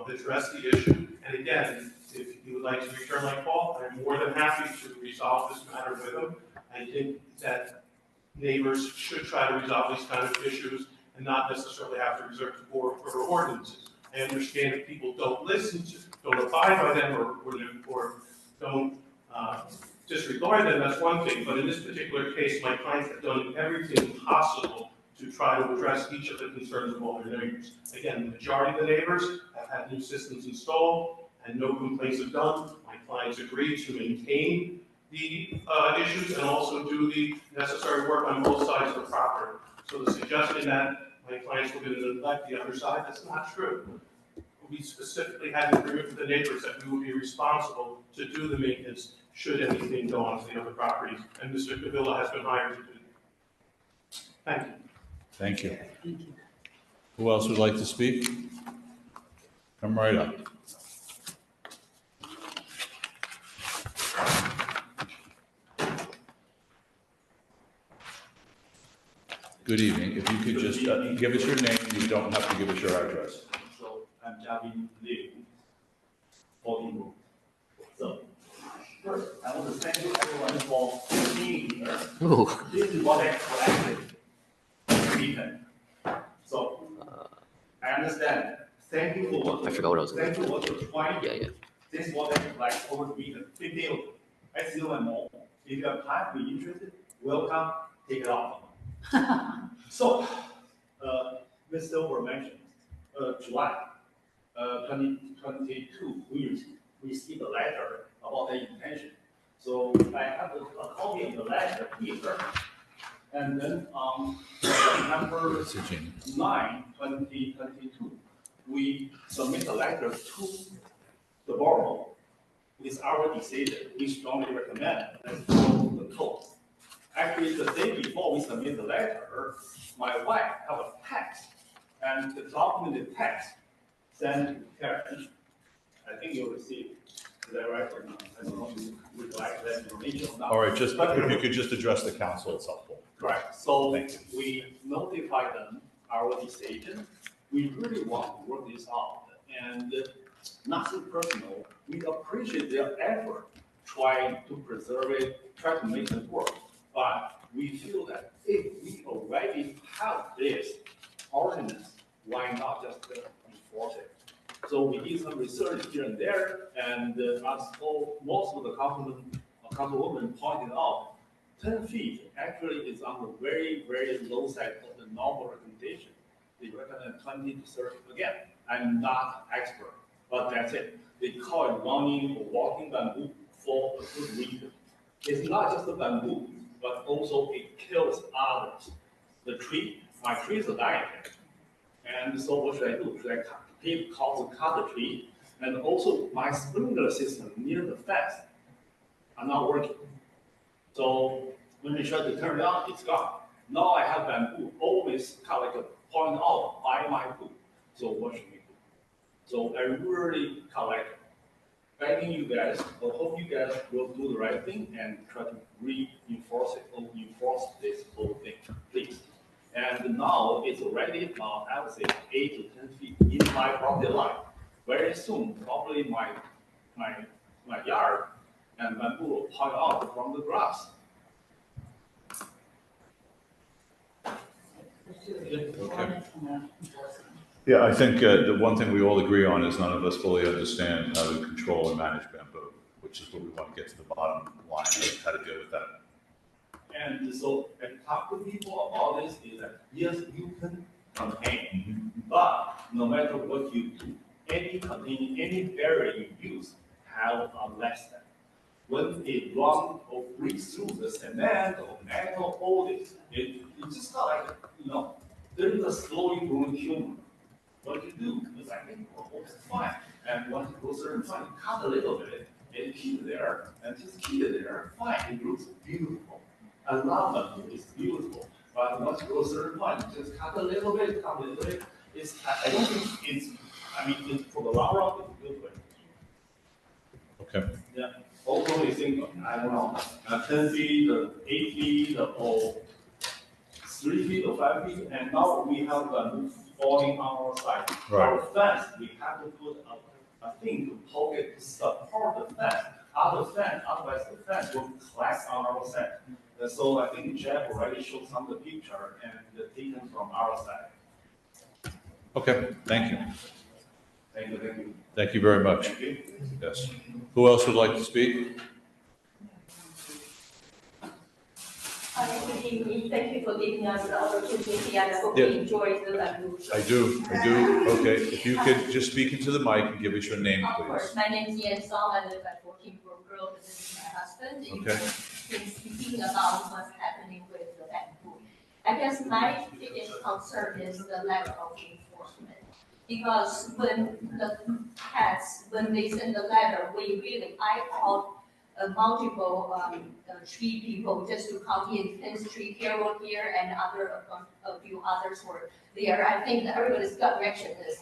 address the issue. And again, if you would like to return my call, I'm more than happy to resolve this matter with him. I think that neighbors should try to resolve these kind of issues and not necessarily have to resort to board or ordinances. I understand if people don't listen to, don't abide by them, or don't disregard them, that's one thing, but in this particular case, my clients have done everything possible to try to address each of the concerns of all their neighbors. Again, the majority of the neighbors have had new systems installed and no complaints have done. My clients agreed to maintain the issues and also do the necessary work on both sides of the property. So the suggestion that my clients were going to neglect the other side, that's not true. We specifically had an agreement with the neighbors that we would be responsible to do the maintenance should anything go on to the other properties, and Mr. Davila has been hired to do that. Thank you. Thank you. Who else would like to speak? Come right up. Good evening. If you could just give us your name, you don't have to give us your address. So I'm Javi Liu, 14 Road. So first, I want to thank you everyone for being here. Ooh. This is what I collected this weekend. So I understand. Thank you for what I forgot what I was thank you for what you're trying. Yeah. This is what I collect over the weekend. Big deal. I see you and more. If you have time, be interested, welcome, take it off. So, Ms. Silver mentioned, July 2022, we received a letter about the intention. So I have a copy of the letter here. And then on September 9, 2022, we submit a letter to the borough with our decision. We strongly recommend let's follow the code. Actually, the day before we submit the letter, my wife have a text, and the documented text sent to Karen. I think you'll receive it. Is that right or not? I don't know if you would like that information or not. All right, just if you could just address the council, it's helpful. Correct. So Thank you. we notify them our decision. We really want to work this out, and nothing personal. We appreciate their effort trying to preserve it, try to make it work. But we feel that if we already have this ordinance, why not just enforce it? So we did some research here and there, and as most of the councilwoman pointed out, 10 feet actually is on the very, very low side of the normal recommendation. They recommend 20 to 30. Again, I'm not an expert, but that's it. They call it running or walking bamboo for a good reason. It's not just the bamboo, but also it kills others. The tree, my tree is dying. And so what should I do? Should I cut the tree? And also my sprinkler system near the fence are not working. So when we try to turn it on, it's gone. Now I have bamboo always kind of like a point out by my pool. So what should we do? So I really kind of like begging you guys, I hope you guys will do the right thing and try to reinforce it or enforce this whole thing, please. And now it's already, I would say 8 to 10 feet in my property line. Very soon, probably my yard and bamboo will point out from the grass. Okay. Yeah, I think the one thing we all agree on is none of us fully understand how to control and manage bamboo, which is what we want to get to the bottom line, how to deal with that. And so I talk to people about this is that yes, you can contain, but no matter what you do, any barrier you use have a lifespan. When it runs or breaks through the cement or metal, all this, it's just not like, there is a slowly growing human. What you do is I think, it's fine. And once it goes certain time, cut a little bit and keep it there, and just keep it there, fine, it looks beautiful. I love it, it's beautiful. But once it goes certain point, just cut a little bit, I don't think it's for the long run, it's good way. Okay. Yeah, also you think, I don't know, 10 feet, 8 feet, or 3 feet or 5 feet, and now we have a roof falling on our side. Right. Our fence, we have to put a thing to poke it to support the fence. Otherwise the fence will collapse on our side. And so I think Jeff already showed some of the picture and the taken from our side. Okay, thank you. Thank you. Thank you very much. Thank you. Yes. Who else would like to speak? evening. Thank you for giving us the opportunity, and I hope you enjoyed the bamboo show. I do. Okay, if you could just speak into the mic and give us your name, Of please. course, my name is Yan Song. I live at 14 Grove Road. This is my husband. Okay. Been speaking about what's happening with the bamboo. I guess my biggest concern is the lack of enforcement. Because when the cats, when they send the letter, I called multiple tree people just to come in, fence tree Carol here and a few others were there. I think that everybody's gut reaction is,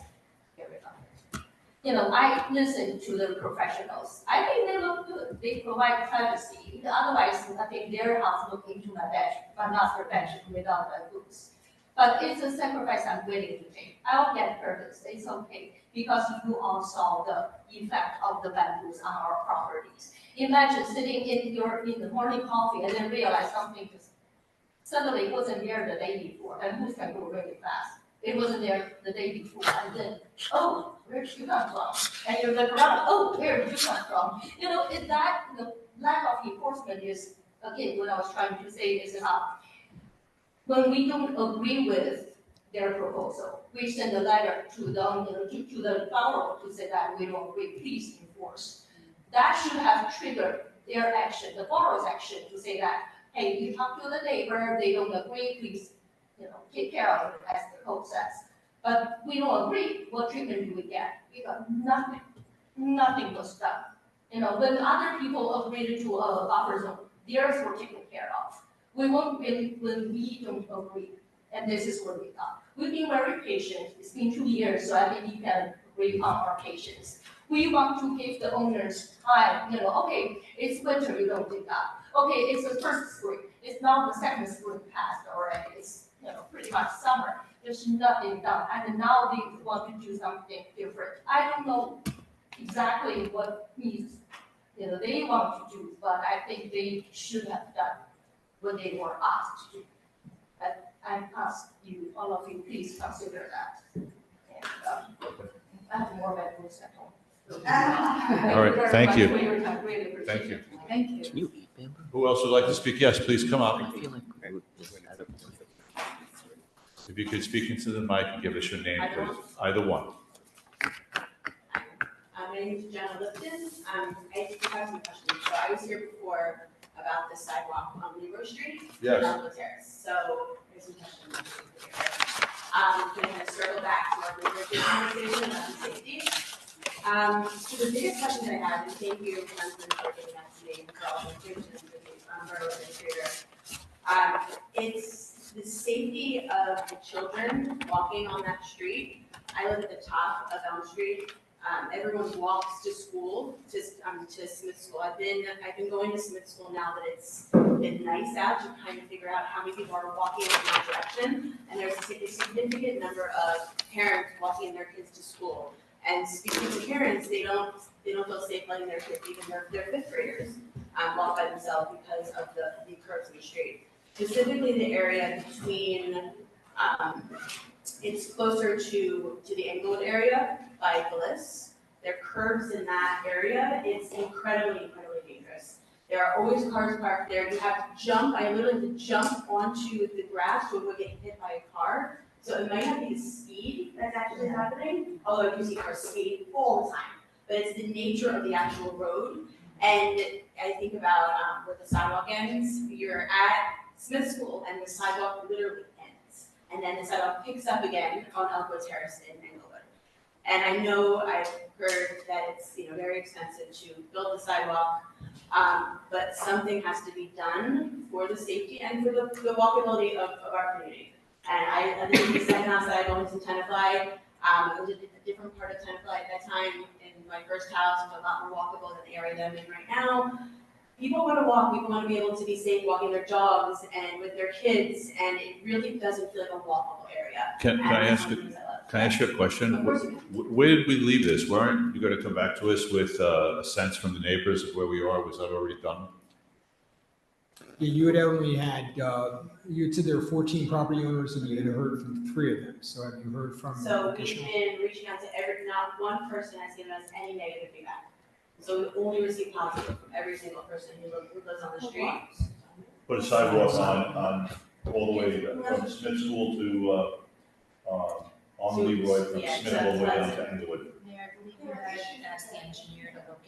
I listen to the professionals. I think they look good. They provide privacy. Otherwise, I think their house look into my bedroom, but not their bedroom without my boots. But it's a sacrifice I'm willing to take. I'll get purpose. It's okay because you all saw the effect of the bamboos on our properties. Imagine sitting in the morning coffee and then realize something just suddenly wasn't there the day before. Bamboos can go really fast. It wasn't there the day before, and then, oh, where did you come from? And you're like, oh, where did you come from? The lack of enforcement is, again, what I was trying to say is about when we don't agree with their proposal, we send a letter to them, to the borrower to say that we don't agree, please enforce. That should have triggered their action, the borrower's action, to say that, hey, you talk to the neighbor, they don't agree, please, take care of it as the code says. But we don't agree, what treatment do we get? We got nothing. Nothing was done. When other people agreed to a buffer zone, theirs were taken care of. We won't when we don't agree, and this is what we got. We've been very patient. It's been 2 years, so I think you can agree on our patience. We want to give the owners time. Okay, it's winter, you don't dig up. Okay, it's the first spring. It's now the second spring passed already. It's pretty much summer. There's nothing done, and now they want to do something different. I don't know exactly what means they want to do, but I think they should have done what they were asked to do. I ask you, all of you, please consider that. And, I have more bamboo at home. All right, thank you. Really appreciate Thank you. it. Thank you. Can you eat bamboo? Who else would like to speak? Yes, please come up. I feel like root is at a If you could speak into the mic and give us your name, please. Either one. My name is Jenna Lipton. I have some questions. So I was here before about the sidewalk on Monroe Street. Yes. Elmwood Terrace. So there's some questions. Can I circle back to our previous conversation about safety? So the biggest question that I have, and thank you, Councilman, for giving that to me for all the information with the Borough Administrator. It's the safety of the children walking on that street. I live at the top of Elm Street. Everyone walks to school, to Smith School. I've been going to Smith School now that it's been nice out to kind of figure out how many people are walking in that direction. And there's a significant number of parents walking their kids to school. And speaking to parents, they don't feel safe letting their kids, even their fifth graders, walk by themselves because of the curves in the street. Specifically the area between, it's closer to the Englewood area by Bliss. There are curves in that area. It's incredibly, incredibly dangerous. There are always cars parked there. You have to jump. I literally had to jump onto the grass to avoid getting hit by a car. So it might not be the speed that's actually happening, although I do see cars speeding all the time. But it's the nature of the actual road. And I think about where the sidewalk ends. You're at Smith School and the sidewalk literally ends. And then the sidewalk picks up again on Elmwood Terrace in Englewood. And I know I've heard that it's very expensive to build the sidewalk, but something has to be done for the safety and for the walkability of our community. And I live in the second house that I go into Tenafly. I was in a different part of Tenafly at that time. In my first house, it was a lot more walkable than the area that I'm in right now. People want to walk, people want to be able to be safe walking their dogs and with their kids, and it really doesn't feel like a walkable area. Can I ask you a question? Where did we leave this? Weren't you going to come back to us with a sense from the neighbors of where we are? Was that already done? Yeah, you had only had, you had said there were 14 property owners and you had heard from 3 of them. So have you heard from So we've additional? been reaching out to not one person has given us any negative feedback. So we only receive positive from every single person who lives on the street. put a sidewalk on all the way from Smith School to, on Leroy, from Yeah, Smith all the way down to Englewood. Mayor, I believe you had asked the engineer to look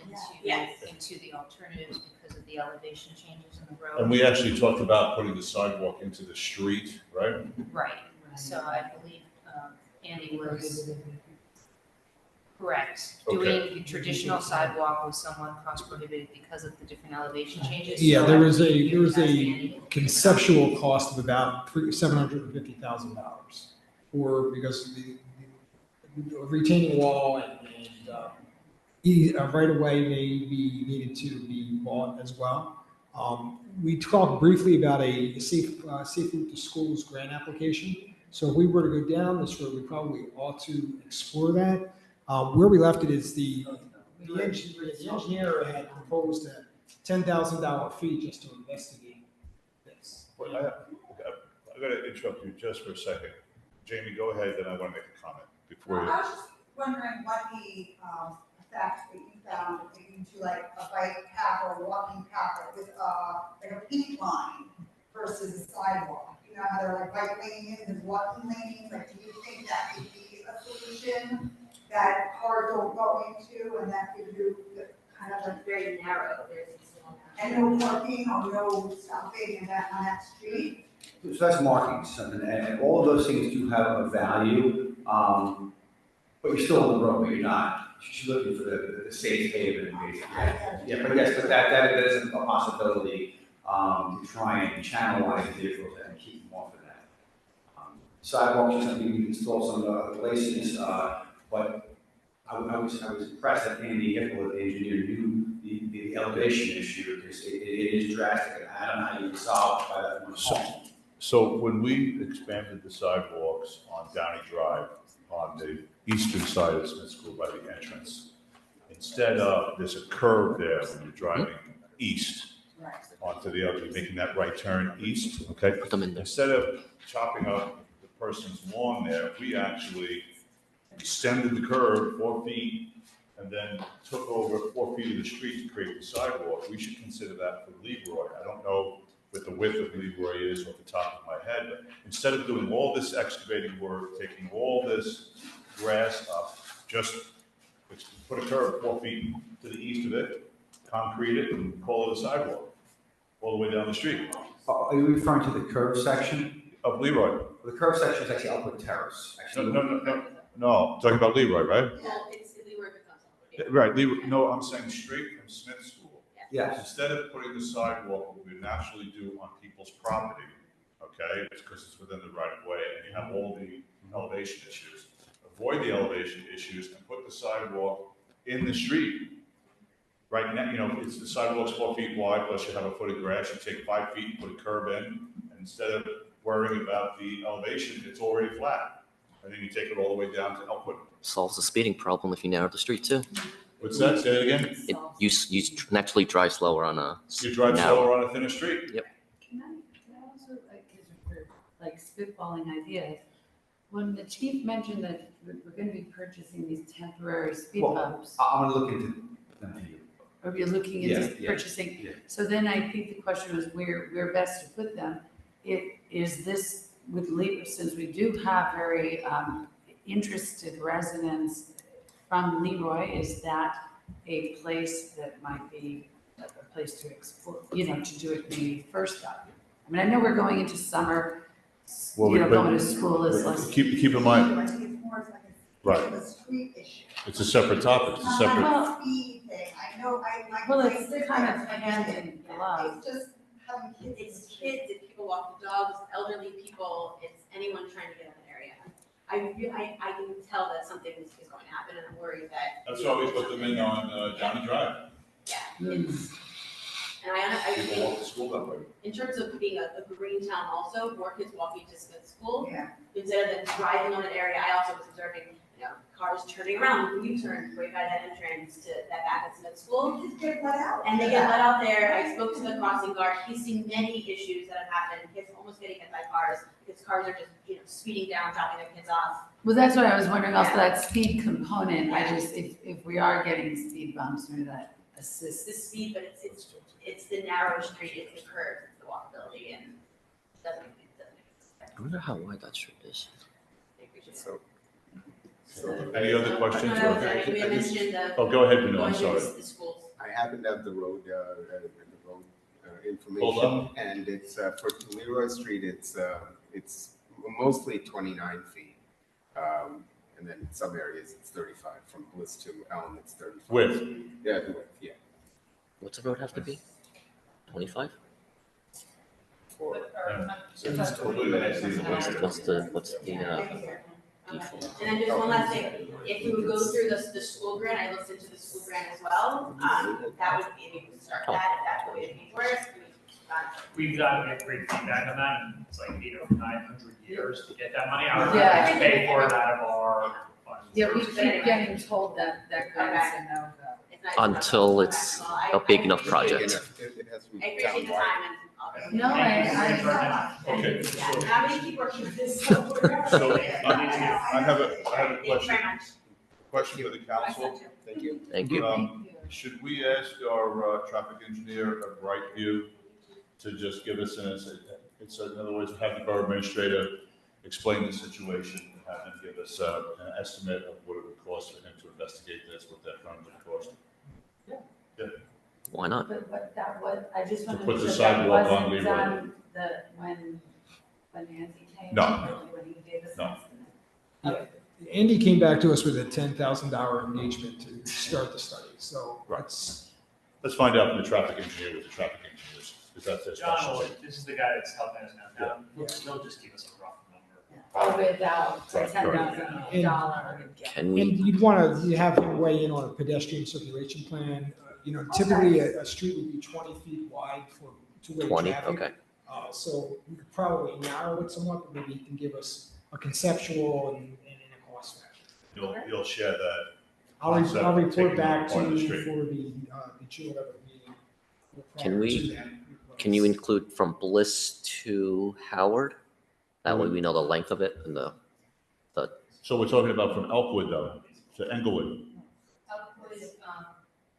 Yes. into the alternatives because of the elevation changes in the road. And we actually talked about putting the sidewalk into the street, right? Right, so I believe Andy was correct. Doing the traditional sidewalk was somewhat cost prohibitive because of the different elevation changes. Yeah, So there I was believe you asked a Andy. conceptual cost of about $750,000 because the retaining wall and right away maybe needed to be bought as well. We talked briefly about a safe route to schools grant application. So if we were to go down this road, we probably ought to explore that. Where we left it is the engineer had proposed a $10,000 fee just to investigate this. Well, I gotta interrupt you just for a second. Jamie, go ahead, then I want to make a comment before you. I was just wondering what the effect that you found into like a bike path or a walking path with like a pink line versus a sidewalk. You know how they're like bike lanes and walking lanes. Like, do you think that could be a solution that cars don't go into, and that could do kind of like Very narrow, and no parking or no stopping in that on that street? So that's marking something, and all of those things do have a value, but you're still on the road, but you're not. She's looking for the safe haven, basically. Yeah, but yes, but that is a possibility, to try and channelize the vehicles and keep them off of that. Sidewalks is something we can install some places, but I was impressed that Andy Hippolyte, the engineer, knew the elevation issue, because it is drastic, and I don't know how you resolve by that from home. So when we expanded the sidewalks on Downey Drive, on the eastern side of Smith School by the entrance, instead of, there's a curve there when you're driving east onto the other, you're making that right turn east, okay? Put them in there. Instead of chopping up the person's lawn there, we actually extended the curve 4 feet and then took over 4 feet of the street to create the sidewalk. We should consider that for Leroy. I don't know what the width of Leroy is off the top of my head, but instead of doing all this excavating work, taking all this grass up, just put a curve 4 feet to the east of it, concrete it, and call it a sidewalk all the way down the street. Are you referring to the curve section? Of Leroy. The curve section is actually Upwood Terrace, actually. No, talking about Leroy, right? Well, it's Leroy becomes. Right, Leroy, no, I'm saying straight from Smith School. Yes. Instead of putting the sidewalk, what we naturally do on people's property, okay, it's because it's within the right of way, and you have all the elevation issues. Avoid the elevation issues and put the sidewalk in the street. Right now, you know, it's the sidewalk's 4 feet wide, plus you have a foot of grass, you take 5 feet and put a curb in, and instead of worrying about the elevation, it's already flat. And then you take it all the way down to Elkwood. Solves the speeding problem if you narrow the street too. What's that? Say it again? You naturally drive slower on a You drive narrow. slower on a thinner street. Yep. Can I also, like spitballing ideas, when the chief mentioned that we're gonna be purchasing these temporary speed bumps, I'm gonna look into them for you. or you're looking into Yeah, yeah, purchasing, yeah. so then I think the question was where best to put them. Is this with Leroy, since we do have very interested residents from Leroy, is that a place that might be a place to explore, you know, to do it maybe first up? I mean, I know we're going into summer, Well, you know, but- going to school is less. Keep in mind, I think it's more like right, a street issue. it's a separate topic, it's a separate. Well- Speed thing, I know, Well, I it's live kind there, of I hand get it. in glove. It's just having kids. It's kids, it's people walking dogs, elderly people, it's anyone trying to get in an area. I can tell that something is going to happen, and I'm worried that. That's why we put them in on Downey Drive. Yeah, it's, and I People walk think, to school that way. in terms of being a green town also, more kids walking to Smith School. Yeah. Instead of them driving on an area, I also was observing, you know, cars turning around, when you turn right by that entrance to that back at Smith School. Kids get let out. And they get let out there. I spoke to the crossing guard. He's seen many issues that have happened. Kids almost getting hit by cars because cars are just, you know, speeding down, dropping their kids off. Well, that's what I was wondering, also that speed component, I just, if we are getting speed bumps, maybe that assists. The speed, but it's it's the narrow street, it's the curve, it's the walkability, and it doesn't make sense. I wonder how wide that street is. Any other questions? No, we had mentioned the. Oh, go ahead, Benoit, I'm going to sorry. the schools. I happen to have the road Hold information, and it's, for Leroy Street, it's mostly 29 feet. And then in some areas, it's 35, from Bliss to Elm, it's 35. Width? Yeah, the width, yeah. What's the road have to be? 25? What's the default? And then just one last thing, if we would go through the school grant, I looked into the school grant as well, that would be, if you could start that, if that's what we need for us. We've gotten great feedback on that, and it's like 800 or 900 years to get that money out. Yeah. We pay for it out of our funds. Yeah, we keep getting told that grants are no go. Until it's a big enough project. It has to be I appreciate the time and all that. No, I. Okay. Yeah, I'm gonna keep working with this, so we're. So I have a Thank you question, very much. question for the council. Thank you. Thank you. Should we ask our traffic engineer at Brightview to just give us in other words, have the borough administrator explain the situation, and have him give us an estimate of what it would cost for him to investigate this, what that firm would cost? Why not? But that was, I just To wanted put to the make sure that sidewalk on wasn't Leroy. done when Nancy came. No. When he gave us No. an estimate. Andy came back to us with a $10,000 engagement to start the study, so Right. let's find out from the traffic engineer with the traffic engineers, because that's their John, specialty. this is the guy that's helping us now. Now, they'll just give us a rough number. Oh, without Right, $10,000. Can we, And you'd want to have him weigh in on a pedestrian circulation plan. Typically a street would be 20 feet wide for two-way 20? traffic. Okay. So we could probably narrow it somewhat, but maybe he can give us a conceptual and a cost factor. You'll share that. I'll concept, report taking back it to on the you street. for the June 11th meeting. Can we- can you include from Bliss to Howard? That way we know the length of it and the So we're talking about from Elkwood though, to Englewood,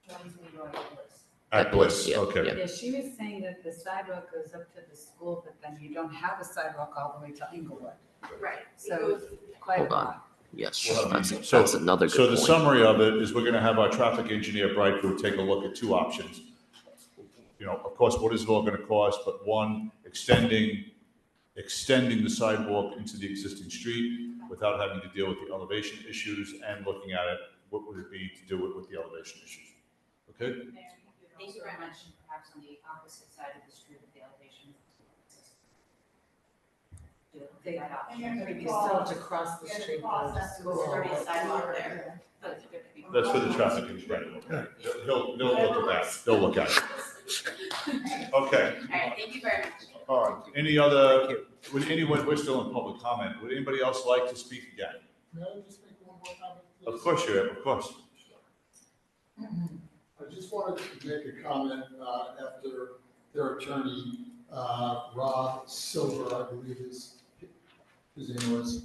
Joins Leroy Bliss. at Bliss, yeah, okay. yeah. Yeah, she was saying that the sidewalk goes up to the school, but then you don't have a sidewalk all the way to Englewood. Right. So quite a Hold on. lot. Yes, Well, that's another So good the point. summary of it is we're gonna have our traffic engineer, Brightwood, take a look at two options. Of course, what is it all gonna cost, but one, extending the sidewalk into the existing street without having to deal with the elevation issues, and looking at it, what would it be to do it with the elevation issues? Okay? Thank you very much, perhaps on the opposite side of the street with the elevation. They, That option. you still have to cross the street. to the school. There's already a sidewalk there. That's for the traffic engineer. He'll look at that, they'll look at it. Okay, All right, thank you very much. all right. Any other, we're still in public comment. Would anybody else like to speak again? May I just make one more comment? Of course, you have, of course. I just wanted to make a comment after their attorney, Rob Silver, I believe his name was.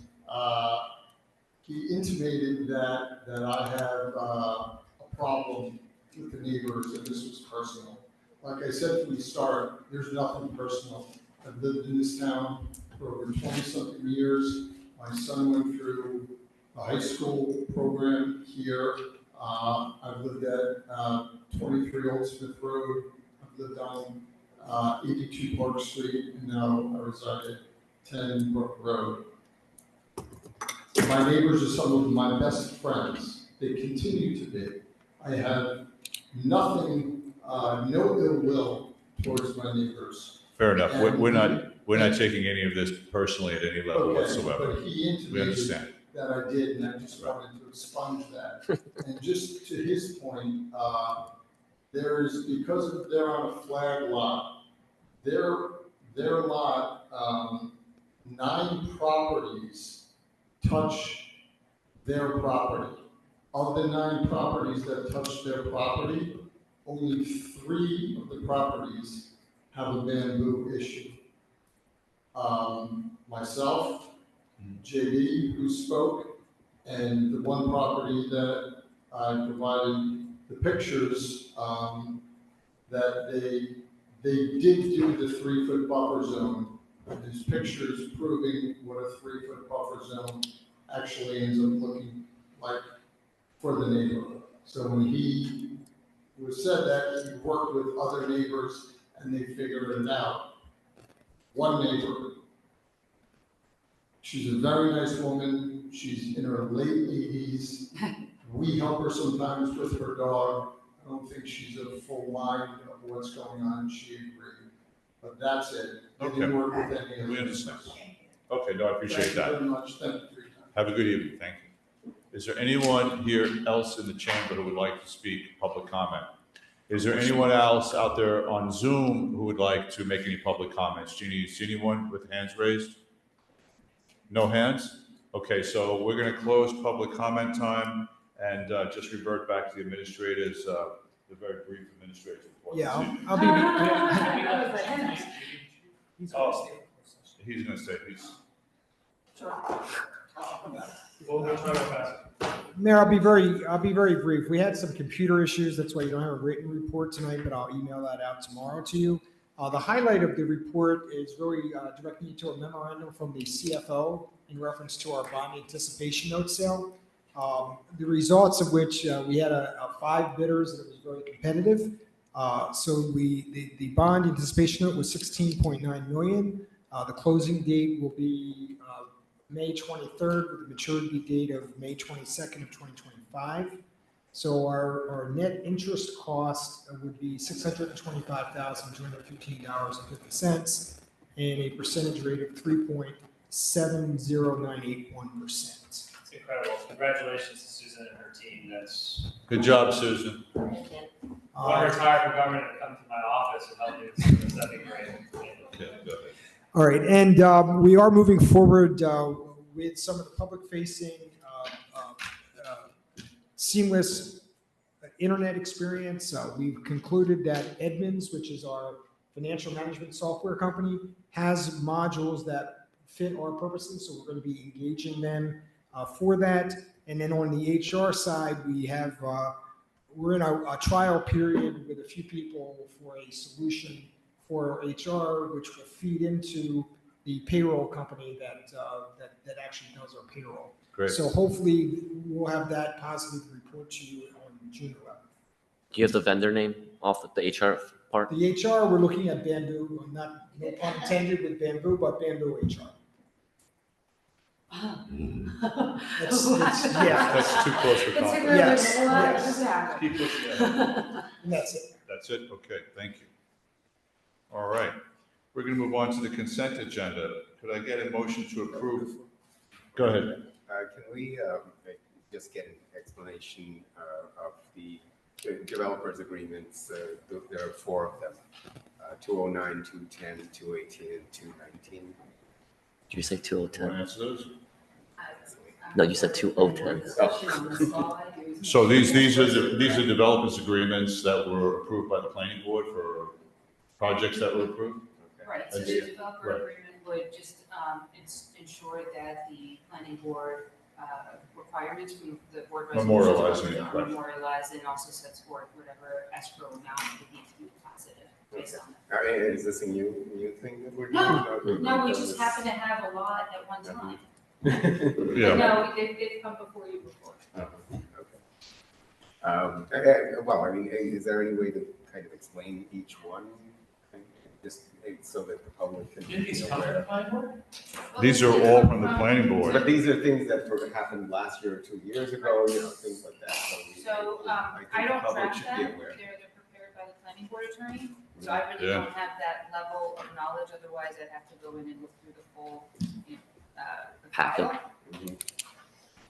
He intimated that I have a problem with the neighbors, and this was personal. Like I said from the start, there's nothing personal. I've lived in this town for over 20-something years. My son went through the high school program here. I've lived at 23 Old Smith Road. I've lived on 82 Park Street, and now I reside at 10 Brook Road. My neighbors are some of my best friends. They continue to be. I have nothing, no ill will towards my neighbors. Fair enough. We're And not taking any of this personally at any level Okay, whatsoever. but he We understand. intimated that I did, and I just wanted to expunge that. And just to his point, because they're on a flag lot, their lot, 9 properties touch their property. Of the 9 properties that touch their property, only 3 of the properties have a bamboo issue. Myself, JD, who spoke, and the one property that I provided the pictures, that they did do the 3-foot buffer zone. There's pictures proving what a 3-foot buffer zone actually ends up looking like for the neighborhood. So when he was said that, he worked with other neighbors and they figured it out. One neighbor, she's a very nice woman. She's in her late 80s. We help her sometimes with her dog. I don't think she's a full mind of what's going on. She agreed. But that's it. They didn't work with any of We the understand. neighbors. Okay, no, I appreciate Thank you that. very much. Thank you for your time. Have a good evening, thank you. Is there anyone here else in the chamber who would like to speak, public comment? Is there anyone else out there on Zoom who would like to make any public comments? Jeannie, you see anyone with hands raised? No hands? Okay, so we're gonna close public comment time and just revert back to the administrators, the very brief administrative report. Yeah, this evening. I'll be. Oh, he's gonna say, he's. Mayor, I'll be very brief. We had some computer issues. That's why you don't have a written report tonight, but I'll email that out tomorrow to you. The highlight of the report is really directing you to a memorandum from the CFO in reference to our bond anticipation note sale. The results of which we had 5 bidders, and it was very competitive. So the bond anticipation note was 16.9 million. The closing date will be May 23rd with a maturity date of May 22nd of 2025. So our net interest cost would be $625,215.50 and a percentage rate of 3.70981%. It's incredible. Congratulations to Susan and her team. That's Good job, Susan. one retired from government to come to my office and help me with this. That'd be great. Okay, go ahead. All right, and we are moving forward with some of the public-facing seamless internet experience. We've concluded that Edmunds, which is our financial management software company, has modules that fit our purposes, so we're going to be engaging them for that. And then on the HR side, we have we're in a trial period with a few people for a solution for HR, which will feed into the payroll company that actually does our payroll. Great. So hopefully we'll have that positive report to you on June 11th. Do you have the vendor name off the HR part? The HR, we're looking at Bamboo, no pun intended with Bamboo, but Bamboo HR. Yeah. That's too close for comment. Yes, Keep pushing it. And that's it. That's it? Okay, thank you. All right, we're gonna move on to the consent agenda. Could I get a motion to approve? Go ahead. Can we just get an explanation of the developers agreements? There are 4 of them, 209, 210, 218, and 219. Did you say Want to 2010? answer those? No, you said 2010. So these are developers agreements that were approved by the planning board for projects that were approved? Right, so the developer agreement would just ensure that the planning board requirements from the board resolution are memorialized and also sets forth whatever escrow amount would need to be deposited based on that. Is this a new thing that we're doing? No, we just happen to have a lot at one time. Yeah. No, they've come before you before. Well, I mean, is there any way to kind of explain each one? Just so that the public can be aware? These are all from the planning board. But these are things that happened last year or 2 years ago, things like that. So, I don't track them, they're prepared by the planning board attorney, so I really don't have that level of knowledge, otherwise I'd have to go in and look through the full, the file.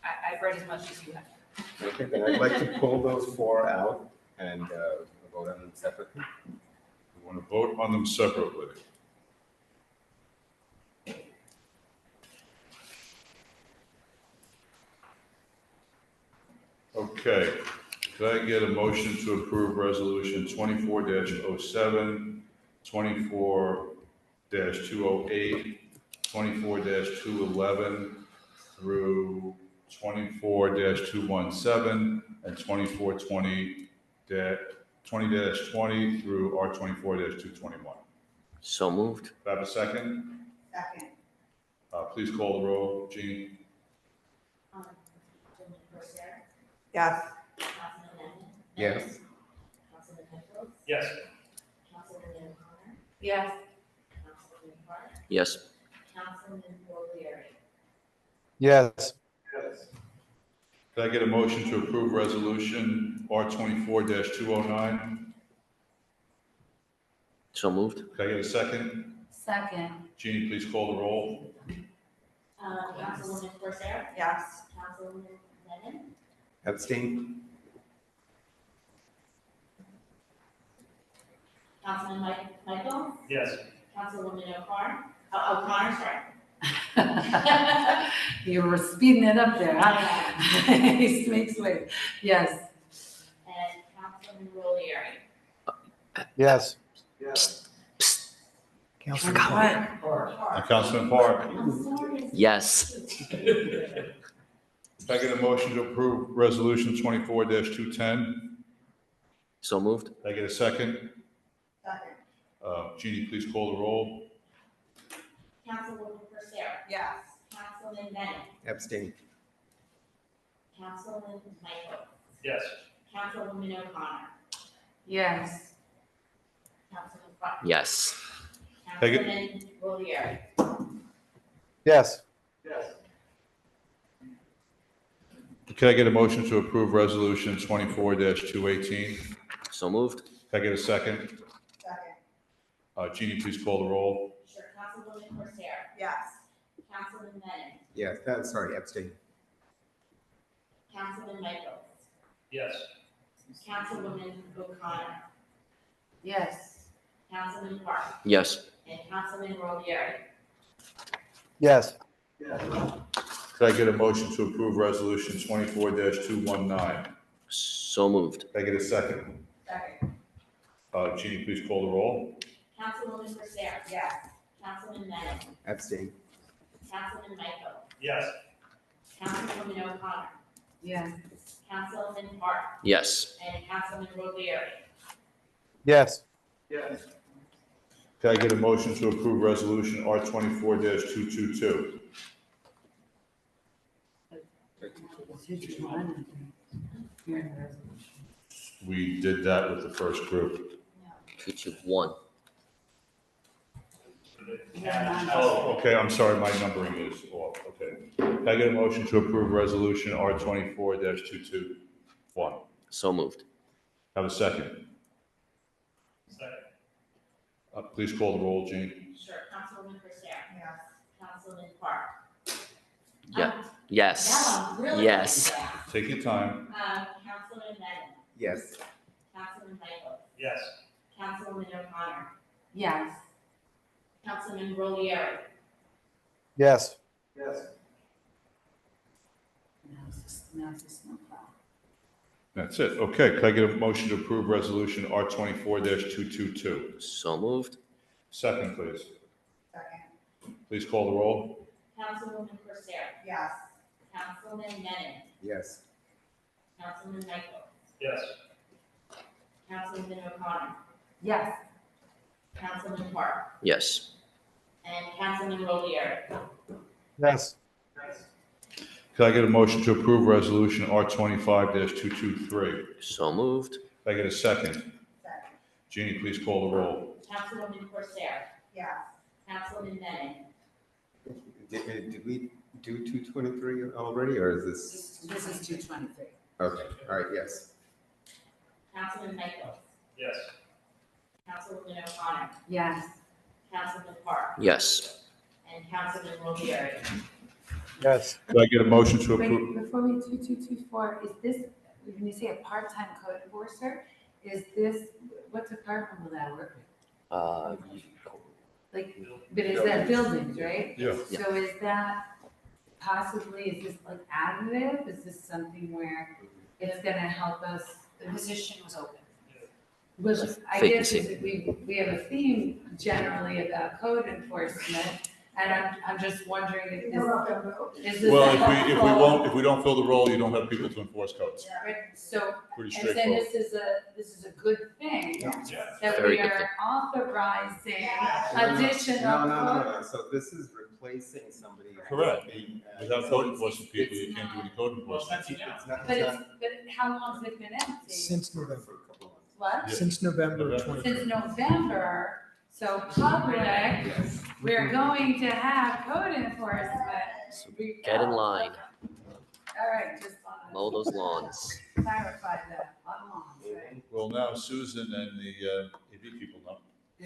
I've read as much as you have. Okay, then I'd like to pull those 4 out and vote on them separately. We want to vote on them separately. Okay, could I get a motion to approve resolution 24-07, 24-208, 24-211 through 24-217 and 24-20-219? 20-20 through R 24-221. So moved. Do I have a second? Second. Please call the roll. Jean? Councilman Corsair, Yes. Councilman Lennon, Yes. Councilman Nichols, Yes. Councilman O'Connor, Yes. Councilman Park, Yes. Councilman O'Leary. Yes. Could I get a motion to approve resolution R 24-209? So moved. Could I get a second? Second. Jeannie, please call the roll. Councilwoman Corsair, Yes. Councilman Lennon, Abstain? Councilman Michael, Yes. Councilwoman O'Connor, sorry. You were speeding it up there, huh? He makes way. Yes. And Councilman O'Leary. Yes. Councilman Park. And Councilman Park. I'm sorry. Yes. Could I get a motion to approve resolution 24-210? So moved. Could I get a second? Second. Jeannie, please call the roll. Councilwoman Corsair, Yes. Councilman Lennon, Abstain? Councilman Michael, Yes. Councilwoman O'Connor, Yes. Councilman Park, Yes. Take it. Councilman O'Leary. Yes. Could I get a motion to approve resolution 24-218? So moved. Could I get a second? Second. Jeannie, please call the roll. Sure, Councilwoman Corsair, Yes. Councilman Lennon, Yes, sorry, abstain. Councilman Michael, Yes. Councilwoman O'Connor, Yes. Councilman Park, Yes. and Councilman O'Leary. Yes. Could I get a motion to approve resolution 24-219? So moved. Could I get a second? Second. Jeannie, please call the roll. Councilwoman Corsair, Yes. Councilman Lennon, Abstain? Councilman Michael, Yes. Councilwoman O'Connor, Yes. Councilman Park, Yes. and Councilman O'Leary. Yes. Could I get a motion to approve resolution R 24-222? We did that with the first group. 221. Oh, okay, I'm sorry, my numbering is off, okay. Can I get a motion to approve resolution R 24-221? So moved. Have a second? Please call the roll, Jean. Sure, Councilwoman Corsair, Yes. Councilman Park. Yeah. Yes. Now I'm really. Yes. going fast. Take your time. Councilman Lennon, Yes. Councilman Michael, Yes. Councilwoman O'Connor, Yes. Councilman O'Leary. Yes. Now it's the snowplow. That's it. Okay, can I get a motion to approve resolution R 24-222? So moved. Second, please. Second. Please call the roll. Councilwoman Corsair, Yes. Councilman Lennon, Yes. Councilman Michael, Yes. Councilman O'Connor, Yes. Councilman Park, Yes. and Councilman O'Leary. Yes. Can I get a motion to approve resolution R 25-223? So moved. Can I get a second? Second. Jeannie, please call the roll. Councilwoman Corsair, Yes. Councilman Lennon, Did we do 223 already, or is this? This is 223. Okay, all right, yes. Councilman Michael, Yes. Councilwoman O'Connor, Yes. Councilman Park, Yes. and Councilman O'Leary. Yes. Can I get a motion to Wait, approve? before we 2224, is this, when you say a part-time code enforcer, is this, what department will that work with? Like, but is that buildings, right? Yeah. So is that possibly, is this like additive? Is this something where it's gonna help us? The position was open. Well, I guess Vacancy. we have a theme generally about code enforcement, And I'm just wondering if this is. Well, if we don't fill the role, you don't have people to enforce codes. Right, so, Pretty and then straightforward. this is a good thing, that Very we good are thing. authorizing No, additional. no, so this is replacing somebody. who's Correct. been, Without so code it's- enforcement people, you can't do any code enforcement. It's not, But it's it's, but how long has it been empty? Since not November, for a couple months. What? Yeah. since November November. 2020. Since November, so public, Yes. we're going to have code enforcement. Get in line, All right, just mow those lawns. clarify that, on lawns, right? Well, now Susan and the AV people know. I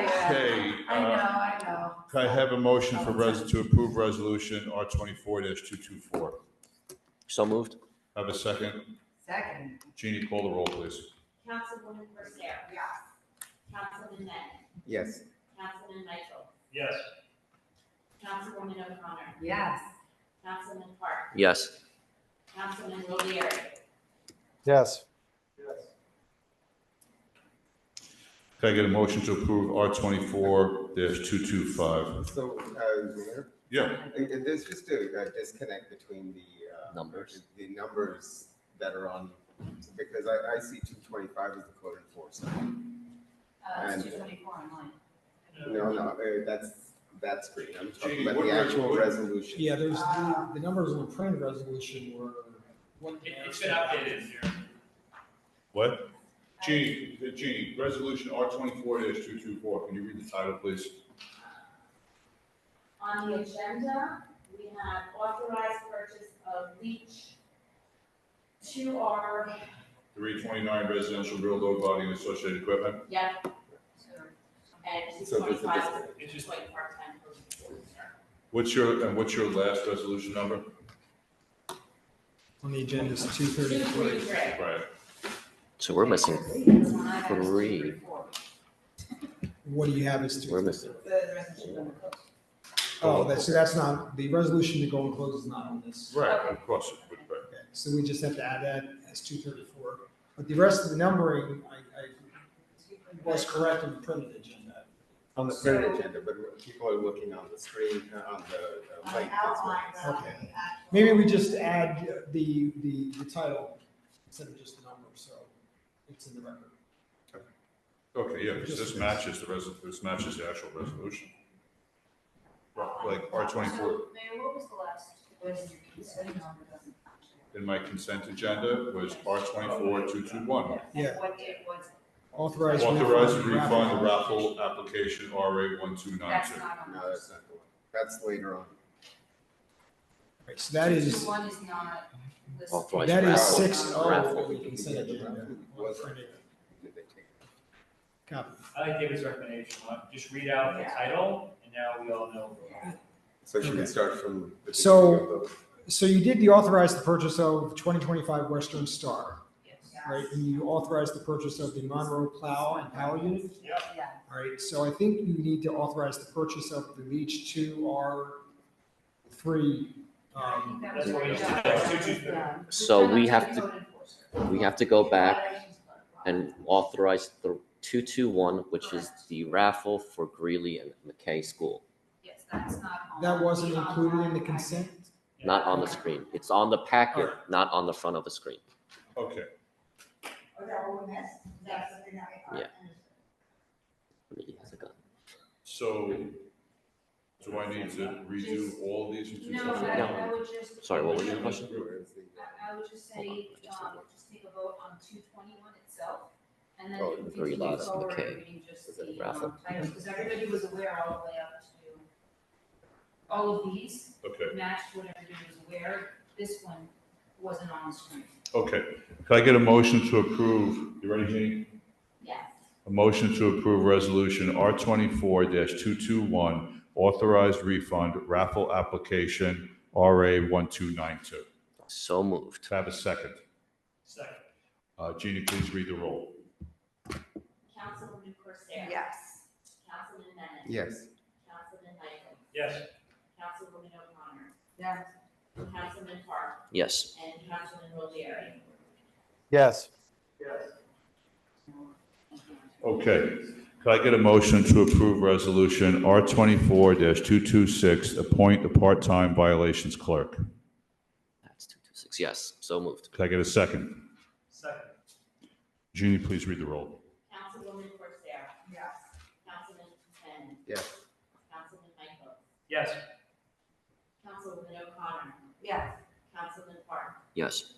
Okay. know. Can I have a motion to approve resolution R24-224? So moved. Have a second? Second. Jeannie, call the roll, please. Councilwoman Corsair. Yes. Councilman Net. Yes. Councilman Michael. Yes. Councilwoman O'Connor. Yes. Councilman Park. Yes. Councilman Rodieri. Yes. Can I get a motion to approve R24-225? So, Mayor? Yeah. There's just a disconnect between the Numbers. The numbers that are on, because I see 225 as the code enforcement. It's And- 224 online. No, that's green. I'm talking Gee, about what the actual what- resolution. Yeah, there's the numbers in the printed resolution were. It's been updated here. What? Jeannie, resolution R24-224, can you read the title, please? On the agenda, we have authorized purchase of leach to our, 329 residential rear load body and associated equipment. yeah. And So there's a 225 disconnect. is just like part-time. What's your last resolution number? On the agenda is 233. 233. Right. So we're missing That's one I have, 3. 234. What do you have as We're 2? missing. The resolution number. Oh, that's not, the resolution to go and close is not on this. Right, of course. Right. Okay, so we just have to add that as 234. But the rest of the numbering, I was correct in the printed agenda. On the printed agenda, but people are looking on the screen, on the mic as well. Okay. Maybe we just add the title instead of just the number, so it's in the record. Okay, yeah, because this matches the actual resolution. Like R24, Mayor, what was the last, in my consent agenda was R24-221. Yeah. What date was it? Authorized. Authorized refund refund the raffle application RA1292. That's not on No, this. that's not the one. That's later on. Right, so that is, 221 is not listed. Authorized that is raffle. 6-0 Raffle. on the consent agenda. Was it? Printed Did they take? copy. I like David's recommendation, just read out the title, and now we all know. So should we Okay. start from the So- beginning of the? So you did the authorize the purchase of 2025 Western Star, Yes. right? And you authorized the purchase of the Monroe plow and power unit? Yeah. All right, so I think you need to authorize the purchase of the Leach 2R3. That's what we used to do. That's 223. So we have to go back and authorize the 221, which is the raffle for Greeley and McKay School. Yes, that's not on. That wasn't included in the consent? Not on the screen. It's on the packet, not on the front of the screen. Okay, Oh, that what we missed? That's something that we. Yeah. He has a gun. so do I need to redo all of these? in No, 225? I would just. Sorry, what was your question? I would just say, just take a vote on 221 itself, and then Oh, if the you three continue lots, forward, McKay. reading just Is it the raffle? titles, because everybody was aware all the way up to, all of these Okay, matched what everybody was aware. This one wasn't on the screen. okay. Can I get a motion to approve, you ready, Jeannie? Yes. A motion to approve resolution R24-221, authorized refund raffle application RA1292. So moved. Can I have a second? Second. Jeannie, please read the roll. Councilwoman Corsair. Yes. Councilman Bennett. Yes. Councilman Michael. Yes. Councilwoman O'Connor. Yes. Councilman Park. Yes. And Councilman Rodieri. Yes. Okay. Can Could I get a motion to approve resolution R24-226, appoint a part-time violations clerk? That's 226. Yes, so moved. Could I get a second? Second. Jeannie, please read the roll. Councilwoman Corsair. Yes. Councilman Finn. Yes. Councilman Michael. Yes. Councilwoman O'Connor. Yes. Councilman Park. Yes.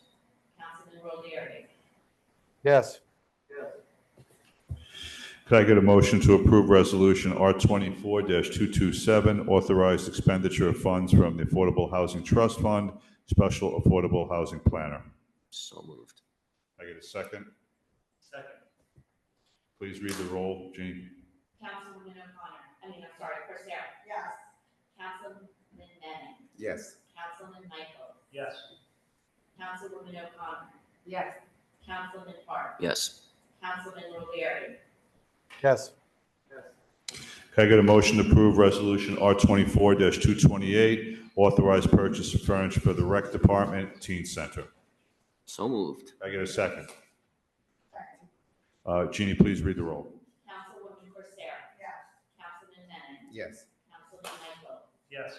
Councilman Rodieri. Yes. Could I get a motion to approve resolution R24-227, authorized expenditure of funds from the Affordable Housing Trust Fund, Special Affordable Housing Planner? So moved. Can I get a second? Second. Please read the roll, Jean. Councilwoman Corsair. Yes. Councilman Manning. Yes. Councilman Michael. Yes. Councilwoman O'Connor. Yes. Councilman Park. Yes. Councilman Rodieri. Yes. Can I get a motion to approve resolution R24-228, authorized purchase of furniture for the Rec Department, Teen Center? So moved. Can I get a second? Jeannie, please read the roll. Councilwoman Corsair. Yes. Councilman Manning. Yes. Councilman Michael. Yes.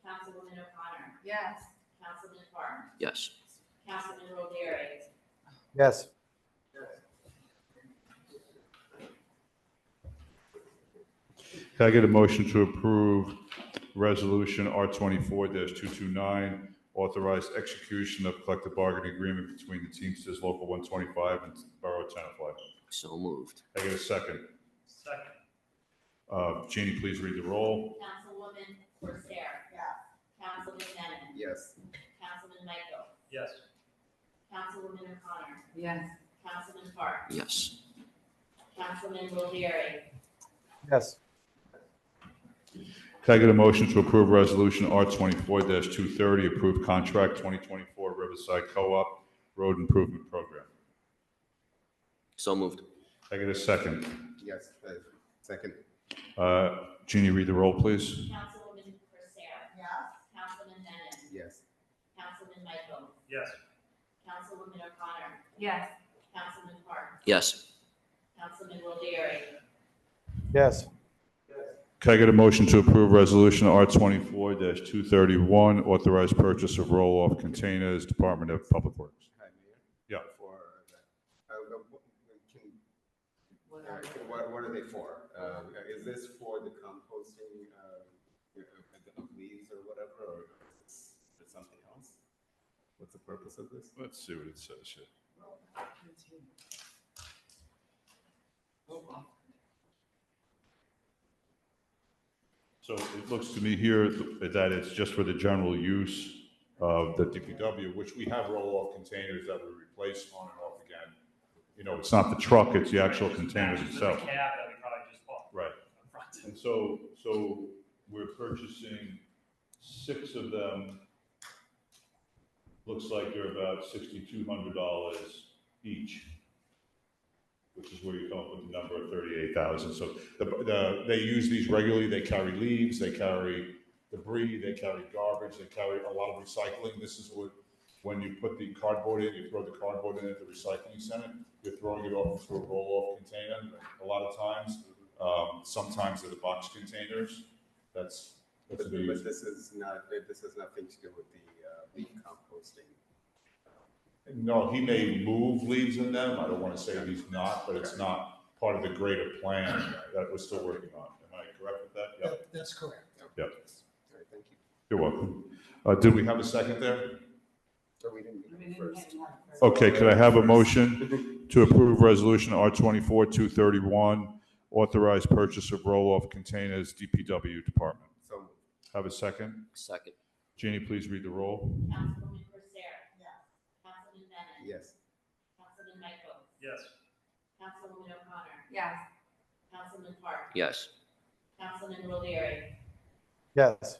Councilwoman O'Connor. Yes. Councilman Park. Yes. Councilman Rodieri. Yes. Can I get a motion to approve resolution R24-229, authorized execution of collective bargaining agreement between the Teamsters Local 125 and Borough of Tenafly? So moved. Can I get a second? Second. Jeannie, please read the roll. Councilwoman Corsair. Yes. Councilman Manning. Yes. Councilman Michael. Yes. Councilwoman O'Connor. Yes. Councilman Park. Yes. Councilman Rodieri. Yes. Can I get a motion to approve resolution R24-230, approved contract 2024 Riverside Co-op Road Improvement Program? So moved. Can I get a second? Yes. Second. Jeannie, read the roll, please. Councilwoman Corsair. Yes. Councilman Manning. Yes. Councilman Michael. Yes. Councilwoman O'Connor. Yes. Councilman Park. Yes. Councilman Rodieri. Yes. Can I get a motion to approve resolution R24-231, authorized purchase of roll-off containers, Department of Public Works? Hi, Mayor. Yeah. For that. What are they for? Is this for the composting of leaves or whatever, or is it something else? What's the purpose of this? Let's see what it says here. So it looks to me here that it's just for the general use of the DPW, which we have roll-off containers that we replace on and off again. You know, it's not the truck, it's the actual containers Matches itself. with the cab that we probably just bought. Right. Up front. And so we're purchasing 6 of them. Looks like they're about $6,200 each, which is where you come up with the number of 38,000. So they use these regularly. They carry leaves, they carry debris, they carry garbage, they carry a lot of recycling. This is what, when you put the cardboard in, you throw the cardboard in at the recycling center, you're throwing it off into a roll-off container a lot of times. Sometimes they're the box containers. That's But what they use. this is not. This has nothing to do with the leaf composting. No, he may move leaves in them. I don't want to say he's not, but it's not part of the greater plan that we're still working on. Am I correct with that? Yep. That's correct. Yep. All right, thank you. You're welcome. Did we have a second there? So we didn't do it first. Okay, could I have a motion to approve resolution R24-231, authorized purchase of roll-off containers, DPW Department? So Have a second? Second. Jeannie, please read the roll. Councilwoman Corsair. Yes. Councilman Manning. yes. Councilman Michael. Yes. Councilwoman O'Connor. Yes. Councilman Park. Yes. Councilman Rodieri. Yes.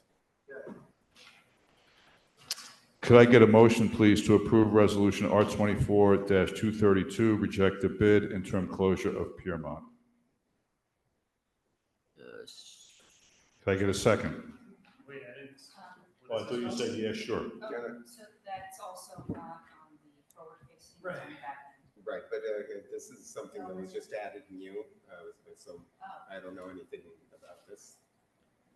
Could I get a motion, please, to approve resolution R24-232, reject the bid, interim closure of Piermont? Yes. Could I get a second? Wait, I didn't. Oh, I thought you said, yeah, sure. So that's also not on the forward facing. Right. Right, but this is something that was just added new, so I don't know anything about this.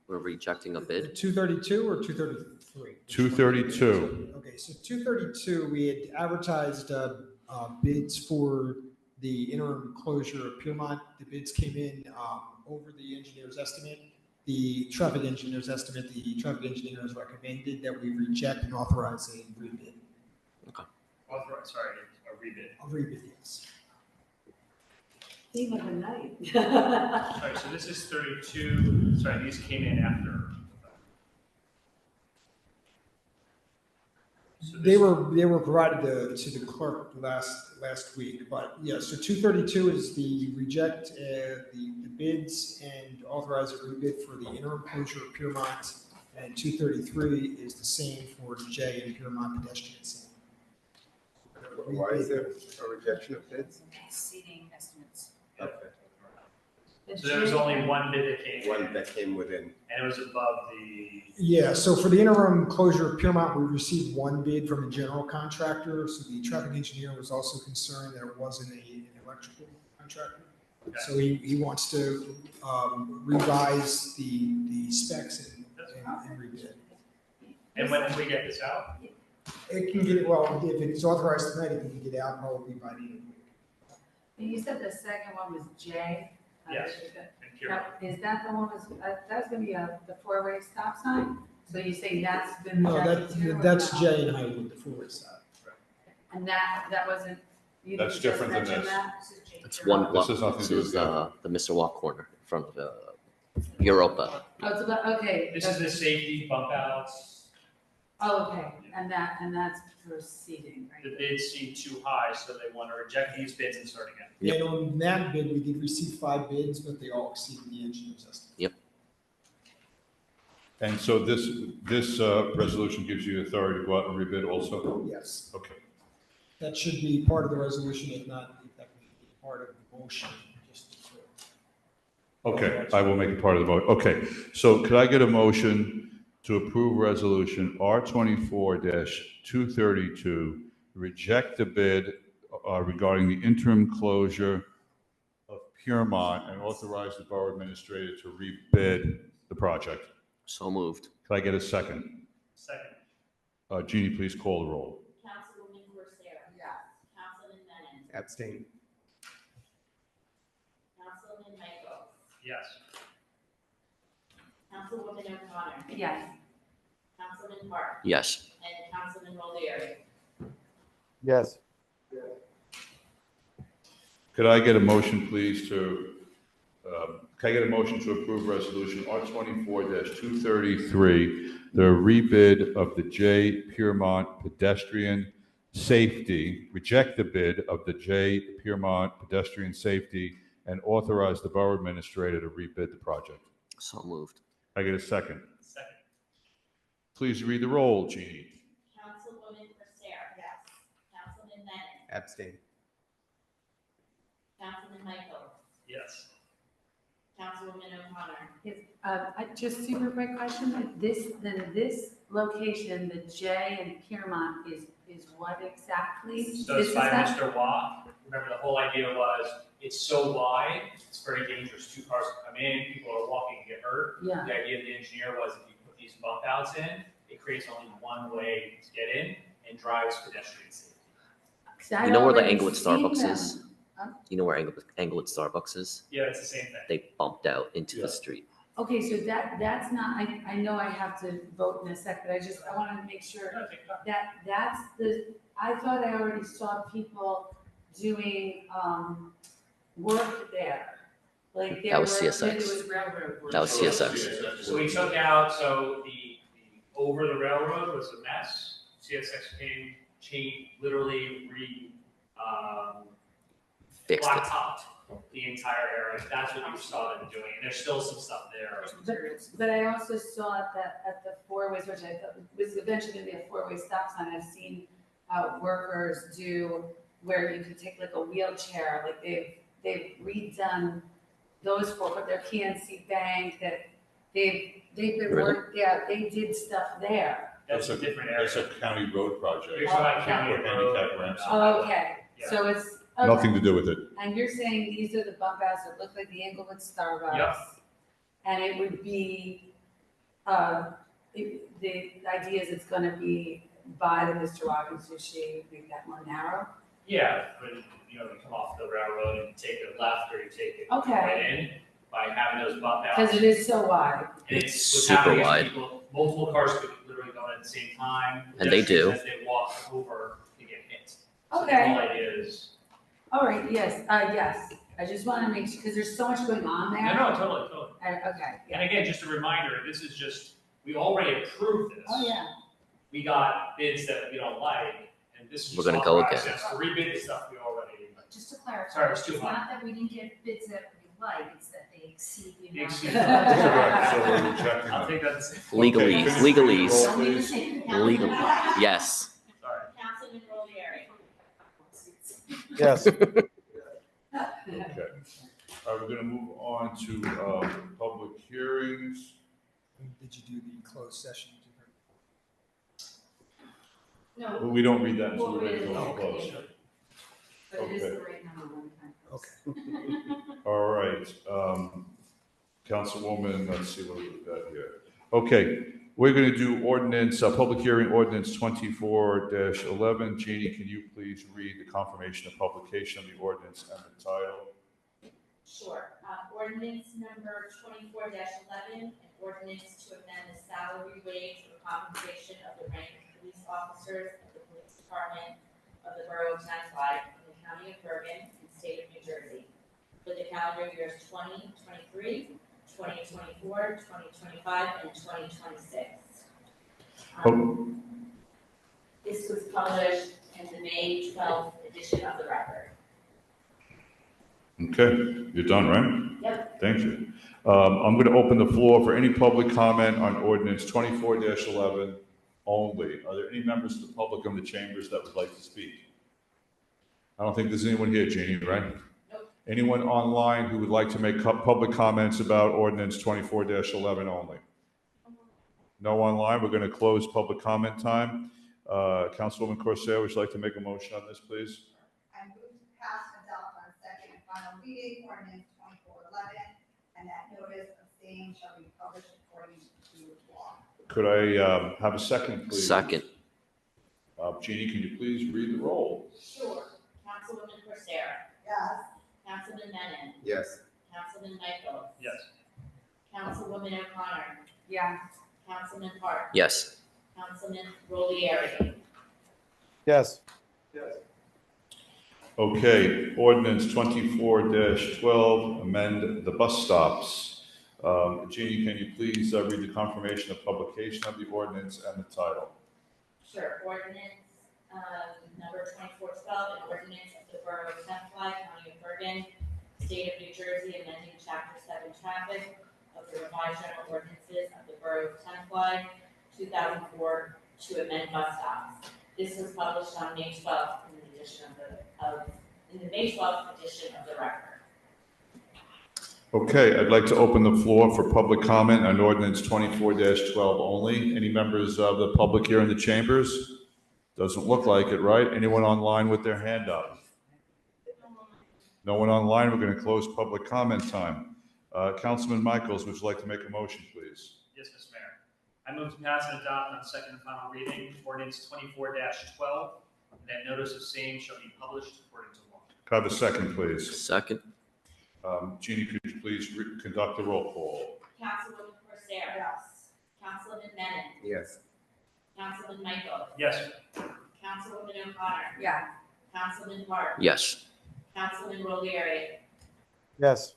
We're rejecting a bid. 232 or 233? 232. Okay, so 232, we had advertised bids for the interim closure of Piermont. The bids came in over the engineer's estimate. The traffic engineer's estimate, the traffic engineer has recommended that we reject and authorize a rebid. Sorry, a rebid. A rebid, yes. Theme of the night. Sorry, so this is 32, sorry, these came in after. So They were provided to the clerk last week, but yeah, so 232 is the reject the bids and authorize a rebid for the interim closure of Piermont, and 233 is the same for J and Piermont pedestrian safety. Why is there a rejection of bids? Seating estimates. Okay. So there was only one bid that came in. One that came within. And it was above the. Yeah, so for the interim closure of Piermont, we received one bid from a general contractor. So the traffic engineer was also concerned that it wasn't an electrical contractor. Okay. So he wants to revise the specs and rebid. And when did we get this out? It can get, well, if it's authorized tonight, it can get out probably by the end of the week. And you said the second one was J? Yes. And Piermont. Now, is that the one that's gonna be the four-way stop sign? So you say that's been No, rejected too, or that's no? J and Highwood, the four-way stop. And that wasn't, you didn't That's just different than mention this. that? It's one block. This has nothing to do This with is that. the Mr. Walk corner in front of Europa. Oh, it's about, okay. This is the safety bump outs. Oh, okay, and that's proceeding, The right? bids seem too high, so they want to reject these bids and start again. And on that bid, we did receive 5 bids, but they all exceeded the engineer's estimate. And so this resolution gives you authority to go out and rebid also? Yes. Okay. That should be part of the resolution, if not, if that would be part of the motion, just to. Okay, I will make it part of the vote. Okay, so could I get a motion to approve resolution R 24-232, reject the bid regarding the interim closure of Piermont and authorize the borough administrator to rebid the project? So moved. Could I get a second? Second. Jeannie, please call the roll. Councilwoman Corsair. Yes. Councilman Lennon. Abstain. Councilman Michael. Yes. Councilwoman O'Connor. Yes. Councilman Park. Yes. And Councilman Rolieri. Yes. Could I get a motion, please, to approve resolution R 24-233, the rebid of the J Piermont pedestrian safety, reject the bid of the J Piermont pedestrian safety, and authorize the borough administrator to rebid the project? So moved. Can I get a second? Second. Please read the roll, Jeannie. Councilwoman Corsair. Yes. Councilman Lennon. Abstain. Councilman Michael. Yes. Councilwoman O'Connor. Yes, just super quick question, this location, the J and Piermont is what exactly? So This it's is by that- Mr. Watt. Remember, the whole idea was, it's so wide, it's very dangerous. 2 cars can come in, people are walking and get hurt. Yeah. The idea of the engineer was if you put these bump outs in, it creates only one way to get in and drives pedestrian safety. 'Cause I'd You know where the already Englewood seen Starbucks them. is? You know where Englewood Starbucks is? Yeah, it's the same thing. They bumped out into Yeah. the street. Okay, so that's not, I know I have to vote in a sec, but I wanted to make sure that's I thought I already saw people doing, work there. Like there That was were- CSX. It was railroad work. That was CSX. So we took out, so the over the railroad was a mess. CSX changed, literally Fixed it. blacktopped the entire area. That's what you saw them doing, and there's still some stuff there. But I also saw that at the four-ways, which I thought was eventually gonna be a four-way stop sign, I've seen workers do where you could take like a wheelchair, like they've redone those but their PNC Bank, that they've been Really? they did stuff there. That's a different area. That's a county road project. You're talking about county Or road. handicap ramps. Oh, okay, Yeah. so it's, Nothing to do with it. And you're saying these are the bump outs that look like the Englewood Starbucks? Yep. And it would be, the idea is it's gonna be by the Mr. Watkins Sushi, make that more narrow? Yeah, but you come off the railroad and you take it left or you take it Okay. right in by having those bump outs. Because it is so wide. And it's what's Super happening is wide. people, multiple cars could literally go in at the same time. And they do. As they walk over, they get hit. So Okay. the whole idea is. All right, yes, yes. I just wanna make sure, because there's so much going on there. No, totally. Okay, yeah. And again, just a reminder, this is just, we already approved this. Oh, yeah. We got bids that we don't like, and this is We're just gonna go authorized again. us to rebid the stuff we already. Just to clarify, Sorry, it's too it's high. not that we didn't get bids that we like, it's that they exceed the amount. Exceed. Correct, so we're rejecting I'll that. take that as. Legalese, Okay. legalese, Don't need to say. legal, yes. Sorry. Councilman Rolieri. Yes. Okay. We're gonna move on to, public hearings. Did you do the closed session? No. Well, we don't read that until We'll we're ready to read it. go close. But it is Okay. the right number one time. Okay. All right, Councilwoman, let's see what we've got here. Okay, we're gonna do ordinance, public hearing ordinance 24-11. Jeannie, can you please read the confirmation of publication of the ordinance and the title? Sure. Ordinance number 24-11, an ordinance to amend the salary, wage, or compensation of the rank police officers of the police department of the borough of Tenafly in the county of Bergen and state of New Jersey for the calendar years 2023, 2024, 2025, and 2026. This was published in the May 12th edition of the record. Okay, you're done, right? Yep. Thank you. I'm going to open the floor for any public comment on ordinance 24-11 only. Are there any members of the public in the chambers that would like to speak? I don't think there's anyone here, Jeannie, right? Nope. Anyone online who would like to make public comments about ordinance 24-11 only? No online. We're going to close public comment time. Councilwoman Corsair, would you like to make a motion on this, please? I move to pass and adopt on second and final reading ordinance 24-11, and that notice of same shall be published according to law. Could I have a second, please? Second, Jeannie, can you please read the roll? Sure. Councilwoman Corsair. Yes. Councilman Menon. Yes. Councilman Michaels. Yes. Councilwoman O'Connor. Yeah. Councilman Park. yes. Councilman Rolieri. Yes. Okay, ordinance 24-12, amend the bus stops. Jeannie, can you please read the confirmation of publication of the ordinance and the title? Sure. Ordinance number 2412, an ordinance of the borough of Tenafly, county of Bergen, state of New Jersey, amending chapter 7 traffic of the revised general ordinances of the borough of Tenafly, 2004, to amend bus stops. This was published on May 12th in the edition in the May 12th edition of the record. Okay, I'd like to open the floor for public comment on ordinance 24-12 only. Any members of the public here in the chambers? Doesn't look like it, right? Anyone online with their hand up? No one online. We're going to close public comment time. Councilman Michaels, would you like to make a motion, please? Yes, Mr. Mayor. I move to pass and adopt on second and final reading ordinance 24-12, and that notice of same shall be published according to law. Could I have a second, please? Second, Jeannie, could you please conduct the roll call? Councilwoman Corsair. Yes. Councilman Menon. Yes. Councilman Michaels. Yes. Councilwoman O'Connor. Yeah. Councilman Park. yes. Councilman Rolieri. Yes.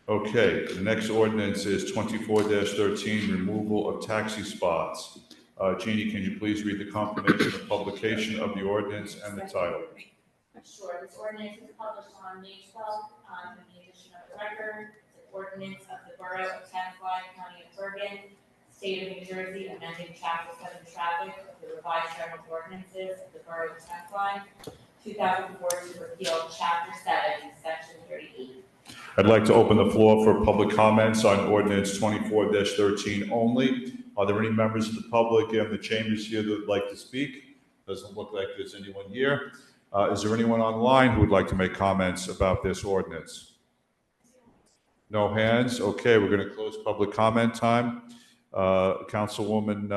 Okay, the next ordinance is 24-13, removal of taxi spots. Jeannie, can you please read the confirmation of publication of the ordinance and the title? Sure, this ordinance was published on May 12th, in the edition of the record. It's an ordinance of the borough of Tenafly, county of Bergen, state of New Jersey, amending chapter 7 traffic of the revised general ordinances of the borough of Tenafly, 2004, to repeal chapter 7, section 38. I'd like to open the floor for public comments on ordinance 24-13 only. Are there any members of the public in the chambers here that would like to speak? Doesn't look like there's anyone here. Is there anyone online who would like to make comments about this ordinance? No hands? Okay, we're going to close public comment time. Councilwoman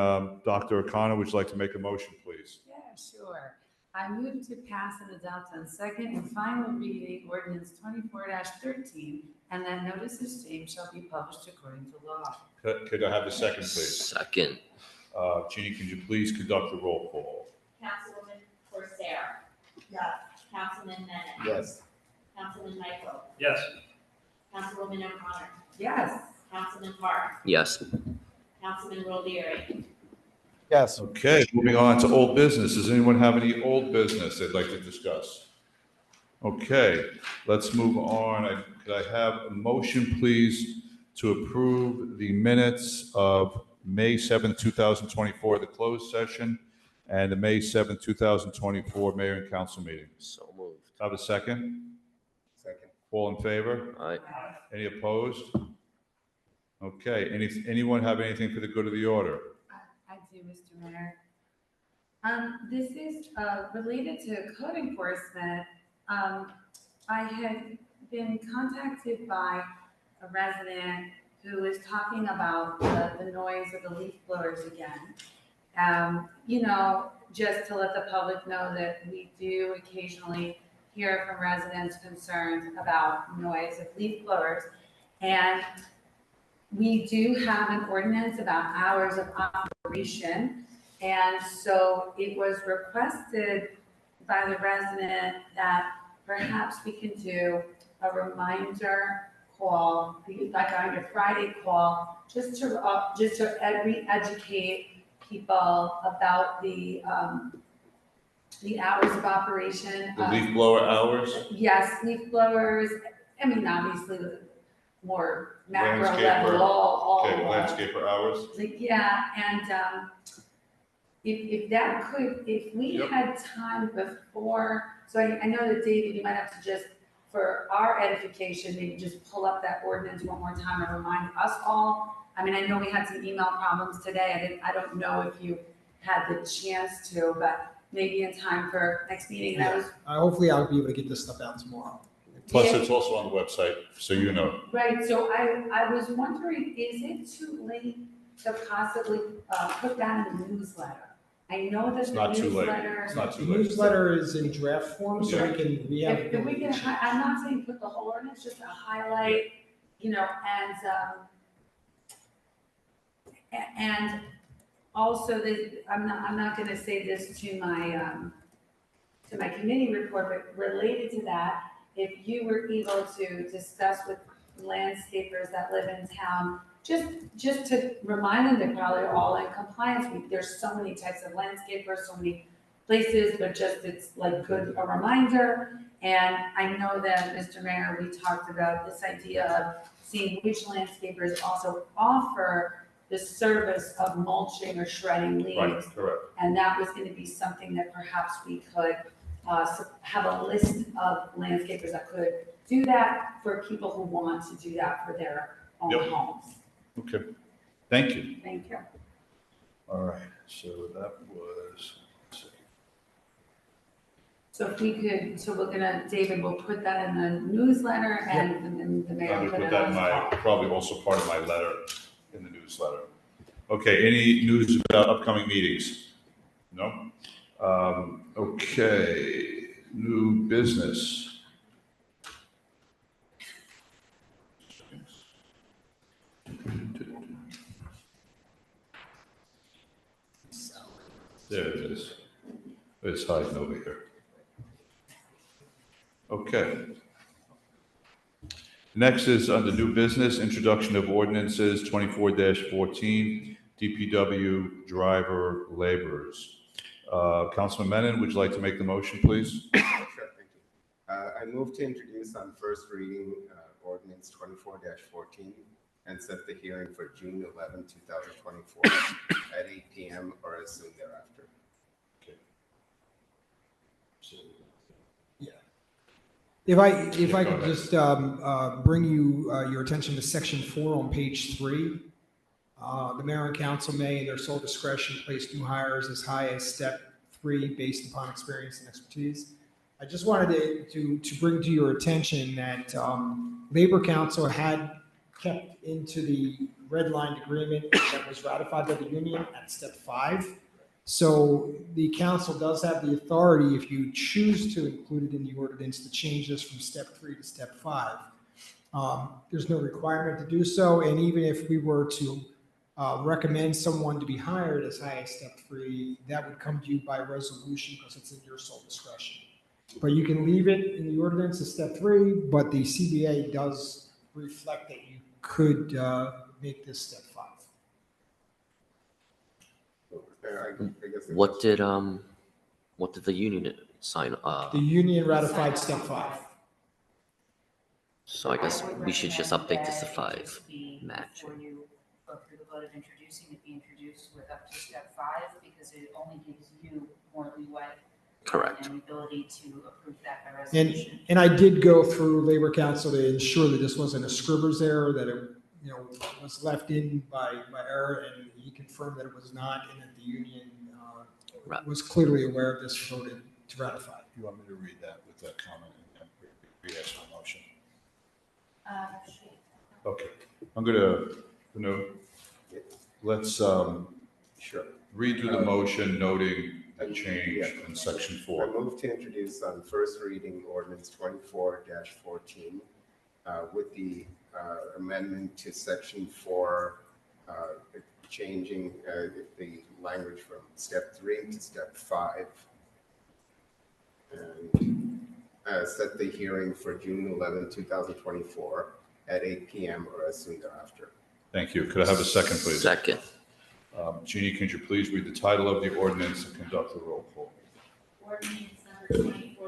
Dr. O'Connor, would you like to make a motion, please? Yeah, sure. I move to pass and adopt on second and final reading ordinance 24-13, and that notice of same shall be published according to law. Could I have a second, please? Second. Jeannie, can you please conduct the roll call? Councilwoman Corsair. Yes. Councilman Bennett. Yes. Councilman Michael. Yes. Councilwoman O'Connor. Yes. Councilman Park. Yes. Councilman Roveri. Yes. Okay, moving on to old business. Does anyone have any old business they'd like to discuss? Okay, let's move on. Could I have a motion, please, to approve the minutes of May 7th, 2024, the closed session, and the May 7th, 2024 mayor and council meeting? So moved. Have a second? Second. All in favor? Aye. Any opposed? Okay, anyone have anything for the good of the order? I do, Mr. Mayor. This is related to code enforcement. I had been contacted by a resident who is talking about the noise of the leaf blowers again. You know, just to let the public know that we do occasionally hear from residents concerned about noise of leaf blowers. And we do have an ordinance about hours of operation. And so it was requested by the resident that perhaps we can do a reminder call, like on your Friday call, just to re-educate people about the hours of operation. The leaf blower hours? Yes, leaf blowers. I mean, obviously, the more macro Landscaper. level, all. Okay, landscaper hours? Yeah, and if we Yep. had time before, so I know that David, you might have to just, for our edification, maybe just pull up that ordinance one more time and remind us all. I mean, I know we had some email problems today. I don't know if you had the chance to, but maybe in time for next meeting. And I was Hopefully I'll be able to get this stuff out tomorrow. Plus, Yeah. it's also on the website, so you know. Right, so I was wondering, is it too late to possibly put that in the newsletter? I know that It's the not too late. newsletter. It's not The too late. newsletter is in draft form, so Yeah. we have. If we can, I'm not saying put the whole ordinance, just to highlight, you know, and also that, I'm not gonna say this to my committee report, but related to that, if you were able to discuss with landscapers that live in town, just to remind them they're probably all in compliance. There's so many types of landscapers, so many places, but just it's like good, a reminder. And I know that, Mr. Mayor, we talked about this idea of seeing which landscapers also offer the service of mulching or shredding leaves. Right, correct. And that was gonna be something that perhaps we could have a list of landscapers that could do that for people who want to do that for their own Yep. homes. Okay, thank you. Thank you. All right, so that was, So if we could, so we're gonna, David, we'll put that in the newsletter and then the mayor I'm will gonna put put it that on in his my, call. probably also part of my letter in the newsletter. Okay, any news about upcoming meetings? No? Okay, new business. There it is. It's hiding over here. Okay. Next is under new business, introduction of ordinances 24-14, DPW driver laborers. Councilman Menon, would you like to make the motion, please? Sure, thank you. I move to introduce on first reading ordinance 24-14 and set the hearing for June 11, 2024 at 8 p.m. or as soon thereafter. Okay. So, If I Yeah, go could ahead. just bring your attention to section 4 on page 3. The mayor and council may, in their sole discretion, place new hires as high as step 3 based upon experience and expertise. I just wanted to bring to your attention that Labor Council had kept into the red line agreement that was ratified by the union at step 5. So the council does have the authority, if you choose to include it in the ordinance, to change this from step 3 to step 5. There's no requirement to do so, and even if we were to recommend someone to be hired as high as step 3, that would come to you by resolution because it's in your sole discretion. But you can leave it in the ordinance as step 3, but the CBA does reflect that you could make this step 5. What did the union sign? The union ratified step 5. So I guess we should just update this to 5. Match. Before you go through the vote of introducing it, be introduced with up to step 5, because it only gives you more leeway. Correct. And the ability to approve that by resolution. And I did go through Labor Council to ensure that this wasn't a scribber's error, that it was left in by error, and he confirmed that it was not, and that the union was clearly aware of this, voted to ratify. You want me to read that with that comment and re-ask my motion? Okay, I'm gonna let's sure read through the motion, noting a change in section 4. I move to introduce on first reading ordinance 24-14 with the amendment to section 4, changing the language from step 3 to step 5, and set the hearing for June 11, 2024 at 8 p.m. or as soon thereafter. Thank you. Could I have a second, please? Second. Jeannie, could you please read the title of the ordinance and conduct the roll call? Ordinance number 24-14, an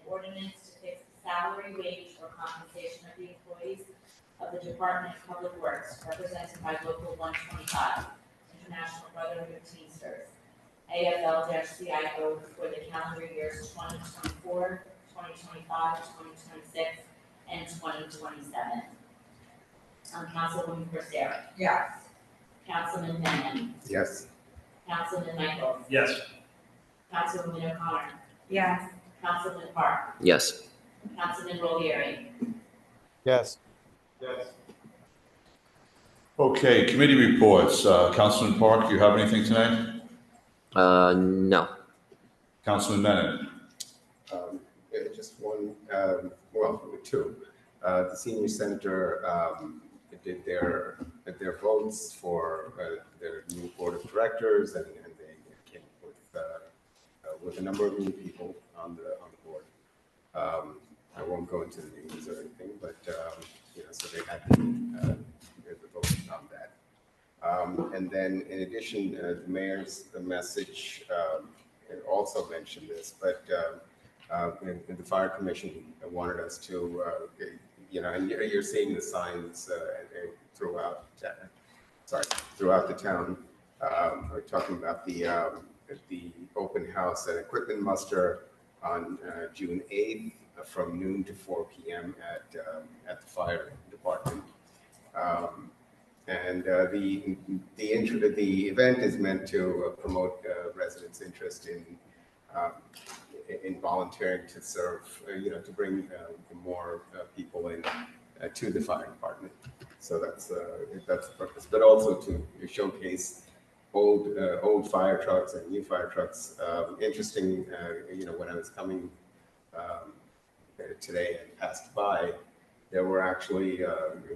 ordinance to fix the salary, wage, or compensation of the employees of the Department of Public Works, represented by Local 125, International Brotherhood of Teamsters, AFL-CIO for the calendar years 2024, 2025, 2026, and 2027. Councilwoman Cristero. Yes. Councilman Menon. Yes. Councilman Michaels. Yes. Councilwoman O'Connor. Yes. Councilman Park. Yes. Councilman Ruggieri. Yes. Yes. Okay, committee reports. Councilman Park, do you have anything tonight? No. Councilman Menon. Just one, well, two. The senior center did their votes for their new board of directors, and they came with a number of new people on the board. I won't go into the names or anything, but so they had the vote on that. And then in addition, the mayor's message also mentioned this, but the fire commission wanted us to, and you're seeing the signs throughout the town. We're talking about the open house and equipment muster on June 8th from noon to 4 p.m. at the fire department. And the event is meant to promote residents' interest in volunteering to serve, to bring more people in to the fire department. So that's the purpose, but also to showcase old fire trucks and new fire trucks. Interesting, when I was coming today and passed by, there were actually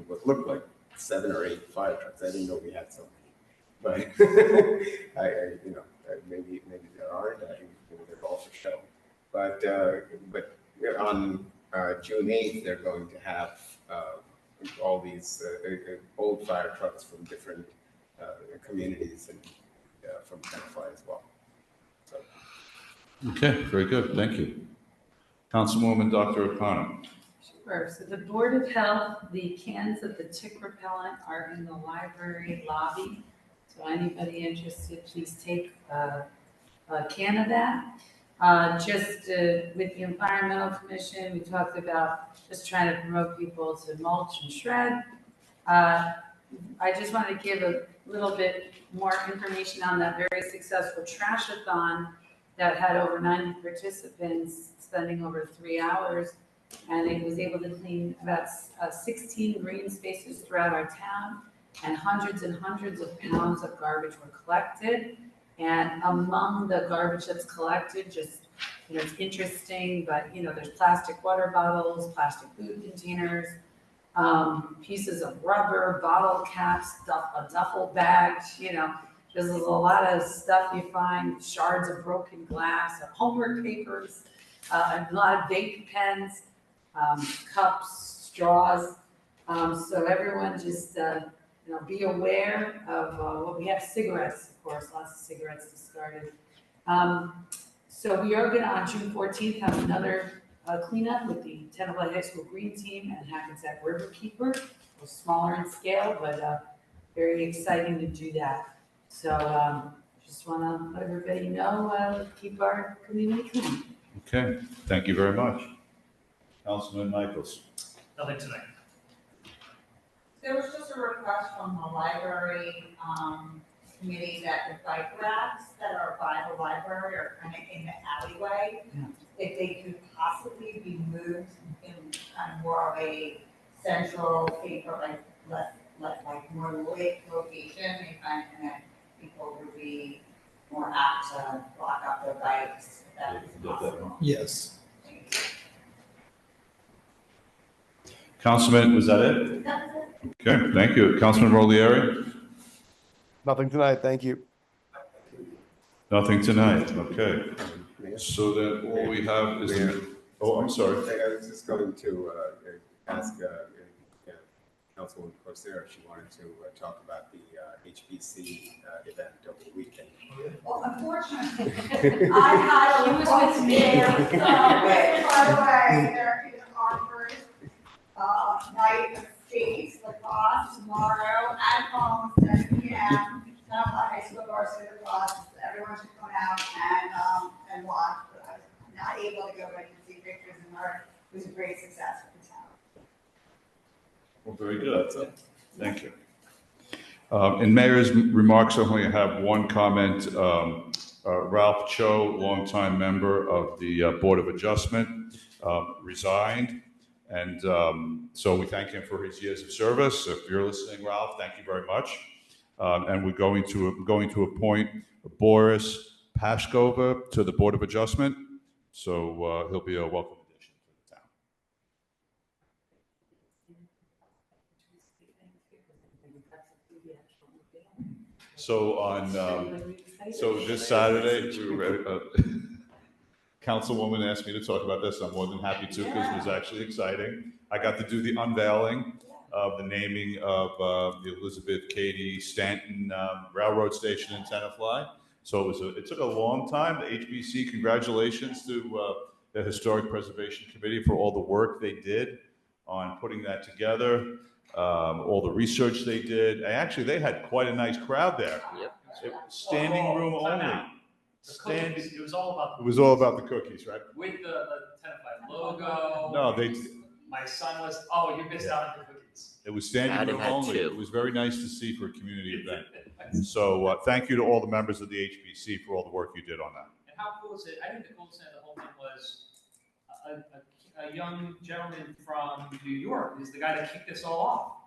what looked like 7 or 8 fire trucks. I didn't know we had so many, but maybe there aren't. They're all for show. But on June 8th, they're going to have all these old fire trucks from different communities and from Tenafly as well. So. Okay, very good. Thank you. Councilwoman Dr. O'Connor. Sure. So the Board of Health, the cans of the tick repellent are in the library lobby. So anybody interested, please take a can of that. With the Environmental Commission, we talked about just trying to promote people to mulch and shred. I just want to give a little bit more information on that very successful trash-a-thon that had over 90 participants spending over 3 hours. And it was able to clean about 16 green spaces throughout our town, and hundreds of pounds of garbage were collected. And among the garbage that's collected, just, it's interesting, but, there's plastic water bottles, plastic food containers, pieces of rubber, bottle caps, a duffel bag, there's a lot of stuff you find, shards of broken glass, homework papers, a lot of vape pens, cups, straws. So everyone just, be aware of, we have cigarettes, of course, lots of cigarettes discarded. So we are gonna, on June 14th, have another cleanup with the Tenafly High School Green Team and Hackensack Riverkeeper. Smaller in scale, but very exciting to do that. So just wanna let everybody know, keep our community clean. Okay, thank you very much. Councilman Michaels. Nothing tonight. There was just a request from the library, committee that the bike racks that are by the library are kind of in the alleyway. If they could possibly be moved in kind of more of a central, safer, like more lake location, and kind of, and that people would be more apt to block up their bikes, if that is possible. Yes. Councilman, was that it? Okay, thank you. Councilman Rolieri? Nothing tonight, thank you. Nothing tonight, okay. So then all we have is, oh, I'm sorry. I was just going to ask Councilwoman Corsair if she wanted to talk about the HBC event over the weekend. Well, unfortunately, I had a She was with me. By the way, there is our first night of skates, lacrosse tomorrow at home, 7 p.m. Tenafly High School varsity lacrosse. Everyone should come out and watch. But I was not able to go, but I can see pictures and learn. It was a great success for the town. Well, very good. Thank you. In Mayor's remarks, I only have one comment. Ralph Cho, longtime member of the Board of Adjustment, resigned. And so we thank him for his years of service. If you're listening, Ralph, thank you very much. And we're going to appoint Boris Pashkova to the Board of Adjustment. So he'll be a welcome addition to the town. So this Saturday, Councilwoman asked me to talk about this. I'm more than happy to because it was actually exciting. I got to do the unveiling of the naming of the Elizabeth Cady Stanton Railroad Station in Tenafly. So it took a long time. The HBC, congratulations to the Historic Preservation Committee for all the work they did on putting that together, all the research they did. And actually, they had quite a nice crowd there. Yep. Standing room only. It was all about. It was all about the cookies, right? With the Tenafly logo. No, they. My son was. Oh, you missed out on the cookies. It was standing room only. It was very nice to see for a community event. So thank you to all the members of the HBC for all the work you did on that. And how cool is it? I think the coolest thing of the whole thing was a young gentleman from New York is the guy that kicked this all off.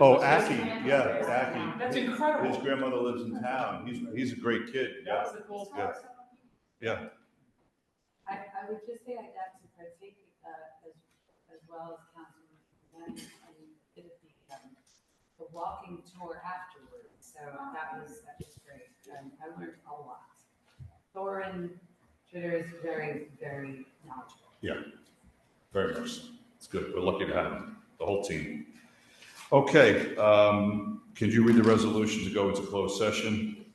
Oh, Aki, yeah, Aki. That's incredible. His grandmother lives in town. He's a great kid. That was the coolest part. Yeah. I would just say I got to partake as well as Councilman and did the walking tour afterwards. So that was great. And I learned a lot. Thorin Tritter is very, very knowledgeable. Yeah, very much so. It's good. We're lucky to have him, the whole team. Okay, can you read the resolution to go into closed session?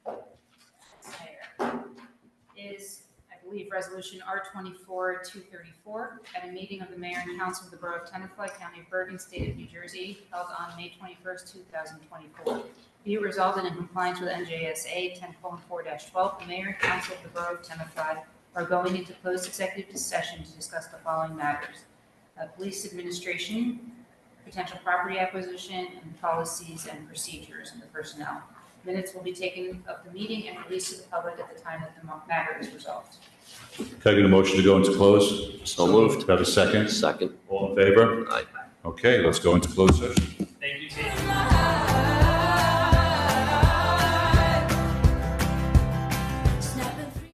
Is, I believe, resolution R24-234 at a meeting of the mayor and council of the borough of Tenafly, county of Bergen, state of New Jersey, held on May 21st, 2024. Be it resolved that in compliance with NJSA 10:4-12, the mayor and council of the borough of Tenafly are going into closed executive session to discuss the following matters: police administration, potential property acquisition, and policies and procedures of the personnel. Minutes will be taken of the meeting and released to the public at the time that the matter is resolved. Can I get a motion to go into close? So moved. Have a second? Second. All in favor? Aye. Okay, let's go into closed session.